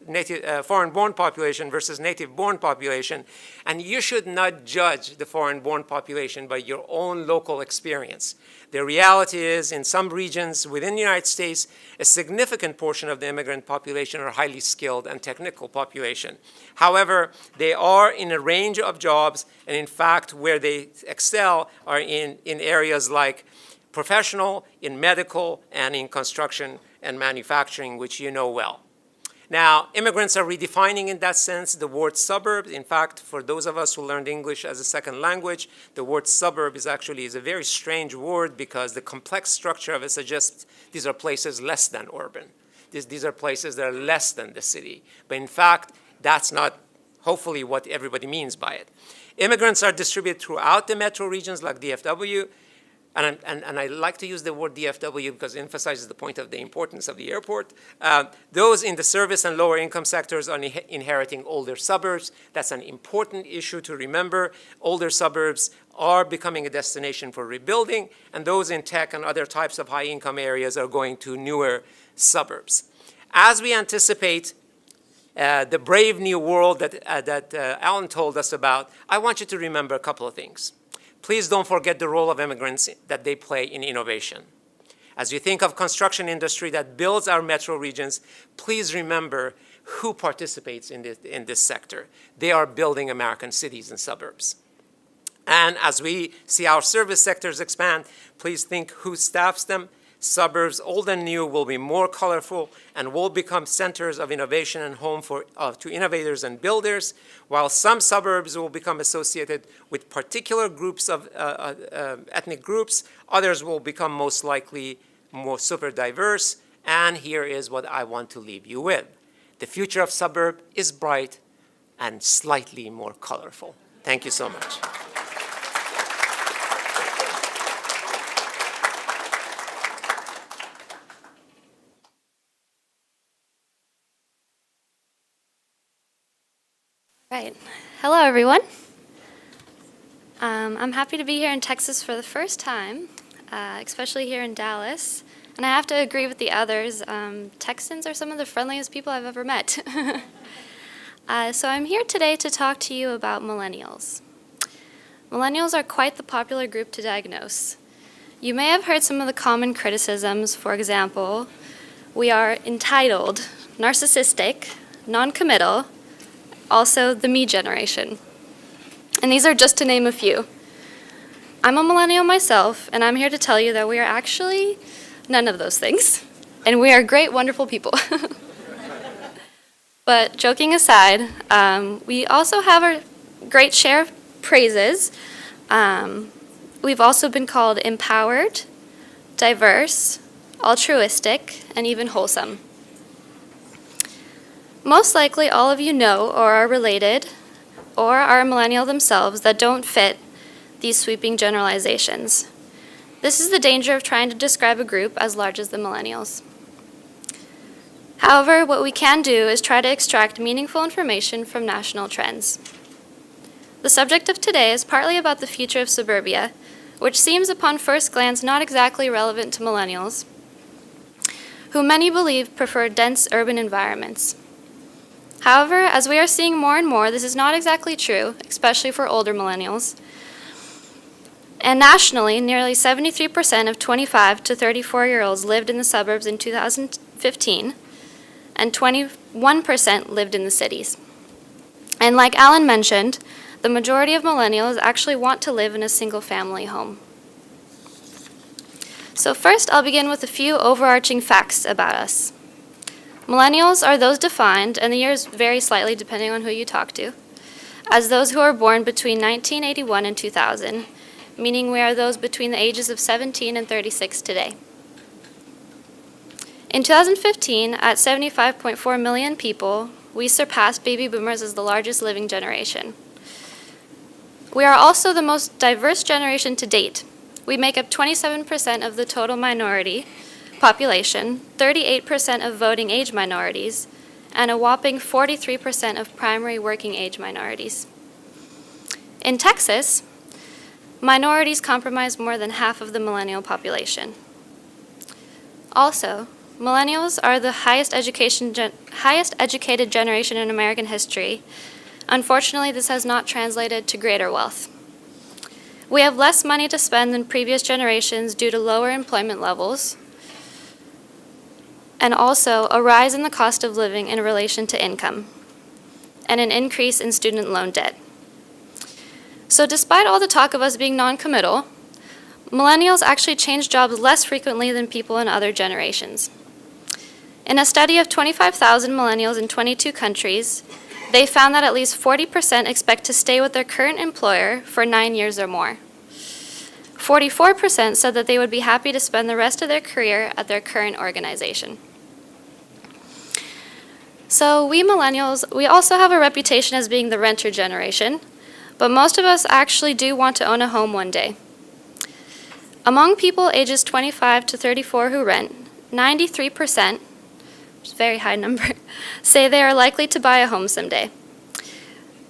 foreign-born population versus native-born population, and you should not judge the foreign-born population by your own local experience. The reality is, in some regions within the United States, a significant portion of the immigrant population are highly skilled and technical population. However, they are in a range of jobs, and in fact, where they excel are in areas like professional, in medical, and in construction and manufacturing, which you know well. Now, immigrants are redefining in that sense the word suburb. In fact, for those of us who learned English as a second language, the word suburb is a very strange word because the complex structure of it suggests these are places less than urban. These are places that are less than the city. But in fact, that's not hopefully what everybody means by it. Immigrants are distributed throughout the metro regions like DFW. And I like to use the word DFW because it emphasizes the point of the importance of the airport. Those in the service and lower income sectors are inheriting older suburbs. That's an important issue to remember. Older suburbs are becoming a destination for rebuilding, and those in tech and other types of high income areas are going to newer suburbs. As we anticipate the brave new world that Alan told us about, I want you to remember a couple of things. Please don't forget the role of immigrants that they play in innovation. As you think of construction industry that builds our metro regions, please remember who participates in this sector. They are building American cities and suburbs. And as we see our service sectors expand, please think who staffs them. Suburbs, old and new, will be more colorful and will become centers of innovation and home to innovators and builders, while some suburbs will become associated with particular groups of ethnic groups. Others will become most likely more super diverse. And here is what I want to leave you with. The future of suburb is bright and slightly more colorful. Thank you so much.
Right. Hello, everyone. I'm happy to be here in Texas for the first time, especially here in Dallas. And I have to agree with the others. Texans are some of the friendliest people I've ever met. So I'm here today to talk to you about millennials. Millennials are quite the popular group to diagnose. You may have heard some of the common criticisms. For example, we are entitled, narcissistic, non-committal, also the me generation. And these are just to name a few. I'm a millennial myself, and I'm here to tell you that we are actually none of those things. And we are great, wonderful people. But joking aside, we also have a great share of praises. we've also been called empowered, diverse, altruistic, and even wholesome. Most likely all of you know or are related or are a millennial themselves that don't fit these sweeping generalizations. This is the danger of trying to describe a group as large as the millennials. However, what we can do is try to extract meaningful information from national trends. The subject of today is partly about the future of suburbia, which seems upon first glance not exactly relevant to millennials, who many believe prefer dense urban environments. However, as we are seeing more and more, this is not exactly true, especially for older millennials. And nationally, nearly 73% of 25 to 34-year-olds lived in the suburbs in 2015, and 21% lived in the cities. And like Alan mentioned, the majority of millennials actually want to live in a single-family home. So first, I'll begin with a few overarching facts about us. Millennials are those defined, and the years vary slightly depending on who you talk to, as those who are born between 1981 and 2000, meaning we are those between the ages of 17 and 36 today. In 2015, at 75.4 million people, we surpassed baby boomers as the largest living generation. We are also the most diverse generation to date. We make up 27% of the total minority population, 38% of voting age minorities, and a whopping 43% of primary working age minorities. In Texas, minorities comprise more than half of the millennial population. Also, millennials are the highest educated generation in American history. Unfortunately, this has not translated to greater wealth. We have less money to spend than previous generations due to lower employment levels, and also a rise in the cost of living in relation to income, and an increase in student loan debt. So despite all the talk of us being non-committal, millennials actually change jobs less frequently than people in other generations. In a study of 25,000 millennials in 22 countries, they found that at least 40% expect to stay with their current employer for 9 years or more. 44% said that they would be happy to spend the rest of their career at their current organization. So we millennials, we also have a reputation as being the renter generation, but most of us actually do want to own a home one day. Among people ages 25 to 34 who rent, 93%, which is a very high number, say they are likely to buy a home someday.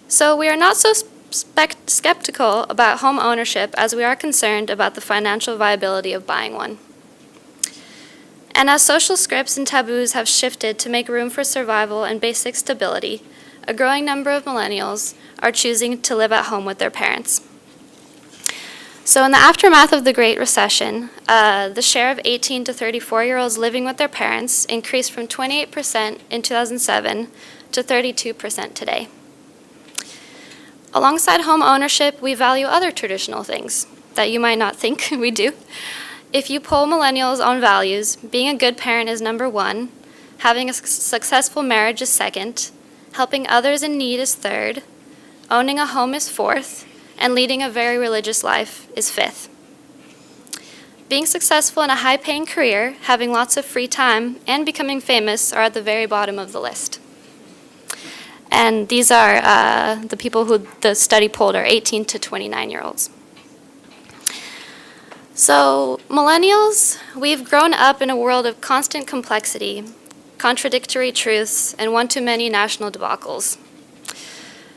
So we are not so skeptical about home ownership as we are concerned about the financial viability of buying one. And as social scripts and taboos have shifted to make room for survival and basic stability, a growing number of millennials are choosing to live at home with their parents. So in the aftermath of the Great Recession, the share of 18 to 34-year-olds living with their parents increased from 28% in 2007 to 32% today. Alongside home ownership, we value other traditional things that you might not think we do. If you poll millennials on values, being a good parent is number one, having a successful marriage is second, helping others in need is third, owning a home is fourth, and leading a very religious life is fifth. Being successful in a high-paying career, having lots of free time, and becoming famous are at the very bottom of the list. And these are the people who the study polled are 18 to 29-year-olds. So millennials, we've grown up in a world of constant complexity, contradictory truths, and one-too-many national debacles.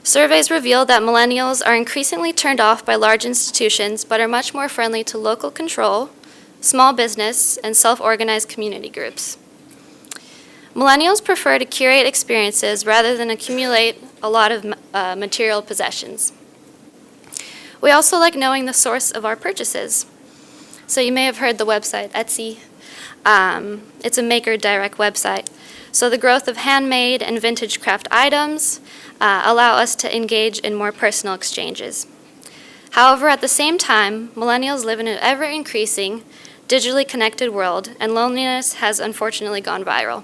Surveys reveal that millennials are increasingly turned off by large institutions, but are much more friendly to local control, small business, and self-organized community groups. Millennials prefer to curate experiences rather than accumulate a lot of material possessions. We also like knowing the source of our purchases. So you may have heard the website Etsy. It's a maker direct website. So the growth of handmade and vintage craft items allow us to engage in more personal exchanges. However, at the same time, millennials live in an ever-increasing, digitally connected world, and loneliness has unfortunately gone viral.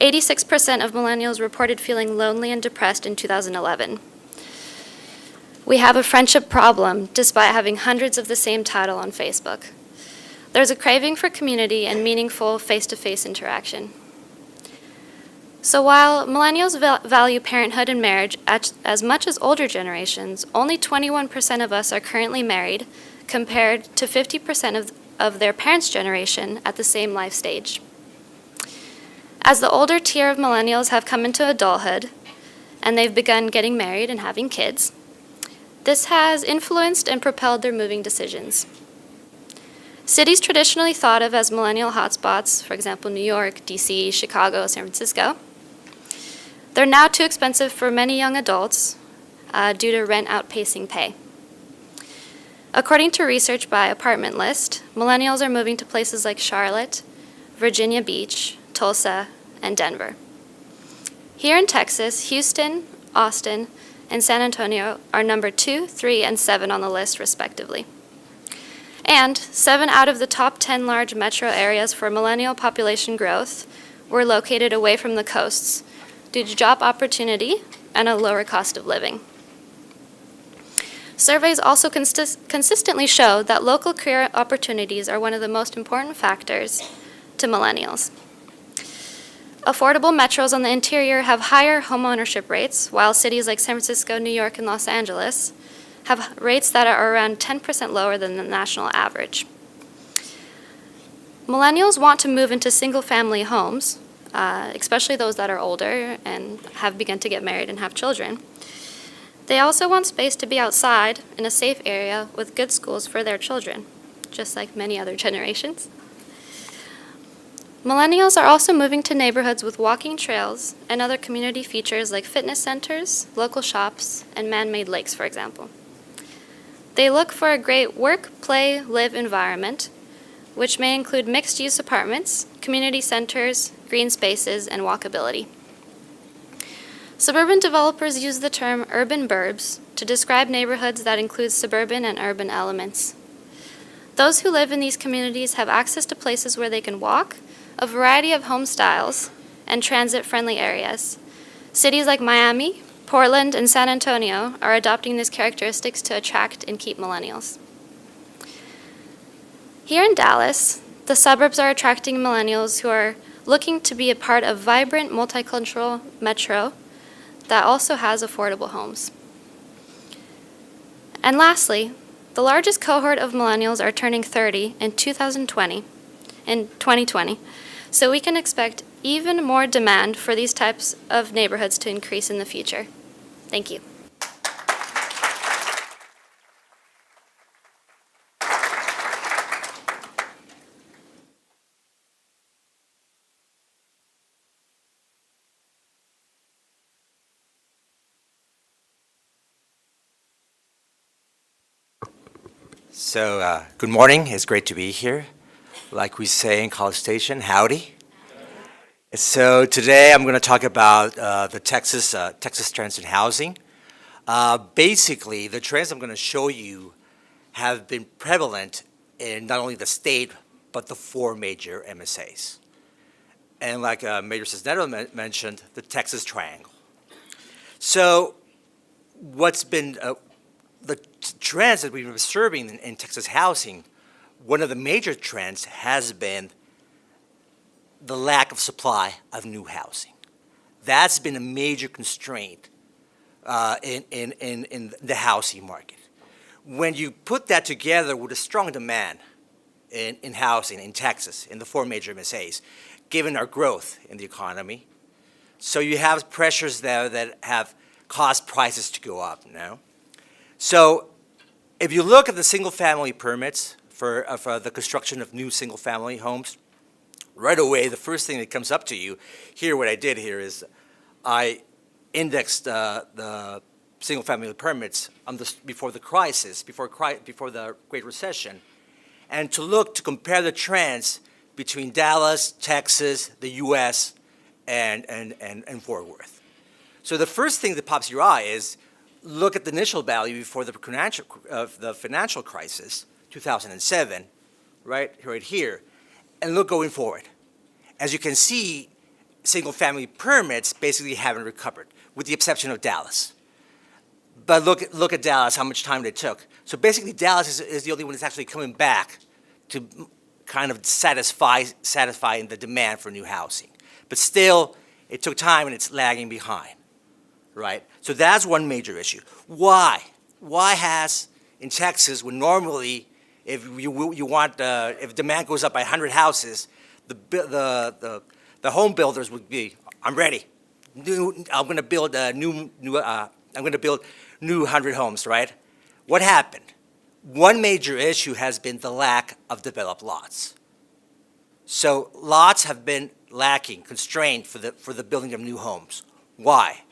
86% of millennials reported feeling lonely and depressed in 2011. We have a friendship problem despite having hundreds of the same title on Facebook. There's a craving for community and meaningful face-to-face interaction. So while millennials value parenthood and marriage as much as older generations, only 21% of us are currently married compared to 50% of their parents' generation at the same life stage. As the older tier of millennials have come into adulthood and they've begun getting married and having kids, this has influenced and propelled their moving decisions. Cities traditionally thought of as millennial hotspots, for example, New York, DC, Chicago, San Francisco, they're now too expensive for many young adults due to rent outpacing pay. According to research by Apartment List, millennials are moving to places like Charlotte, Virginia Beach, Tulsa, and Denver. Here in Texas, Houston, Austin, and San Antonio are number 2, 3, and 7 on the list, respectively. And 7 out of the top 10 large metro areas for millennial population growth were located away from the coasts due to job opportunity and a lower cost of living. Surveys also consistently show that local career opportunities are one of the most important factors to millennials. Affordable metros on the interior have higher homeownership rates, while cities like San Francisco, New York, and Los Angeles have rates that are around 10% lower than the national average. Millennials want to move into single-family homes, especially those that are older and have begun to get married and have children. They also want space to be outside in a safe area with good schools for their children, just like many other generations. Millennials are also moving to neighborhoods with walking trails and other community features like fitness centers, local shops, and man-made lakes, for example. They look for a great work, play, live environment, which may include mixed-use apartments, community centers, green spaces, and walkability. Suburban developers use the term urban burbs to describe neighborhoods that include suburban and urban elements. Those who live in these communities have access to places where they can walk, a variety of home styles, and transit-friendly areas. Cities like Miami, Portland, and San Antonio are adopting these characteristics to attract and keep millennials. Here in Dallas, the suburbs are attracting millennials who are looking to be a part of vibrant, multicultural metro that also has affordable homes. And lastly, the largest cohort of millennials are turning 30 in 2020, so we can expect even more demand for these types of neighborhoods to increase in the future. Thank you.
So, good morning. It's great to be here. Like we say in College Station, howdy. So today I'm going to talk about the Texas trends in housing. Basically, the trends I'm going to show you have been prevalent in not only the state, but the 4 major MSAs. And like Major Cisneros mentioned, the Texas Triangle. So what's been the trends that we've been observing in Texas housing, one of the major trends has been the lack of supply of new housing. That's been a major constraint in the housing market. When you put that together with a strong demand in housing in Texas, in the 4 major MSAs, given our growth in the economy, so you have pressures there that have caused prices to go up now. So if you look at the single-family permits for the construction of new single-family homes, right away, the first thing that comes up to you, here what I did here is I indexed the single-family permits before the crisis, before the Great Recession, and to compare the trends between Dallas, Texas, the U.S., and Fort Worth. So the first thing that pops your eye is look at the initial value before the financial crisis, 2007, right here, and look going forward. As you can see, single-family permits basically haven't recovered, with the exception of Dallas. But look at Dallas, how much time they took. So basically, Dallas is the only one that's actually coming back to kind of satisfying the demand for new housing. But still, it took time and it's lagging behind, right? So that's one major issue. Why? Why has, in Texas, when normally, if if demand goes up by 100 houses, the home builders would be, I'm ready. I'm going to build new 100 homes, right? What happened? One major issue has been the lack of developed lots. So lots have been lacking, constrained for the building of new homes. Why?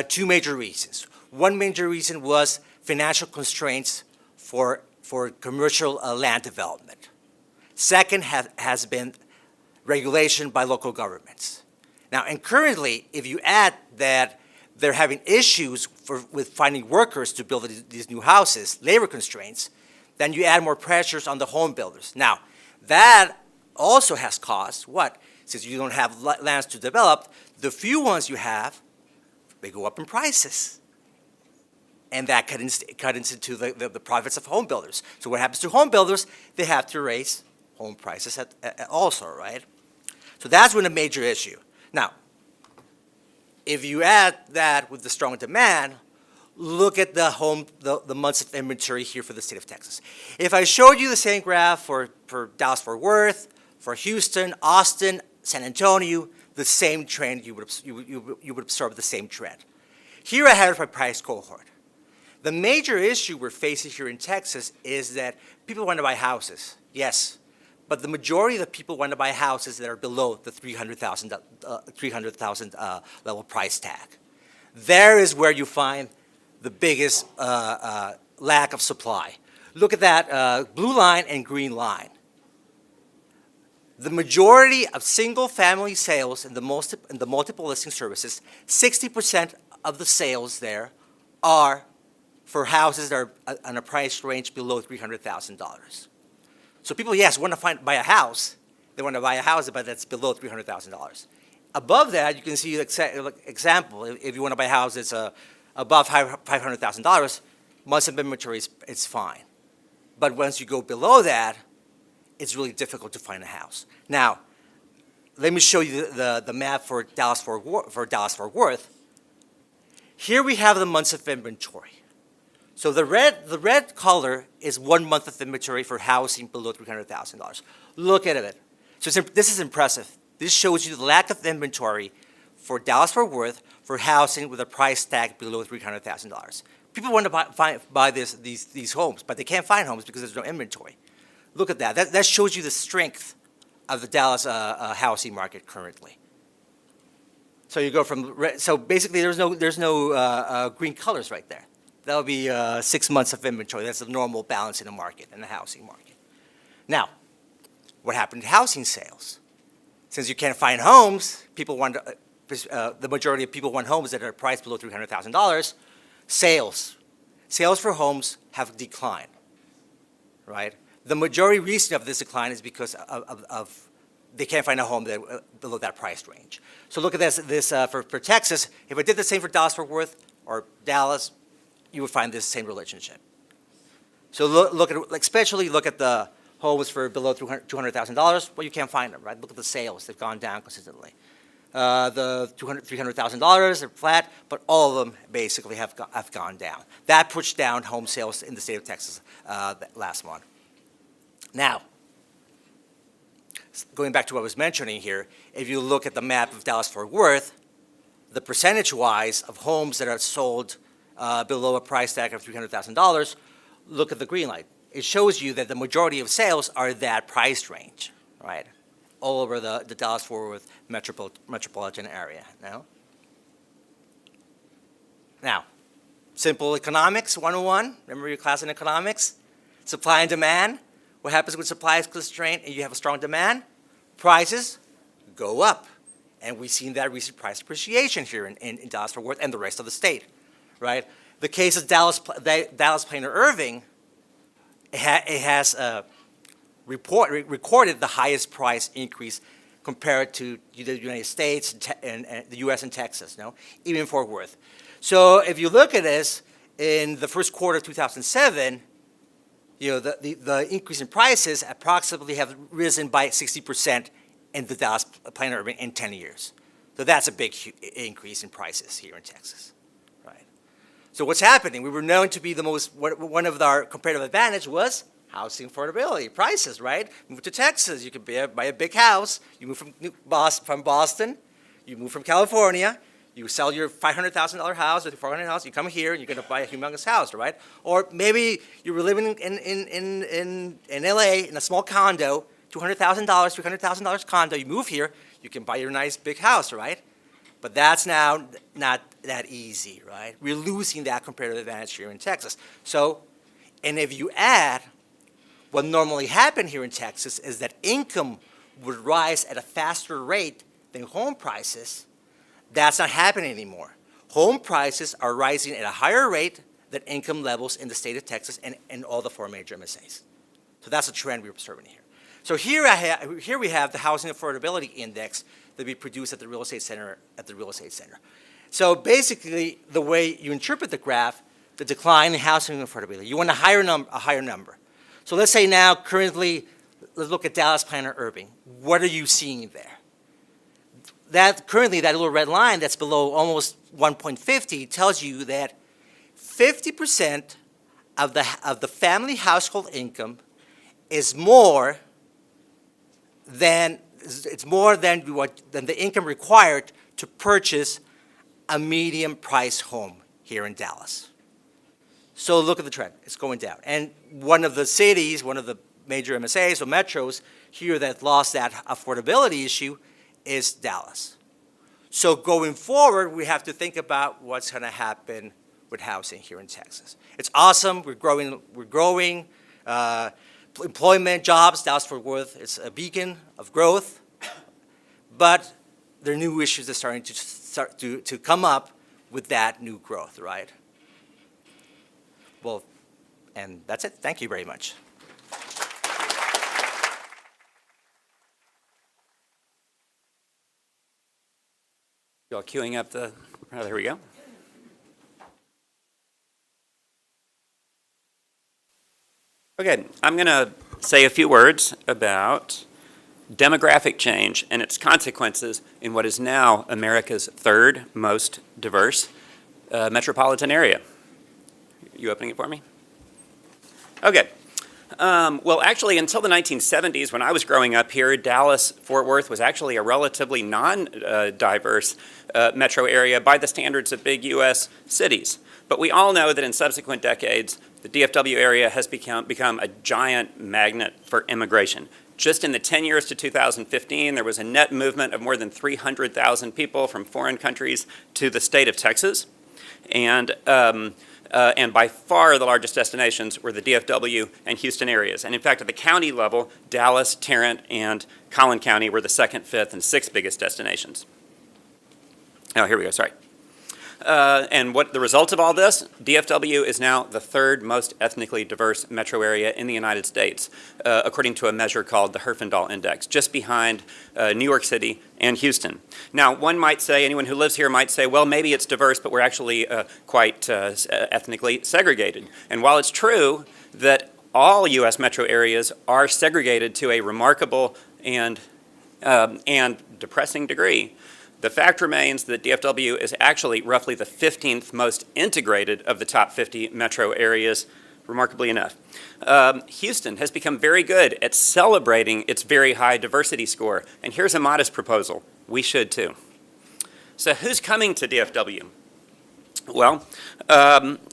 Two major reasons. One major reason was financial constraints for commercial land development. Second has been regulation by local governments. Now, and currently, if you add that they're having issues with finding workers to build these new houses, labor constraints, then you add more pressures on the home builders. Now, that also has caused what? Since you don't have lands to develop, the few ones you have, they go up in prices. And that cuts into the profits of home builders. So what happens to home builders? They have to raise home prices also, right? So that's one a major issue. Now, if you add that with the strong demand, look at the months of inventory here for the state of Texas. If I showed you the same graph for Dallas-Fort Worth, for Houston, Austin, San Antonio, the same trend, you would observe the same trend. Here I have it by price cohort. The major issue we're facing here in Texas is that people want to buy houses, yes, but the majority of the people want to buy houses that are below the $300,000 level price tag. There is where you find the biggest lack of supply. Look at that blue line and green line. The majority of single-family sales in the multiple listing services, 60% of the sales there are for houses that are on a price range below $300,000. So people, yes, want to buy a house. They want to buy a house, but that's below $300,000. Above that, you can see example. If you want to buy a house that's above $500,000, months of inventory it's fine. But once you go below that, it's really difficult to find a house. Now, let me show you the map for Dallas-Fort Worth. Here we have the months of inventory. So the red color is 1 month of inventory for housing below $300,000. Look at it. So this is impressive. This shows you the lack of inventory for Dallas-Fort Worth for housing with a price tag below $300,000. People want to buy these homes, but they can't find homes because there's no inventory. Look at that. That shows you the strength of the Dallas housing market currently. So you go from so basically there's no green colors right there. That'll be 6 months of inventory. That's the normal balance in the market, in the housing market. Now, what happened to housing sales? Since you can't find homes, people want the majority of people want homes that are priced below $300,000. Sales for homes have declined, right? The majority reason of this decline is because of they can't find a home below that price range. So look at this for Texas. If I did the same for Dallas-Fort Worth or Dallas, you would find this same relationship. So look at especially look at the homes for below $200,000. Well, you can't find them, right? Look at the sales; they've gone down consistently. The $300,000 are flat, but all of them basically have gone down. That pushed down home sales in the state of Texas last month. Now, going back to what I was mentioning here, if you look at the map of Dallas-Fort Worth, the percentage-wise of homes that are sold below a price tag of $300,000, look at the green light. It shows you that the majority of sales are that price range, right? All over the Dallas-Fort Worth metropolitan area. Now, simple economics 101. Remember your class in economics? Supply and demand. What happens when supply is constrained and you have a strong demand? Prices go up. And we've seen that recent price appreciation here in Dallas-Fort Worth and the rest of the state, right? The case of Dallas Plano Irving, it has recorded the highest price increase compared to the United States and the U.S. and Texas, even Fort Worth. So if you look at this, in the first quarter of 2007, the increase in prices approximately have risen by 60% in the Dallas Plano urban in 10 years. So that's a big increase in prices here in Texas, right? So what's happening? We were known to be one of our comparative advantage was housing affordability, prices, right? Move to Texas, you could buy a big house. You move from Boston, you move from California, you sell your $500,000 house or $400,000 house, you come here and you're going to buy a humongous house, right? Or maybe you were living in LA in a small condo, $200,000, $300,000 condo, you move here, you can buy your nice big house, right? But that's now not that easy, right? We're losing that comparative advantage here in Texas. So, and if you add, what normally happened here in Texas is that income would rise at a faster rate than home prices. That's not happening anymore. Home prices are rising at a higher rate than income levels in the state of Texas and all the 4 major MSAs. So that's a trend we're observing here. So here we have the Housing Affordability Index that we produce at the Real Estate Center. So basically, the way you interpret the graph, the decline in housing affordability, you want a higher number. So let's say now, currently, let's look at Dallas Plano Urban. What are you seeing there? Currently, that little red line that's below almost 1.50 tells you that 50% of the family household income is more than the income required to purchase a medium price home here in Dallas. So look at the trend, it's going down. And one of the cities, one of the major MSAs or metros here that lost that affordability issue is Dallas. So going forward, we have to think about what's going to happen with housing here in Texas. It's awesome, we're growing employment, jobs. Dallas-Fort Worth is a beacon of growth, but there are new issues that are starting to come up with that new growth, right? Well, and that's it. Thank you very much.
You all queuing up the, oh, there we go. Okay, I'm going to say a few words about demographic change and its consequences in what is now America's third most diverse metropolitan area. You opening it for me? Okay. Well, actually, until the 1970s, when I was growing up here, Dallas-Fort Worth was actually a relatively non-diverse metro area by the standards of big U.S. cities. But we all know that in subsequent decades, the DFW area has become a giant magnet for immigration. Just in the 10 years to 2015, there was a net movement of more than 300,000 people from foreign countries to the state of Texas. And by far the largest destinations were the DFW and Houston areas. And in fact, at the county level, Dallas, Tarrant, and Collin County were the second, fifth, and sixth biggest destinations. Oh, here we go, sorry. And what the result of all this, DFW is now the third most ethnically diverse metro area in the United States, according to a measure called the Herfindahl Index, just behind New York City and Houston. Now, one might say, anyone who lives here might say, well, maybe it's diverse, but we're actually quite ethnically segregated. And while it's true that all U.S. metro areas are segregated to a remarkable and depressing degree, the fact remains that DFW is actually roughly the 15th most integrated of the top 50 metro areas, remarkably enough. Houston has become very good at celebrating its very high diversity score. And here's a modest proposal. We should too. So who's coming to DFW? Well,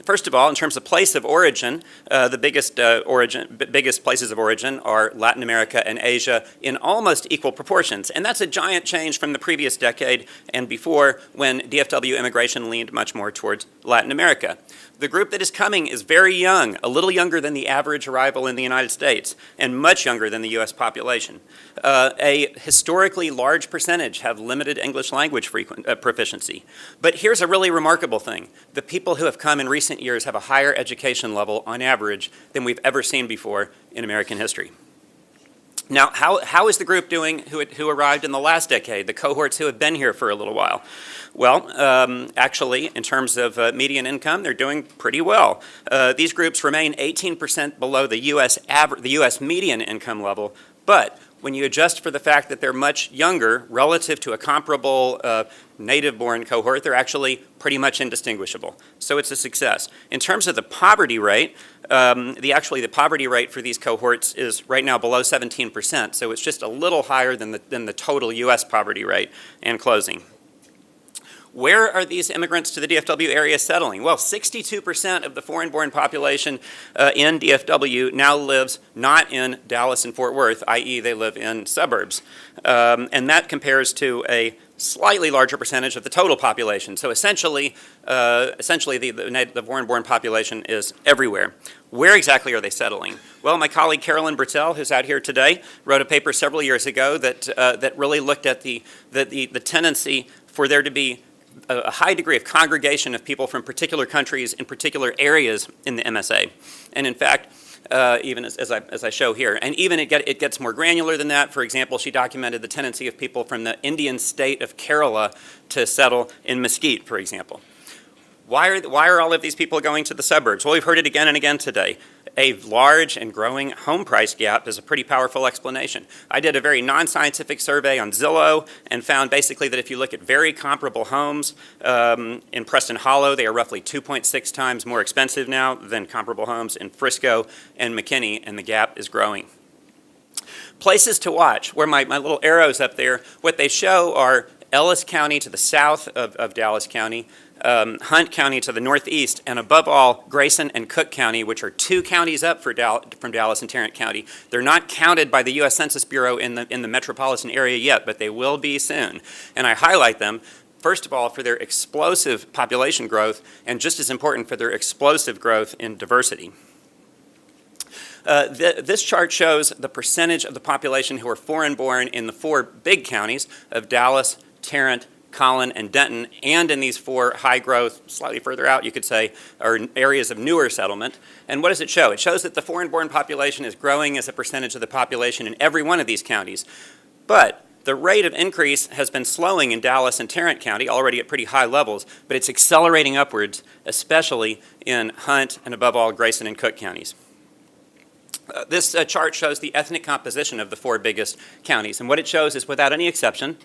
first of all, in terms of place of origin, the biggest places of origin are Latin America and Asia in almost equal proportions. And that's a giant change from the previous decade and before, when DFW immigration leaned much more towards Latin America. The group that is coming is very young, a little younger than the average arrival in the United States, and much younger than the U.S. population. A historically large percentage have limited English language proficiency. But here's a really remarkable thing. The people who have come in recent years have a higher education level on average than we've ever seen before in American history. Now, how is the group doing who arrived in the last decade, the cohorts who have been here for a little while? Well, actually, in terms of median income, they're doing pretty well. These groups remain 18% below the U.S. median income level, but when you adjust for the fact that they're much younger relative to a comparable native-born cohort, they're actually pretty much indistinguishable. So it's a success. In terms of the poverty rate, the poverty rate for these cohorts is right now below 17%, so it's just a little higher than the total U.S. poverty rate. And closing. Where are these immigrants to the DFW area settling? Well, 62% of the foreign-born population in DFW now lives not in Dallas and Fort Worth, i.e. they live in suburbs. And that compares to a slightly larger percentage of the total population. So essentially the foreign-born population is everywhere. Where exactly are they settling? Well, my colleague Carolyn Bertel, who's out here today, wrote a paper several years ago that really looked at the tendency for there to be a high degree of congregation of people from particular countries in particular areas in the MSA. And in fact, even as I show here, and even it gets more granular than that. For example, she documented the tendency of people from the Indian state of Kerala to settle in Mesquite, for example. Why are all of these people going to the suburbs? Well, we've heard it again and again today. A large and growing home price gap is a pretty powerful explanation. I did a very non-scientific survey on Zillow and found basically that if you look at very comparable homes in Preston Hollow, they are roughly 2.6 times more expensive now than comparable homes in Frisco and McKinney, and the gap is growing. Places to watch, where my little arrows up there, what they show are Ellis County to the south of Dallas County, Hunt County to the northeast, and above all, Grayson and Cook County, which are 2 counties up from Dallas and Tarrant County. They're not counted by the U.S. Census Bureau in the metropolitan area yet, but they will be soon. And I highlight them, first of all, for their explosive population growth, and just as important, for their explosive growth in diversity. This chart shows the percentage of the population who are foreign-born in the 4 big counties of Dallas, Tarrant, Collin, and Denton, and in these 4 high-growth, slightly further out, you could say, are areas of newer settlement. And what does it show? It shows that the foreign-born population is growing as a percentage of the population in every one of these counties. But the rate of increase has been slowing in Dallas and Tarrant County, already at pretty high levels, but it's accelerating upwards, especially in Hunt and, above all, Grayson and Cook counties. This chart shows the ethnic composition of the 4 biggest counties, and what it shows is, without any exception,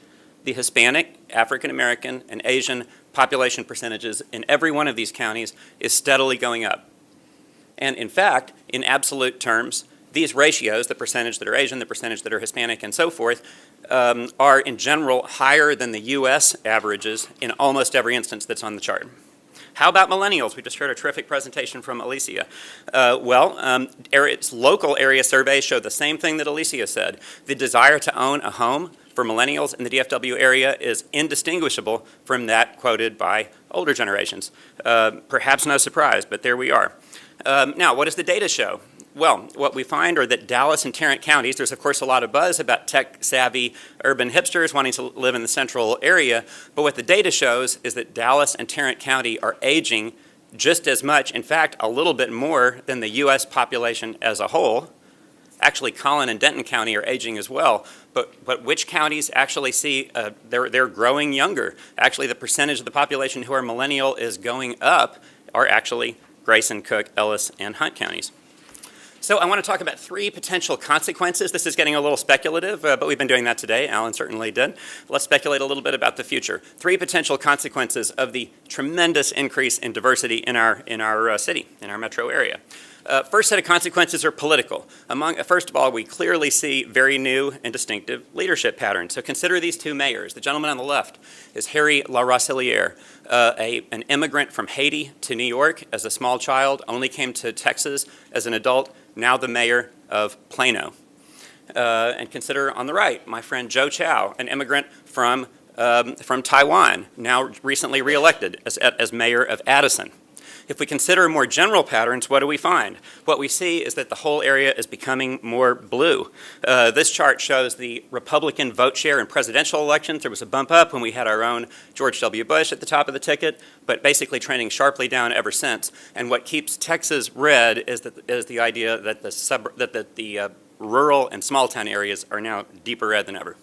the Hispanic, African American, and Asian population percentages in every one of these counties is steadily going up. And in fact, in absolute terms, these ratios, the percentage that are Asian, the percentage that are Hispanic, and so forth, are in general higher than the U.S. averages in almost every instance that's on the chart. How about millennials? We just heard a terrific presentation from Alicia. Local area surveys show the same thing that Alicia said. The desire to own a home for millennials in the DFW area is indistinguishable from that quoted by older generations. Perhaps no surprise, but there we are. Now, what does the data show? Well, what we find are that Dallas and Tarrant counties, there's of course a lot of buzz about tech-savvy urban hipsters wanting to live in the central area, but what the data shows is that Dallas and Tarrant County are aging just as much, in fact, a little bit more than the U.S. population as a whole. Actually, Collin and Denton County are aging as well, but which counties actually see they're growing younger? Actually, the percentage of the population who are millennial is going up are actually Grayson, Cook, Ellis, and Hunt counties. So I want to talk about 3 potential consequences. This is getting a little speculative, but we've been doing that today. Alan certainly did. Let's speculate a little bit about the future. 3 potential consequences of the tremendous increase in diversity in our city, in our metro area. First set of consequences are political. First of all, we clearly see very new and distinctive leadership patterns. So consider these 2 mayors. The gentleman on the left is Harry LaRoseliere, an immigrant from Haiti to New York as a small child, only came to Texas as an adult, now the mayor of Plano. And consider on the right, my friend Joe Chow, an immigrant from Taiwan, now recently reelected as mayor of Addison. If we consider more general patterns, what do we find? What we see is that the whole area is becoming more blue. This chart shows the Republican vote share in presidential elections. There was a bump up when we had our own George W. Bush at the top of the ticket, but basically trending sharply down ever since. And what keeps Texas red is the idea that the rural and small town areas are now deeper red than ever.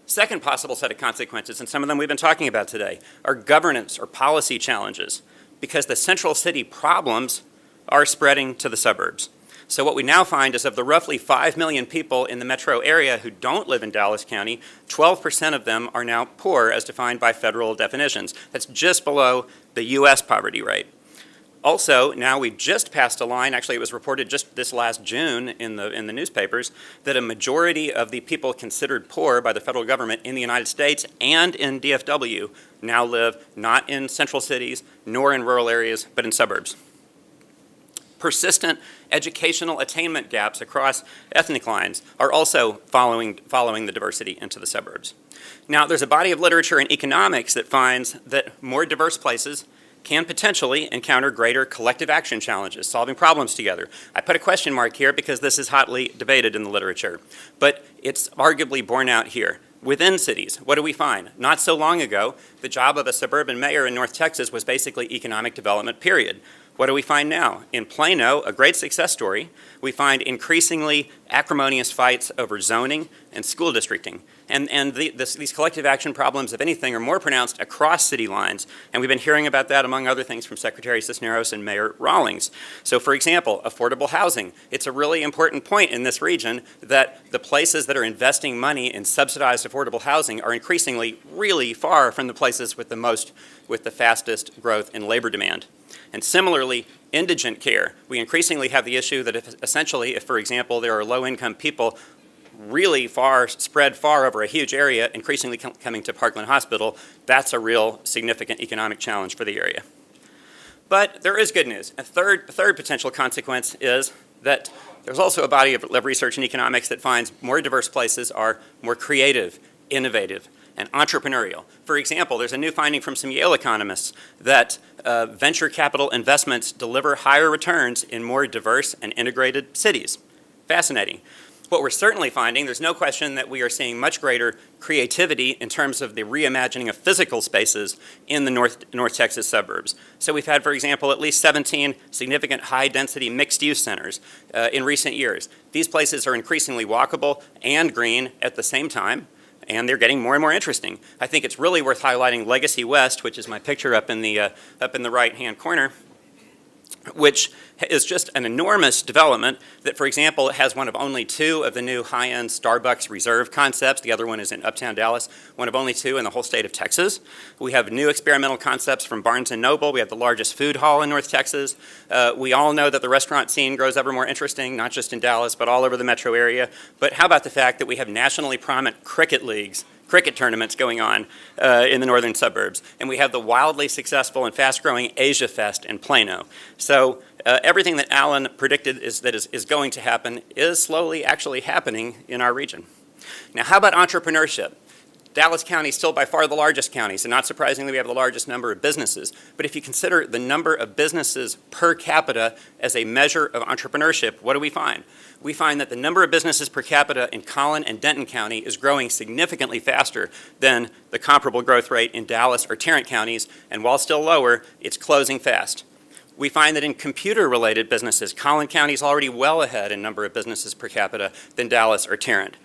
Second possible set of consequences, and some of them we've been talking about today, are governance or policy challenges, because the central city problems are spreading to the suburbs. So what we now find is of the roughly 5 million people in the metro area who don't live in Dallas County, 12% of them are now poor as defined by federal definitions. That's just below the U.S. poverty rate. Also, now we just passed a line, actually it was reported just this last June in the newspapers, that a majority of the people considered poor by the federal government in the United States and in DFW now live not in central cities nor in rural areas, but in suburbs. Persistent educational attainment gaps across ethnic lines are also following the diversity into the suburbs. Now, there's a body of literature in economics that finds that more diverse places can potentially encounter greater collective action challenges, solving problems together. I put a question mark here because this is hotly debated in the literature, but it's arguably borne out here. Within cities, what do we find? Not so long ago, the job of a suburban mayor in North Texas was basically economic development, period. What do we find now? In Plano, a great success story, we find increasingly acrimonious fights over zoning and school districting. And these collective action problems, if anything, are more pronounced across city lines. And we've been hearing about that, among other things, from Secretary Cisneros and Mayor Rawlings. So, for example, affordable housing. It's a really important point in this region that the places that are investing money in subsidized affordable housing are increasingly really far from the places with the fastest growth in labor demand. And similarly, indigent care. We increasingly have the issue that if, for example, there are low-income people really spread far over a huge area, increasingly coming to Parkland Hospital, that's a real significant economic challenge for the area. But there is good news. A third potential consequence is that there's also a body of research in economics that finds more diverse places are more creative, innovative, and entrepreneurial. For example, there's a new finding from some Yale economists that venture capital investments deliver higher returns in more diverse and integrated cities. Fascinating. What we're certainly finding, there's no question that we are seeing much greater creativity in terms of the reimagining of physical spaces in the North Texas suburbs. So we've had, for example, at least 17 significant high-density mixed-use centers in recent years. These places are increasingly walkable and green at the same time, and they're getting more and more interesting. I think it's really worth highlighting Legacy West, which is my picture up in the right-hand corner, which is just an enormous development that, for example, has one of only 2 of the new high-end Starbucks Reserve concepts. The other one is in Uptown Dallas, one of only 2 in the whole state of Texas. We have new experimental concepts from Barnes & Noble. We have the largest food hall in North Texas. We all know that the restaurant scene grows ever more interesting, not just in Dallas, but all over the metro area. But how about the fact that we have nationally prominent cricket tournaments going on in the northern suburbs. And we have the wildly successful and fast-growing Asia Fest in Plano. So everything that Alan predicted is going to happen is slowly actually happening in our region. Now, how about entrepreneurship? Dallas County is still by far the largest county, so not surprisingly we have the largest number of businesses. But if you consider the number of businesses per capita as a measure of entrepreneurship, what do we find? We find that the number of businesses per capita in Collin and Denton County is growing significantly faster than the comparable growth rate in Dallas or Tarrant counties, and while still lower, it's closing fast. We find that in computer-related businesses, Collin County is already well ahead in number of businesses per capita than Dallas or Tarrant.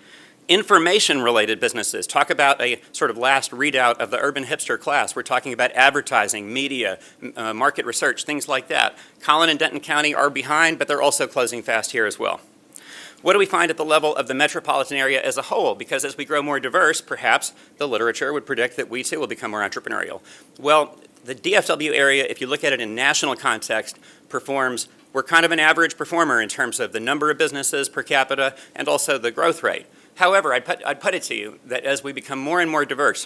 Information-related businesses, talk about a sort of last readout of the urban hipster class. We're talking about advertising, media, market research, things like that. Collin and Denton County are behind, but they're also closing fast here as well. What do we find at the level of the metropolitan area as a whole? Because as we grow more diverse, perhaps the literature would predict that we too will become more entrepreneurial. Well, the DFW area, if you look at it in national context, we're kind of an average performer in terms of the number of businesses per capita and also the growth rate. However, I'd put it to you that as we become more and more diverse,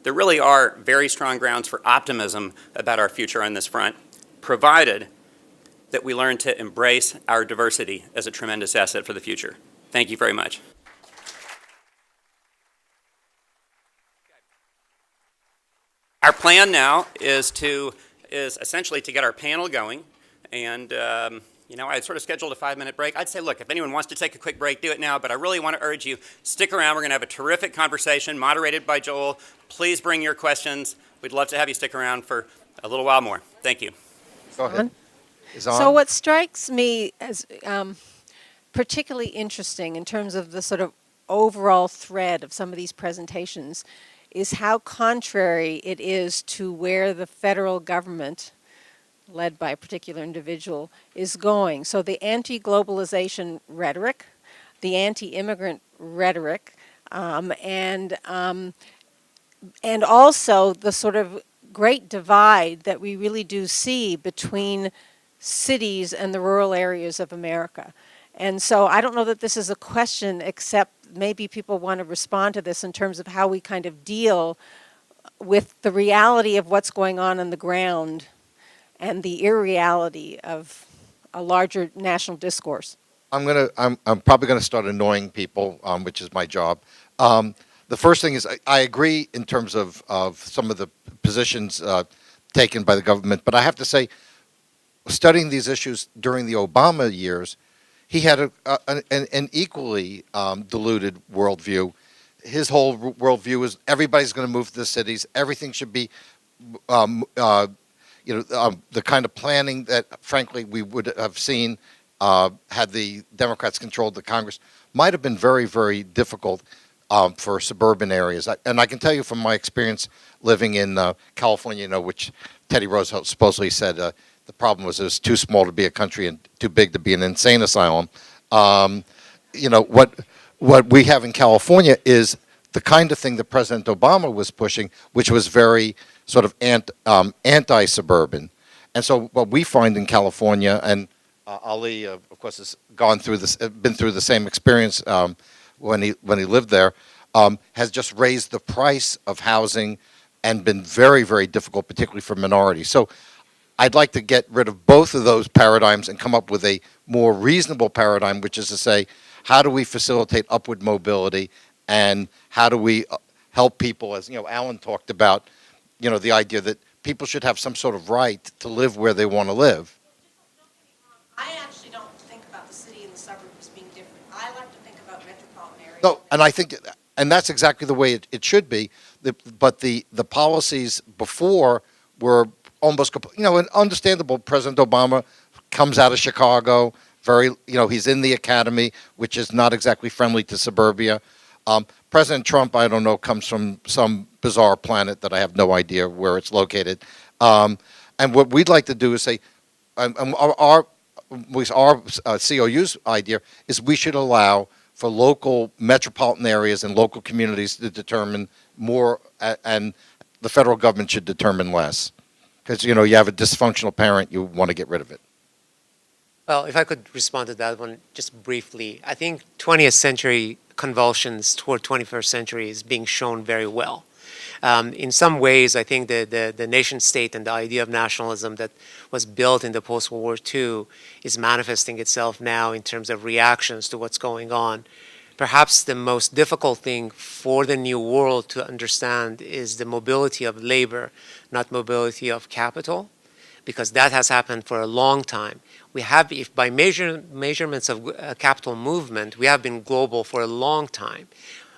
there really are very strong grounds for optimism about our future on this front, provided that we learn to embrace our diversity as a tremendous asset for the future. Thank you very much. Our plan now is essentially to get our panel going, and I sort of scheduled a 5-minute break. I'd say, look, if anyone wants to take a quick break, do it now, but I really want to urge you, stick around. We're going to have a terrific conversation moderated by Joel. Please bring your questions. We'd love to have you stick around for a little while more. Thank you.
Go ahead.
So what strikes me as particularly interesting in terms of the sort of overall thread of some of these presentations is how contrary it is to where the federal government, led by a particular individual, is going. So the anti-globalization rhetoric, the anti-immigrant rhetoric, and also the sort of great divide that we really do see between cities and the rural areas of America. And so I don't know that this is a question, except maybe people want to respond to this in terms of how we kind of deal with the reality of what's going on the ground and the irreality of a larger national discourse.
I'm probably gonna start annoying people, which is my job. The first thing is I agree in terms of some of the positions taken by the government, but I have to say, studying these issues during the Obama years, he had an equally diluted worldview. His whole worldview is everybody's going to move to the cities. Everything should be, the kind of planning that, frankly, we would have seen had the Democrats controlled the Congress, might have been very, very difficult for suburban areas. And I can tell you from my experience living in California, which Teddy Roosevelt supposedly said the problem was it was too small to be a country and too big to be an insane asylum. What we have in California is the kind of thing that President Obama was pushing, which was very sort of anti-suburban. And so what we find in California, and Ali, of course, has gone through this, been through the same experience when he lived there, has just raised the price of housing and been very, very difficult, particularly for minorities. So I'd like to get rid of both of those paradigms and come up with a more reasonable paradigm, which is to say, how do we facilitate upward mobility and how do we help people, as Alan talked about, the idea that people should have some sort of right to live where they want to live.
I actually don't think about the city and the suburbs being different. I like to think about metropolitan areas.
No, and I think, and that's exactly the way it should be. But the policies before were almost, and understandable. President Obama comes out of Chicago, he's in the academy, which is not exactly friendly to suburbia. President Trump, I don't know, comes from some bizarre planet that I have no idea where it's located. And what we'd like to do is say, our COU's idea is we should allow for local metropolitan areas and local communities to determine more, and the federal government should determine less. Because, you have a dysfunctional parent, you want to get rid of it.
Well, if I could respond to that one just briefly. I think 20th century convulsions toward 21st century is being shown very well. In some ways, I think the nation state and the idea of nationalism that was built in the post-World War II is manifesting itself now in terms of reactions to what's going on. Perhaps the most difficult thing for the new world to understand is the mobility of labor, not mobility of capital, because that has happened for a long time. We have, if by measurements of capital movement, we have been global for a long time.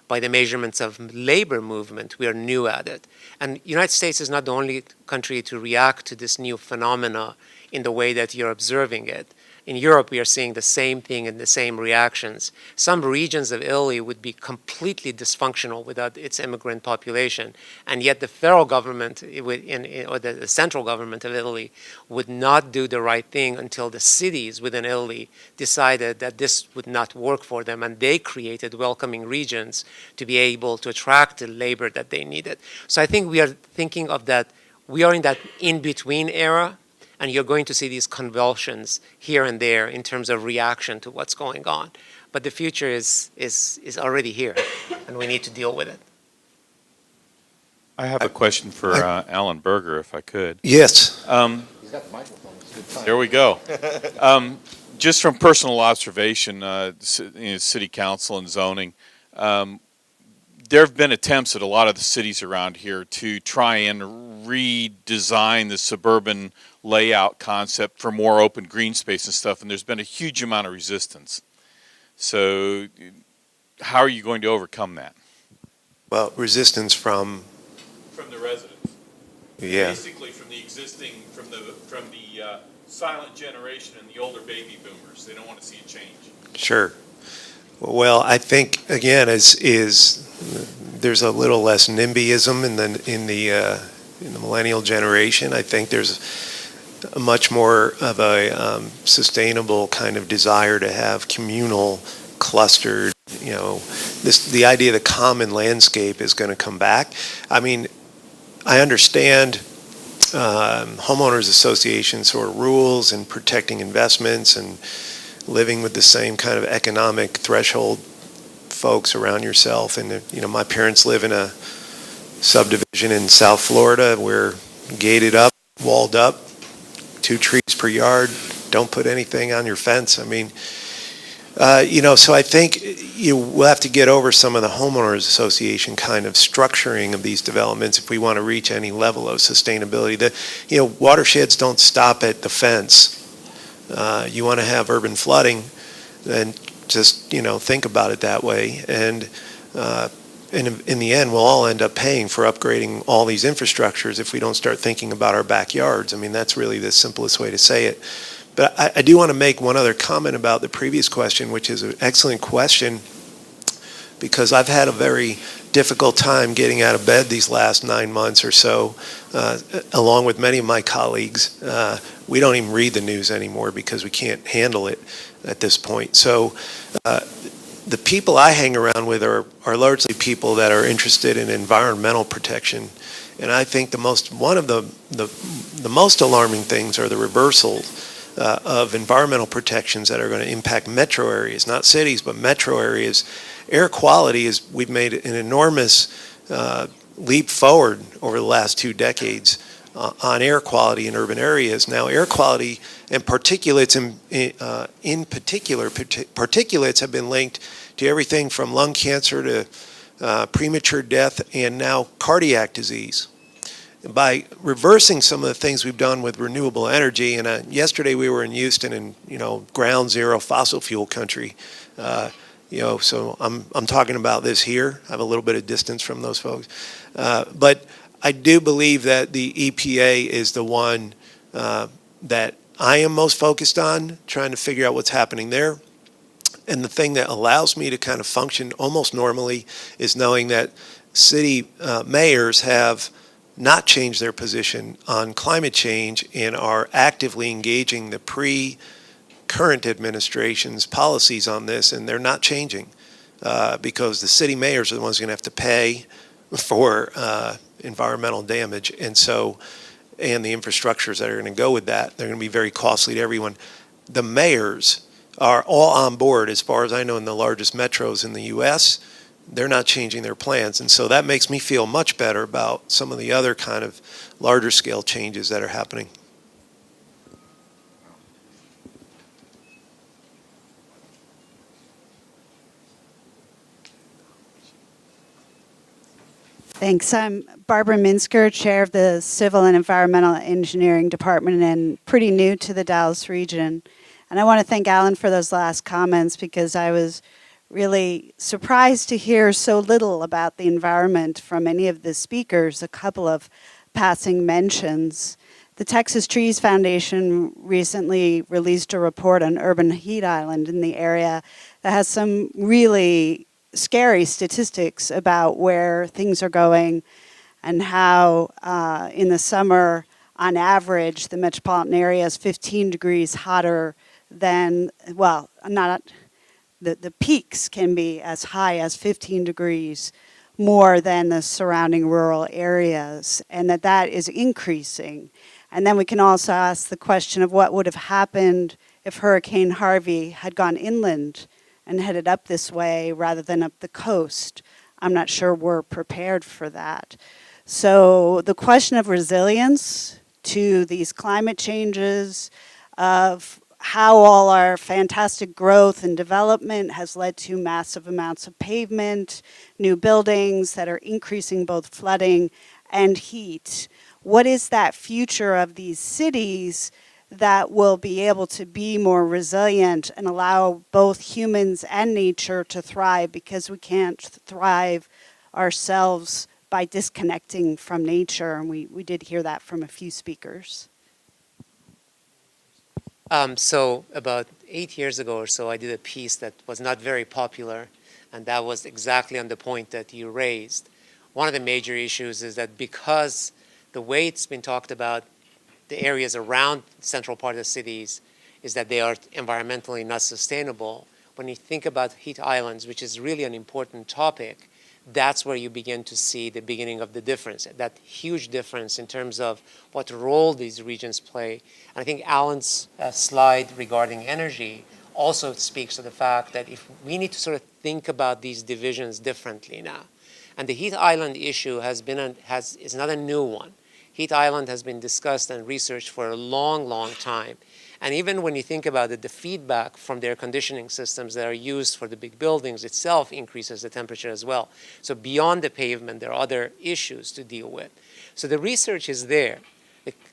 By the measurements of labor movement, we are new at it. And the United States is not the only country to react to this new phenomena in the way that you're observing it. In Europe, we are seeing the same thing and the same reactions. Some regions of Italy would be completely dysfunctional without its immigrant population, and yet the federal government or the central government of Italy would not do the right thing until the cities within Italy decided that this would not work for them, and they created welcoming regions to be able to attract the labor that they needed. So I think we are thinking of that, we are in that in-between era, and you're going to see these convulsions here and there in terms of reaction to what's going on. But the future is already here, and we need to deal with it.
I have a question for Alan Berger, if I could.
Yes.
He's got the microphone. It's a good time.
There we go. Just from personal observation, city council and zoning, there have been attempts at a lot of the cities around here to try and redesign the suburban layout concept for more open green space and stuff, and there's been a huge amount of resistance. So how are you going to overcome that?
Well, resistance from
the residents.
Yeah.
Basically from the existing, from the silent generation and the older baby boomers. They don't want to see a change.
Sure. Well, I think, again, there's a little less NIMBYism in the millennial generation. I think there's a much more of a sustainable kind of desire to have communal, clustered, the idea of the common landscape is going to come back. I mean, I understand homeowners association sort of rules and protecting investments and living with the same kind of economic threshold folks around yourself. And, my parents live in a subdivision in South Florida. We're gated up, walled up, 2 trees per yard. Don't put anything on your fence. I mean, so I think we'll have to get over some of the homeowners association kind of structuring of these developments if we want to reach any level of sustainability. Watersheds don't stop at the fence. You want to have urban flooding, then just, think about it that way. And in the end, we'll all end up paying for upgrading all these infrastructures if we don't start thinking about our backyards. I mean, that's really the simplest way to say it. But I do want to make one other comment about the previous question, which is an excellent question, because I've had a very difficult time getting out of bed these last 9 months or so, along with many of my colleagues. We don't even read the news anymore because we can't handle it at this point. So the people I hang around with are largely people that are interested in environmental protection. And I think one of the most alarming things are the reversal of environmental protections that are going to impact metro areas, not cities, but metro areas. Air quality we've made an enormous leap forward over the last 2 decades on air quality in urban areas. Now, air quality and particulates in particular, particulates have been linked to everything from lung cancer to premature death and now cardiac disease. By reversing some of the things we've done with renewable energy, and yesterday we were in Houston in ground zero fossil fuel country, so I'm talking about this here. I have a little bit of distance from those folks, but I do believe that the EPA is the one that I am most focused on, trying to figure out what's happening there. And the thing that allows me to kind of function almost normally is knowing that city mayors have not changed their position on climate change and are actively engaging the current administration's policies on this, and they're not changing because the city mayors are the ones going to have to pay for environmental damage, and the infrastructures that are going to go with that, they're going to be very costly to everyone. The mayors are all on board, as far as I know, in the largest metros in the U.S. They're not changing their plans, and so that makes me feel much better about some of the other kind of larger scale changes that are happening.
Thanks. I'm Barbara Minsker, Chair of the Civil and Environmental Engineering Department and pretty new to the Dallas region. And I want to thank Alan for those last comments because I was really surprised to hear so little about the environment from any of the speakers, a couple of passing mentions. The Texas Trees Foundation recently released a report on urban heat island in the area that has some really scary statistics about where things are going and how in the summer, on average, the metropolitan area is 15 degrees hotter than, well, not the peaks can be as high as 15 degrees more than the surrounding rural areas, and that is increasing. And then we can also ask the question of what would have happened if Hurricane Harvey had gone inland and headed up this way rather than up the coast. I'm not sure we're prepared for that. So the question of resilience to these climate changes, of how all our fantastic growth and development has led to massive amounts of pavement, new buildings that are increasing both flooding and heat. What is that future of these cities that will be able to be more resilient and allow both humans and nature to thrive, because we can't thrive ourselves by disconnecting from nature, and we did hear that from a few speakers.
So about 8 years ago or so, I did a piece that was not very popular, and that was exactly on the point that you raised. One of the major issues is that because the way it's been talked about, the areas around central part of the cities, is that they are environmentally not sustainable. When you think about heat islands, which is really an important topic, that's where you begin to see the beginning of the difference, that huge difference in terms of what role these regions play. And I think Alan's slide regarding energy also speaks to the fact that if we need to sort of think about these divisions differently now. And the heat island issue is not a new one. Heat island has been discussed and researched for a long, long time. And even when you think about it, the feedback from the air conditioning systems that are used for the big buildings itself increases the temperature as well. So beyond the pavement, there are other issues to deal with. So the research is there.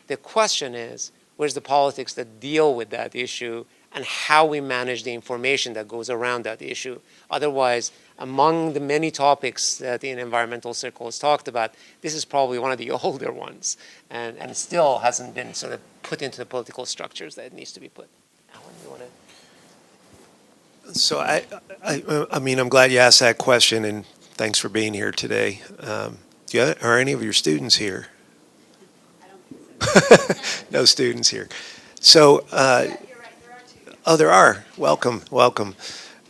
The question is, where's the politics that deal with that issue and how we manage the information that goes around that issue? Otherwise, among the many topics that in environmental circles talked about, this is probably one of the older ones, and it still hasn't been sort of put into the political structures that it needs to be put. Alan, you want to?
So I mean, I'm glad you asked that question, and thanks for being here today. Are any of your students here? No students here. So, oh, there are. Welcome, welcome.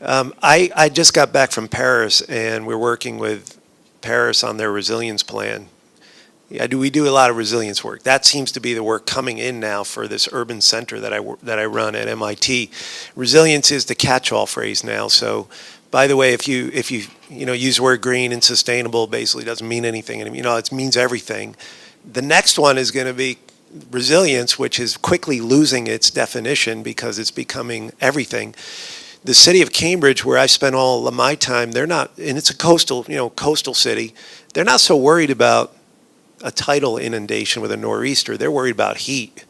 I just got back from Paris, and we're working with Paris on their resilience plan. We do a lot of resilience work. That seems to be the work coming in now for this urban center that I run at MIT. Resilience is the catch-all phrase now. So, by the way, if you use the word green and sustainable, basically doesn't mean anything. And it means everything. The next one is going to be resilience, which is quickly losing its definition because it's becoming everything. The city of Cambridge, where I spent all of my time, they're not, and it's a coastal city. They're not so worried about a tidal inundation with a nor'easter. They're worried about heat.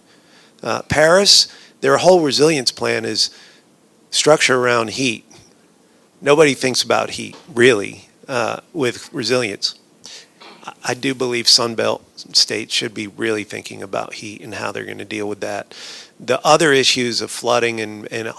Paris, their whole resilience plan is structured around heat. Nobody thinks about heat, really, with resilience. I do believe Sunbelt states should be really thinking about heat and how they're going to deal with that. The other issues of flooding and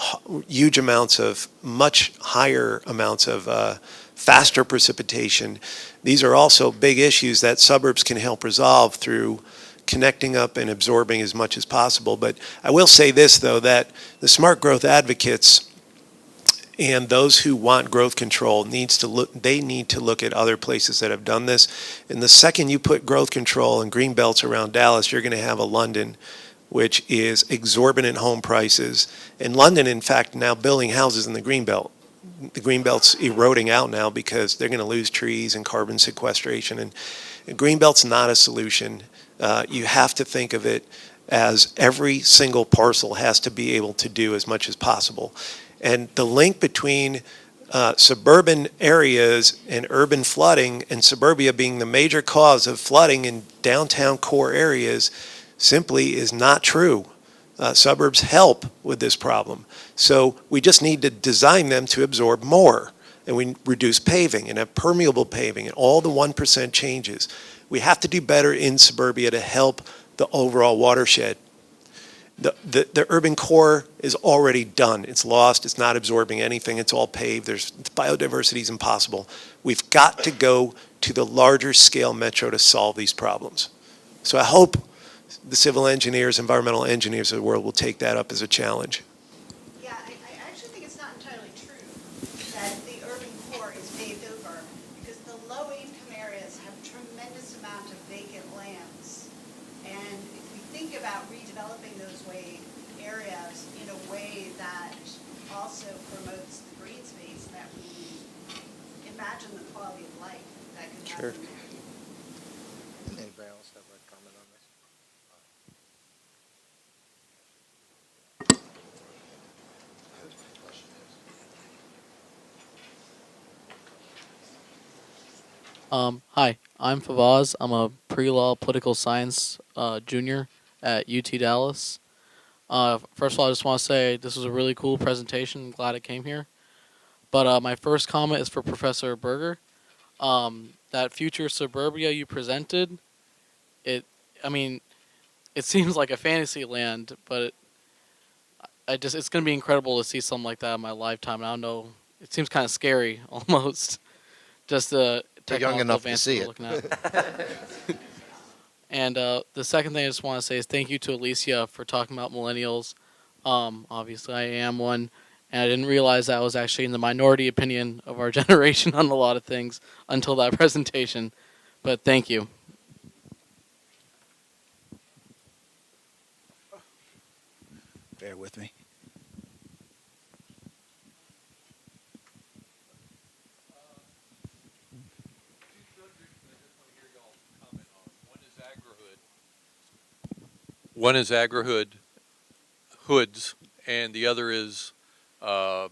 huge amounts of, much higher amounts of faster precipitation, these are also big issues that suburbs can help resolve through connecting up and absorbing as much as possible. But I will say this, though, that the smart growth advocates and those who want growth control need to look at other places that have done this. And the second you put growth control and green belts around Dallas, you're going to have a London which is exorbitant home prices. And London, in fact, now building houses in the green belt. The green belt's eroding out now because they're going to lose trees and carbon sequestration. And green belt's not a solution. You have to think of it as every single parcel has to be able to do as much as possible. And the link between suburban areas and urban flooding, and suburbia being the major cause of flooding in downtown core areas, simply is not true. Suburbs help with this problem. So we just need to design them to absorb more. And we reduce paving and have permeable paving and all the 1% changes. We have to do better in suburbia to help the overall watershed. The urban core is already done. It's lost. It's not absorbing anything. It's all paved. Biodiversity is impossible. We've got to go to the larger scale metro to solve these problems. So I hope the civil engineers, environmental engineers of the world will take that up as a challenge.
Yeah, I actually think it's not entirely true that the urban core is paved over, because the low-income areas have a tremendous amount of vacant lands. And if we think about redeveloping those areas in a way that also promotes the green space that we need, imagine the quality of life that could happen there.
Anybody else have a comment on this?
Hi, I'm Favaz. I'm a pre-law political science junior at UT Dallas. First of all, I just want to say this was a really cool presentation. I'm glad I came here. But my first comment is for Professor Berger. That future suburbia you presented, it seems like a fantasy land, but it's going to be incredible to see something like that in my lifetime. And I don't know, it seems kind of scary almost, just the technological
enough to
advances
see
we're
it.
looking at. And the second thing I just want to say is thank you to Alicia for talking about millennials. Obviously, I am one, and I didn't realize I was actually in the minority opinion of our generation on a lot of things until that presentation. But thank you.
Bear with me.
One is hoods, and the other is a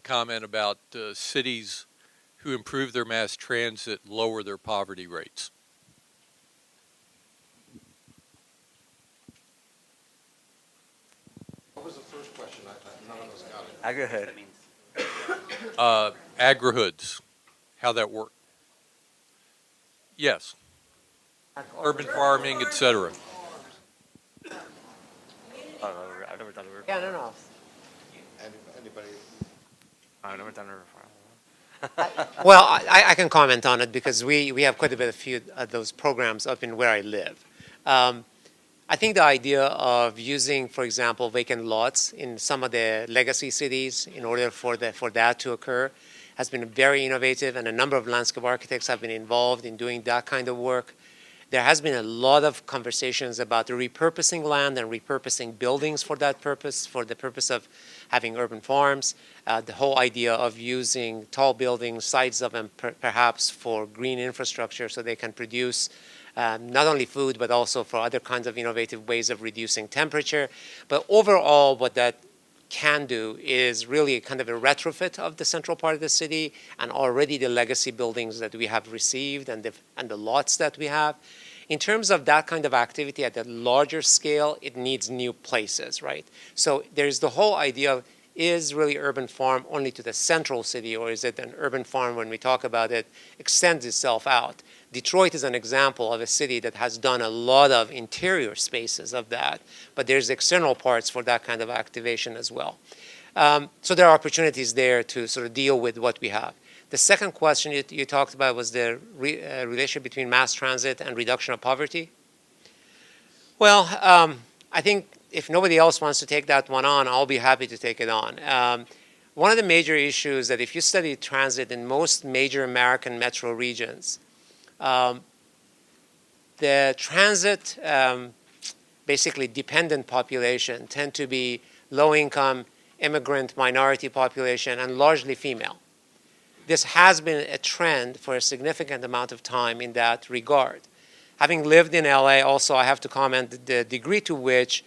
comment about cities who improve their mass transit lower their poverty rates.
What was the first question? None of us got it.
Agri-hood.
Agri-hoods, how that work? Yes. Urban farming, etc.
I've never done a
Yeah, no.
Anybody?
I've never done a
Well, I can comment on it because we have quite a bit of those programs up in where I live. I think the idea of using, for example, vacant lots in some of the legacy cities in order for that to occur has been very innovative, and a number of landscape architects have been involved in doing that kind of work. There has been a lot of conversations about repurposing land and repurposing buildings for that purpose, for the purpose of having urban farms. The whole idea of using tall buildings, sides of them perhaps for green infrastructure so they can produce not only food, but also for other kinds of innovative ways of reducing temperature. But overall, what that can do is really kind of a retrofit of the central part of the city and already the legacy buildings that we have received and the lots that we have. In terms of that kind of activity at a larger scale, it needs new places, right? So there's the whole idea of, is really urban farm only to the central city, or is it an urban farm when we talk about it extends itself out? Detroit is an example of a city that has done a lot of interior spaces of that, but there's external parts for that kind of activation as well. So there are opportunities there to sort of deal with what we have. The second question you talked about was the relationship between mass transit and reduction of poverty. Well, I think if nobody else wants to take that one on, I'll be happy to take it on. One of the major issues that if you study transit in most major American metro regions, the transit basically dependent population tend to be low income, immigrant, minority population, and largely female. This has been a trend for a significant amount of time in that regard. Having lived in LA also, I have to comment the degree to which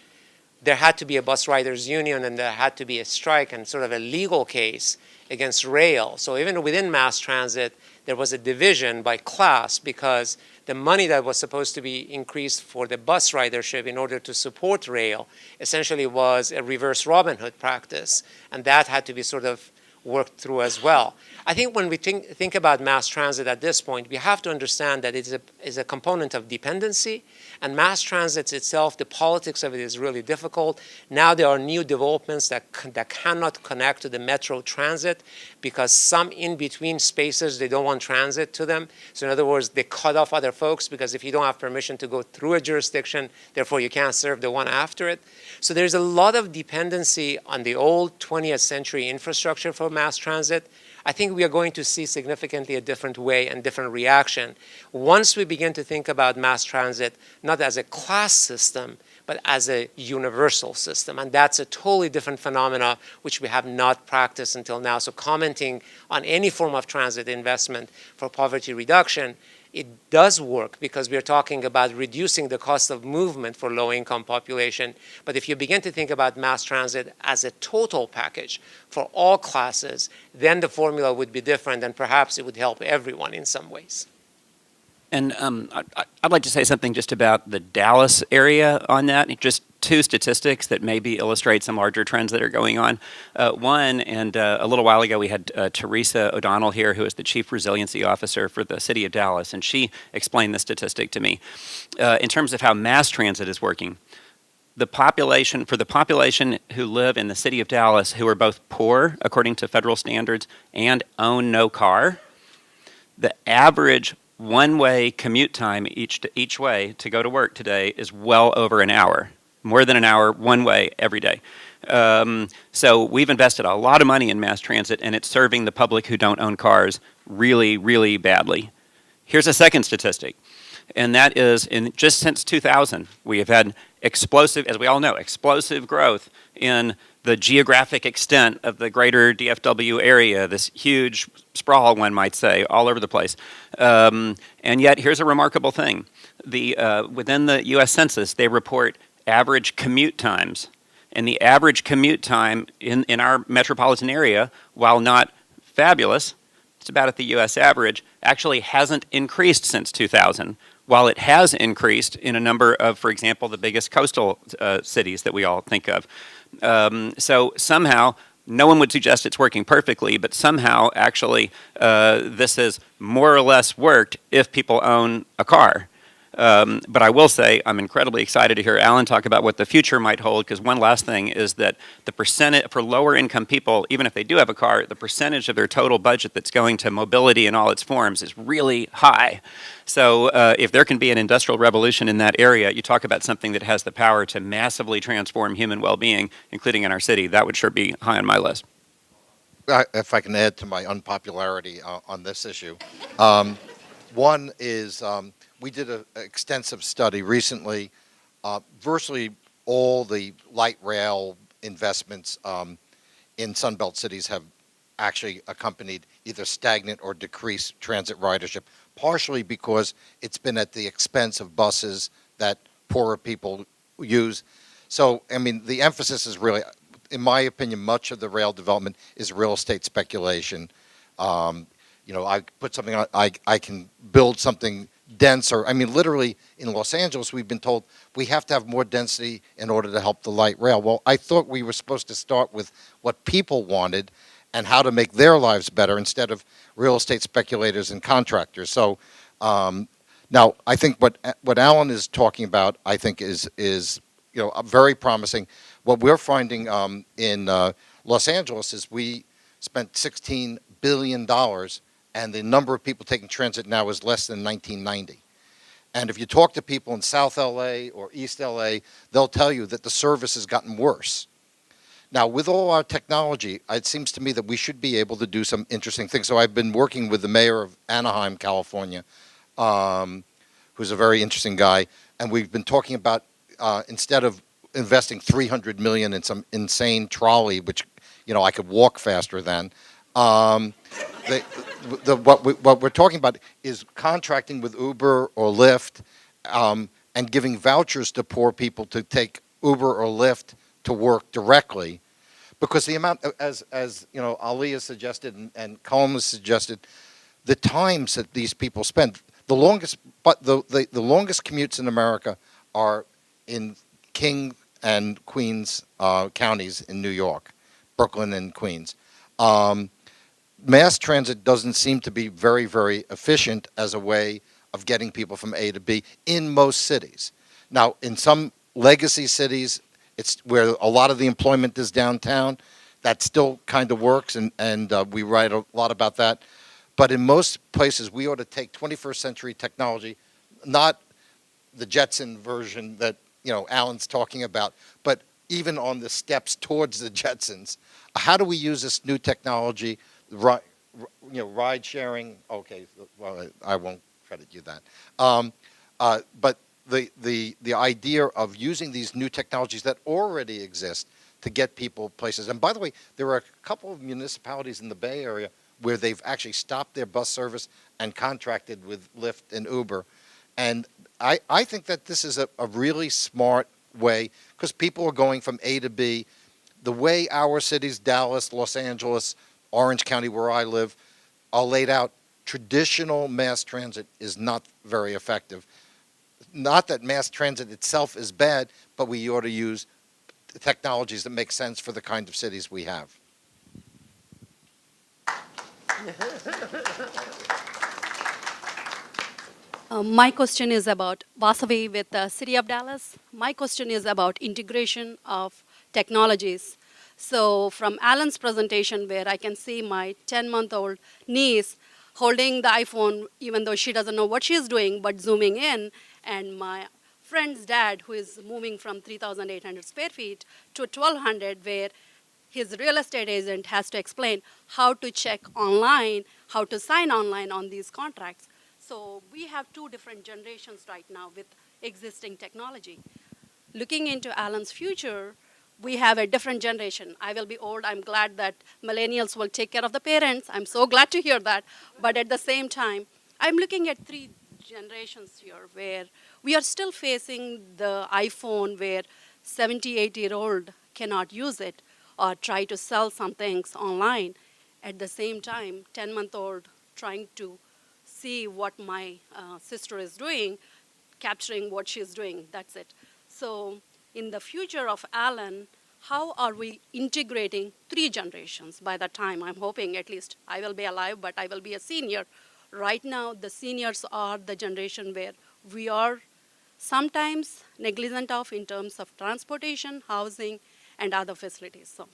there had to be a bus riders union and there had to be a strike and sort of a legal case against rail. So even within mass transit, there was a division by class because the money that was supposed to be increased for the bus ridership in order to support rail essentially was a reverse Robin Hood practice. And that had to be sort of worked through as well. I think when we think about mass transit at this point, we have to understand that it is a component of dependency, and mass transit itself, the politics of it is really difficult. Now there are new developments that cannot connect to the metro transit because some in-between spaces, they don't want transit to them. So in other words, they cut off other folks because if you don't have permission to go through a jurisdiction, therefore you can't serve the one after it. So there's a lot of dependency on the old 20th century infrastructure for mass transit. I think we are going to see significantly a different way and different reaction once we begin to think about mass transit not as a class system, but as a universal system. And that's a totally different phenomena which we have not practiced until now. So commenting on any form of transit investment for poverty reduction, it does work because we're talking about reducing the cost of movement for low-income population. But if you begin to think about mass transit as a total package for all classes, then the formula would be different and perhaps it would help everyone in some ways.
And I'd like to say something just about the Dallas area on that. Just two statistics that maybe illustrate some larger trends that are going on. One, and a little while ago we had Teresa O'Donnell here, who is the Chief Resiliency Officer for the City of Dallas, and she explained the statistic to me. In terms of how mass transit is working, the population who live in the city of Dallas who are both poor, according to federal standards, and own no car, the average one-way commute time each way to go to work today is well over an hour, more than an hour one way every day. So we've invested a lot of money in mass transit, and it's serving the public who don't own cars really, really badly. Here's a second statistic, and that is just since 2000, we have had explosive, as we all know, explosive growth in the geographic extent of the greater DFW area, this huge sprawl, one might say, all over the place. And yet, here's a remarkable thing. Within the U.S. Census, they report average commute times. And the average commute time in our metropolitan area, while not fabulous, it's about at the U.S. average, actually hasn't increased since 2000, while it has increased in a number of, for example, the biggest coastal cities that we all think of. So somehow, no one would suggest it's working perfectly, but somehow, actually, this has more or less worked if people own a car. But I will say I'm incredibly excited to hear Alan talk about what the future might hold, because one last thing is that the percentage for lower income people, even if they do have a car, the percentage of their total budget that's going to mobility in all its forms is really high. So if there can be an industrial revolution in that area, you talk about something that has the power to massively transform human well-being, including in our city, that would sure be high on my list.
If I can add to my unpopularity on this issue. One is we did an extensive study recently. Virtually all the light rail investments in Sunbelt cities have actually accompanied either stagnant or decreased transit ridership, partially because it's been at the expense of buses that poorer people use. So, I mean, the emphasis is really, in my opinion, much of the rail development is real estate speculation. You know, I put something on, I can build something denser. I mean, literally in Los Angeles, we've been told we have to have more density in order to help the light rail. Well, I thought we were supposed to start with what people wanted and how to make their lives better instead of real estate speculators and contractors. So now I think what Alan is talking about, I think is you know, very promising. What we're finding in Los Angeles is we spent $16 billion, and the number of people taking transit now is less than 1990. And if you talk to people in South LA or East LA, they'll tell you that the service has gotten worse. Now, with all our technology, it seems to me that we should be able to do some interesting things. So I've been working with the mayor of Anaheim, California, who's a very interesting guy, and we've been talking about instead of investing $300 million in some insane trolley, which, you know, I could walk faster than, what we're talking about is contracting with Uber or Lyft and giving vouchers to poor people to take Uber or Lyft to work directly, because the amount, as you know, Ali has suggested and Colin has suggested, the times that these people spend, the longest commutes in America are in King and Queens counties in New York, Brooklyn and Queens. Mass transit doesn't seem to be very, very efficient as a way of getting people from A to B in most cities. Now, in some legacy cities, it's where a lot of the employment is downtown. That still kind of works, and we write a lot about that. But in most places, we ought to take 21st century technology, not the Jetson version that, you know, Alan's talking about, but even on the steps towards the Jetsons. How do we use this new technology, you know, ride sharing? Okay, well, I won't credit you that. But the idea of using these new technologies that already exist to get people places. And by the way, there are a couple of municipalities in the Bay Area where they've actually stopped their bus service and contracted with Lyft and Uber. And I think that this is a really smart way, because people are going from A to B. The way our cities, Dallas, Los Angeles, Orange County, where I live, are laid out, traditional mass transit is not very effective. Not that mass transit itself is bad, but we ought to use technologies that make sense for the kind of cities we have.
My question is about Vasavi with the City of Dallas. My question is about integration of technologies. So from Alan's presentation, where I can see my 10-month-old niece holding the iPhone, even though she doesn't know what she's doing, but zooming in, and my friend's dad, who is moving from 3,800 square feet to 1,200, where his real estate agent has to explain how to check online, how to sign online on these contracts. So we have two different generations right now with existing technology. Looking into Alan's future, we have a different generation. I will be old. I'm glad that millennials will take care of the parents. I'm so glad to hear that. But at the same time, I'm looking at three generations here where we are still facing the iPhone where 70, 80-year-old cannot use it or try to sell some things online. At the same time, 10-month-old trying to see what my sister is doing, capturing what she's doing, that's it. So in the future of Alan, how are we integrating three generations by the time? I'm hoping at least I will be alive, but I will be a senior. Right now, the seniors are the generation where we are sometimes negligent of in terms of transportation, housing, and other facilities. So.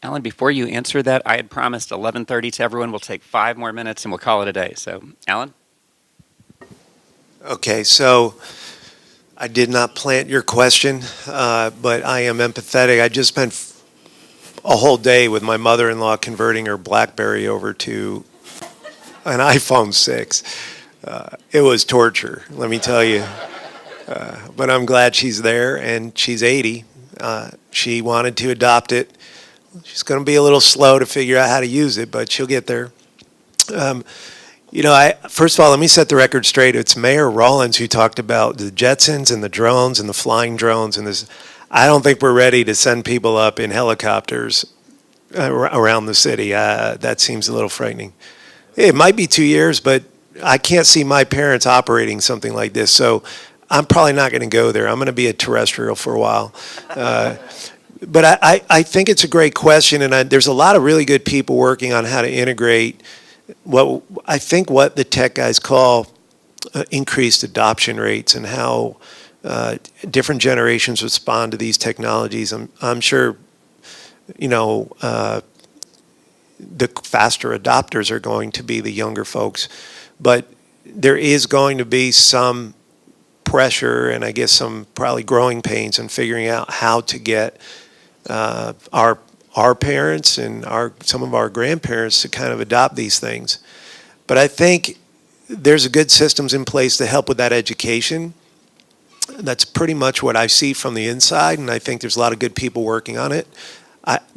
Alan, before you answer that, I had promised 11:30 to everyone. We'll take 5 more minutes and we'll call it a day. So, Alan?
Okay, so I did not plant your question, but I am empathetic. I just spent a whole day with my mother-in-law converting her BlackBerry over to an iPhone 6. It was torture, let me tell you. But I'm glad she's there, and she's 80. She wanted to adopt it. She's going to be a little slow to figure out how to use it, but she'll get there. First of all, let me set the record straight. It's Mayor Rollins who talked about the Jetsons and the drones and the flying drones and this. I don't think we're ready to send people up in helicopters around the city. That seems a little frightening. It might be 2 years, but I can't see my parents operating something like this. So I'm probably not going to go there. I'm going to be a terrestrial for a while. But I think it's a great question, and there's a lot of really good people working on how to integrate what the tech guys call increased adoption rates and how different generations respond to these technologies. I'm sure, the faster adopters are going to be the younger folks, but there is going to be some pressure and I guess some probably growing pains in figuring out how to get our parents and some of our grandparents to kind of adopt these things. But I think there's good systems in place to help with that education. That's pretty much what I see from the inside, and I think there's a lot of good people working on it.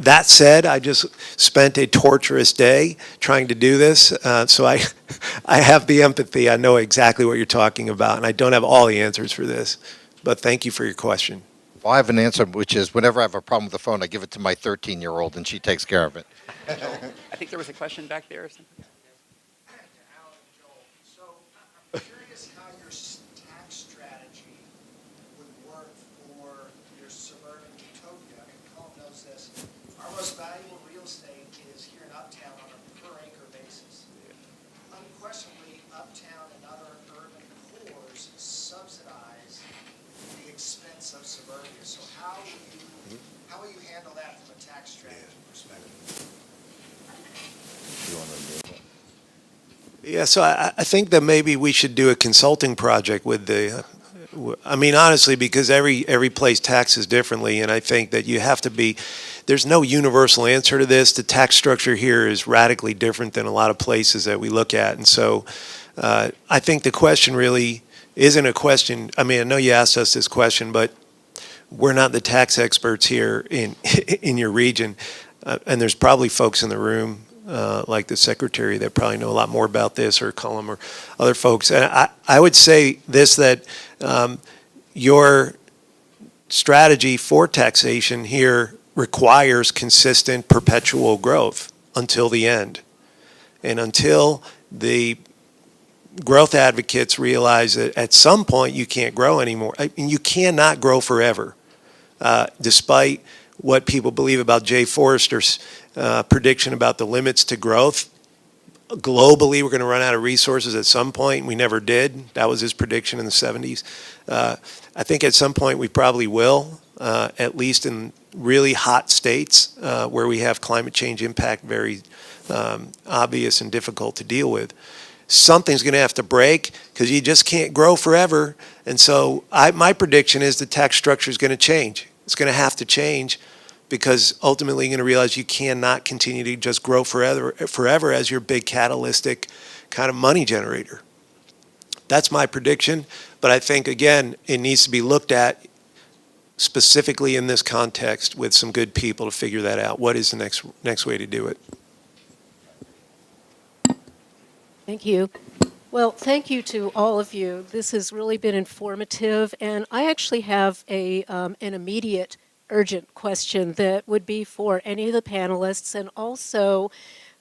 That said, I just spent a torturous day trying to do this, so I have the empathy. I know exactly what you're talking about, and I don't have all the answers for this. But thank you for your question.
Well, I have an answer, which is whenever I have a problem with the phone, I give it to my 13-year-old, and she takes care of it.
I think there was a question back there or something.
So I'm curious how your tax strategy would work for your suburban utopia. I mean, Colin knows this. Our most valuable real estate is here in Uptown on a per acre basis. Unquestionably, Uptown and other urban cores subsidize the expense of suburbia. So how will you handle that from a tax strategy perspective?
Yeah, so I think that maybe we should do a consulting project with honestly, because every place taxes differently, and I think that you have to there's no universal answer to this. The tax structure here is radically different than a lot of places that we look at, and so I think the question really isn't a question. I mean, I know you asked us this question, but we're not the tax experts here in your region, and there's probably folks in the room like the secretary that probably know a lot more about this, or Cullum or other folks. And I would say this, that your strategy for taxation here requires consistent perpetual growth until the end. And until the growth advocates realize that at some point you can't grow anymore. I mean, you cannot grow forever, despite what people believe about Jay Forrester's prediction about the limits to growth. globally we're going to run out of resources at some point. We never did. That was his prediction in the 70s. I think at some point we probably will, at least in really hot states where we have climate change impact very obvious and difficult to deal with. Something's going to have to break because you just can't grow forever. And so my prediction is the tax structure is going to change. It's going to have to change because ultimately you're going to realize you cannot continue to just grow forever as your big catalytic kind of money generator. That's my prediction. But I think, again, it needs to be looked at specifically in this context with some good people to figure that out. What is the next way to do it?
Thank you. Well, thank you to all of you. This has really been informative, and I actually have an immediate, urgent question that would be for any of the panelists and also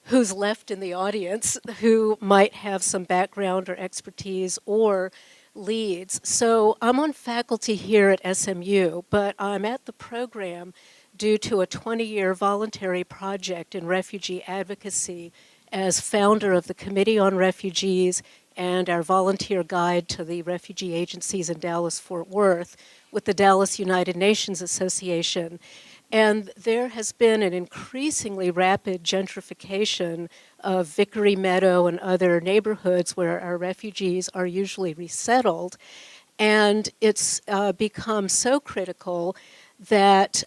who's left in the audience who might have some background or expertise or leads. So I'm on faculty here at SMU, but I'm at the program due to a 20-year voluntary project in refugee advocacy as founder of the Committee on Refugees and our volunteer guide to the refugee agencies in Dallas-Fort Worth with the Dallas United Nations Association. And there has been an increasingly rapid gentrification of Vickery Meadow and other neighborhoods where our refugees are usually resettled. And it's become so critical that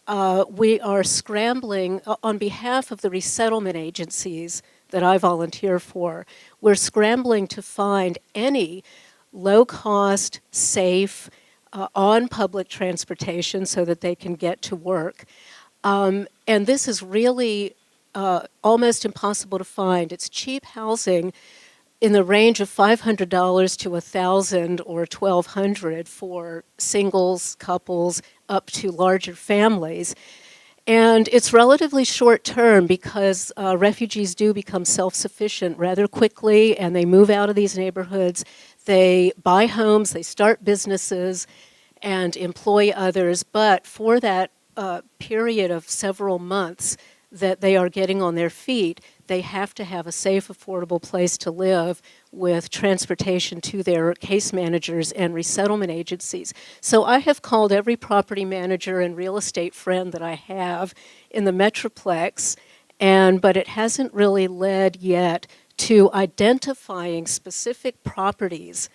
we are scrambling on behalf of the resettlement agencies that I volunteer for. We're scrambling to find any low-cost, safe, on public transportation so that they can get to work. And this is really almost impossible to find. It's cheap housing in the range of $500 to $1,000 or $1,200 for singles, couples, up to larger families. And it's relatively short term because refugees do become self-sufficient rather quickly, and they move out of these neighborhoods. They buy homes, they start businesses, and employ others. But for that period of several months that they are getting on their feet, they have to have a safe, affordable place to live with transportation to their case managers and resettlement agencies. So I have called every property manager and real estate friend that I have in the Metroplex, but it hasn't really led yet to identifying specific properties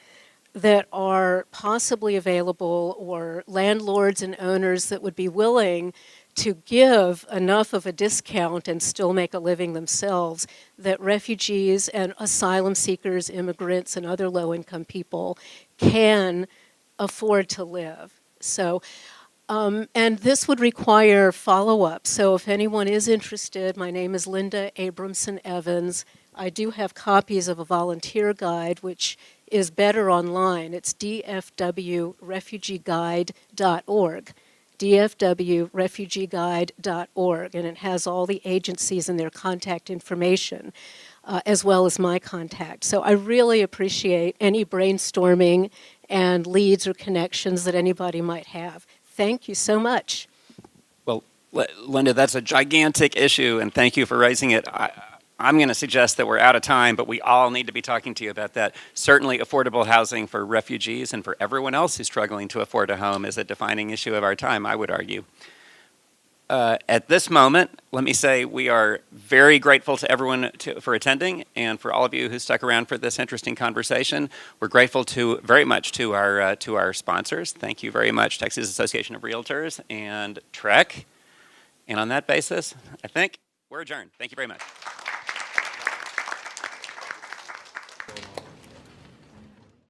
that are possibly available or landlords and owners that would be willing to give enough of a discount and still make a living themselves that refugees and asylum seekers, immigrants, and other low-income people can afford to live. So, and this would require follow-up. So if anyone is interested, my name is Linda Abramson Evans. I do have copies of a volunteer guide, which is better online. It's dfwrefugeeguide.org. dfwrefugeeguide.org, and it has all the agencies and their contact information, as well as my contact. So I really appreciate any brainstorming and leads or connections that anybody might have. Thank you so much.
Well, Linda, that's a gigantic issue, and thank you for raising it. I'm going to suggest that we're out of time, but we all need to be talking to you about that. Certainly affordable housing for refugees and for everyone else who's struggling to afford a home is a defining issue of our time, I would argue. At this moment, let me say we are very grateful to everyone for attending and for all of you who stuck around for this interesting conversation. We're grateful very much to our sponsors. Thank you very much, Texas Association of Realtors and TREC. And on that basis, I think we're adjourned. Thank you very much.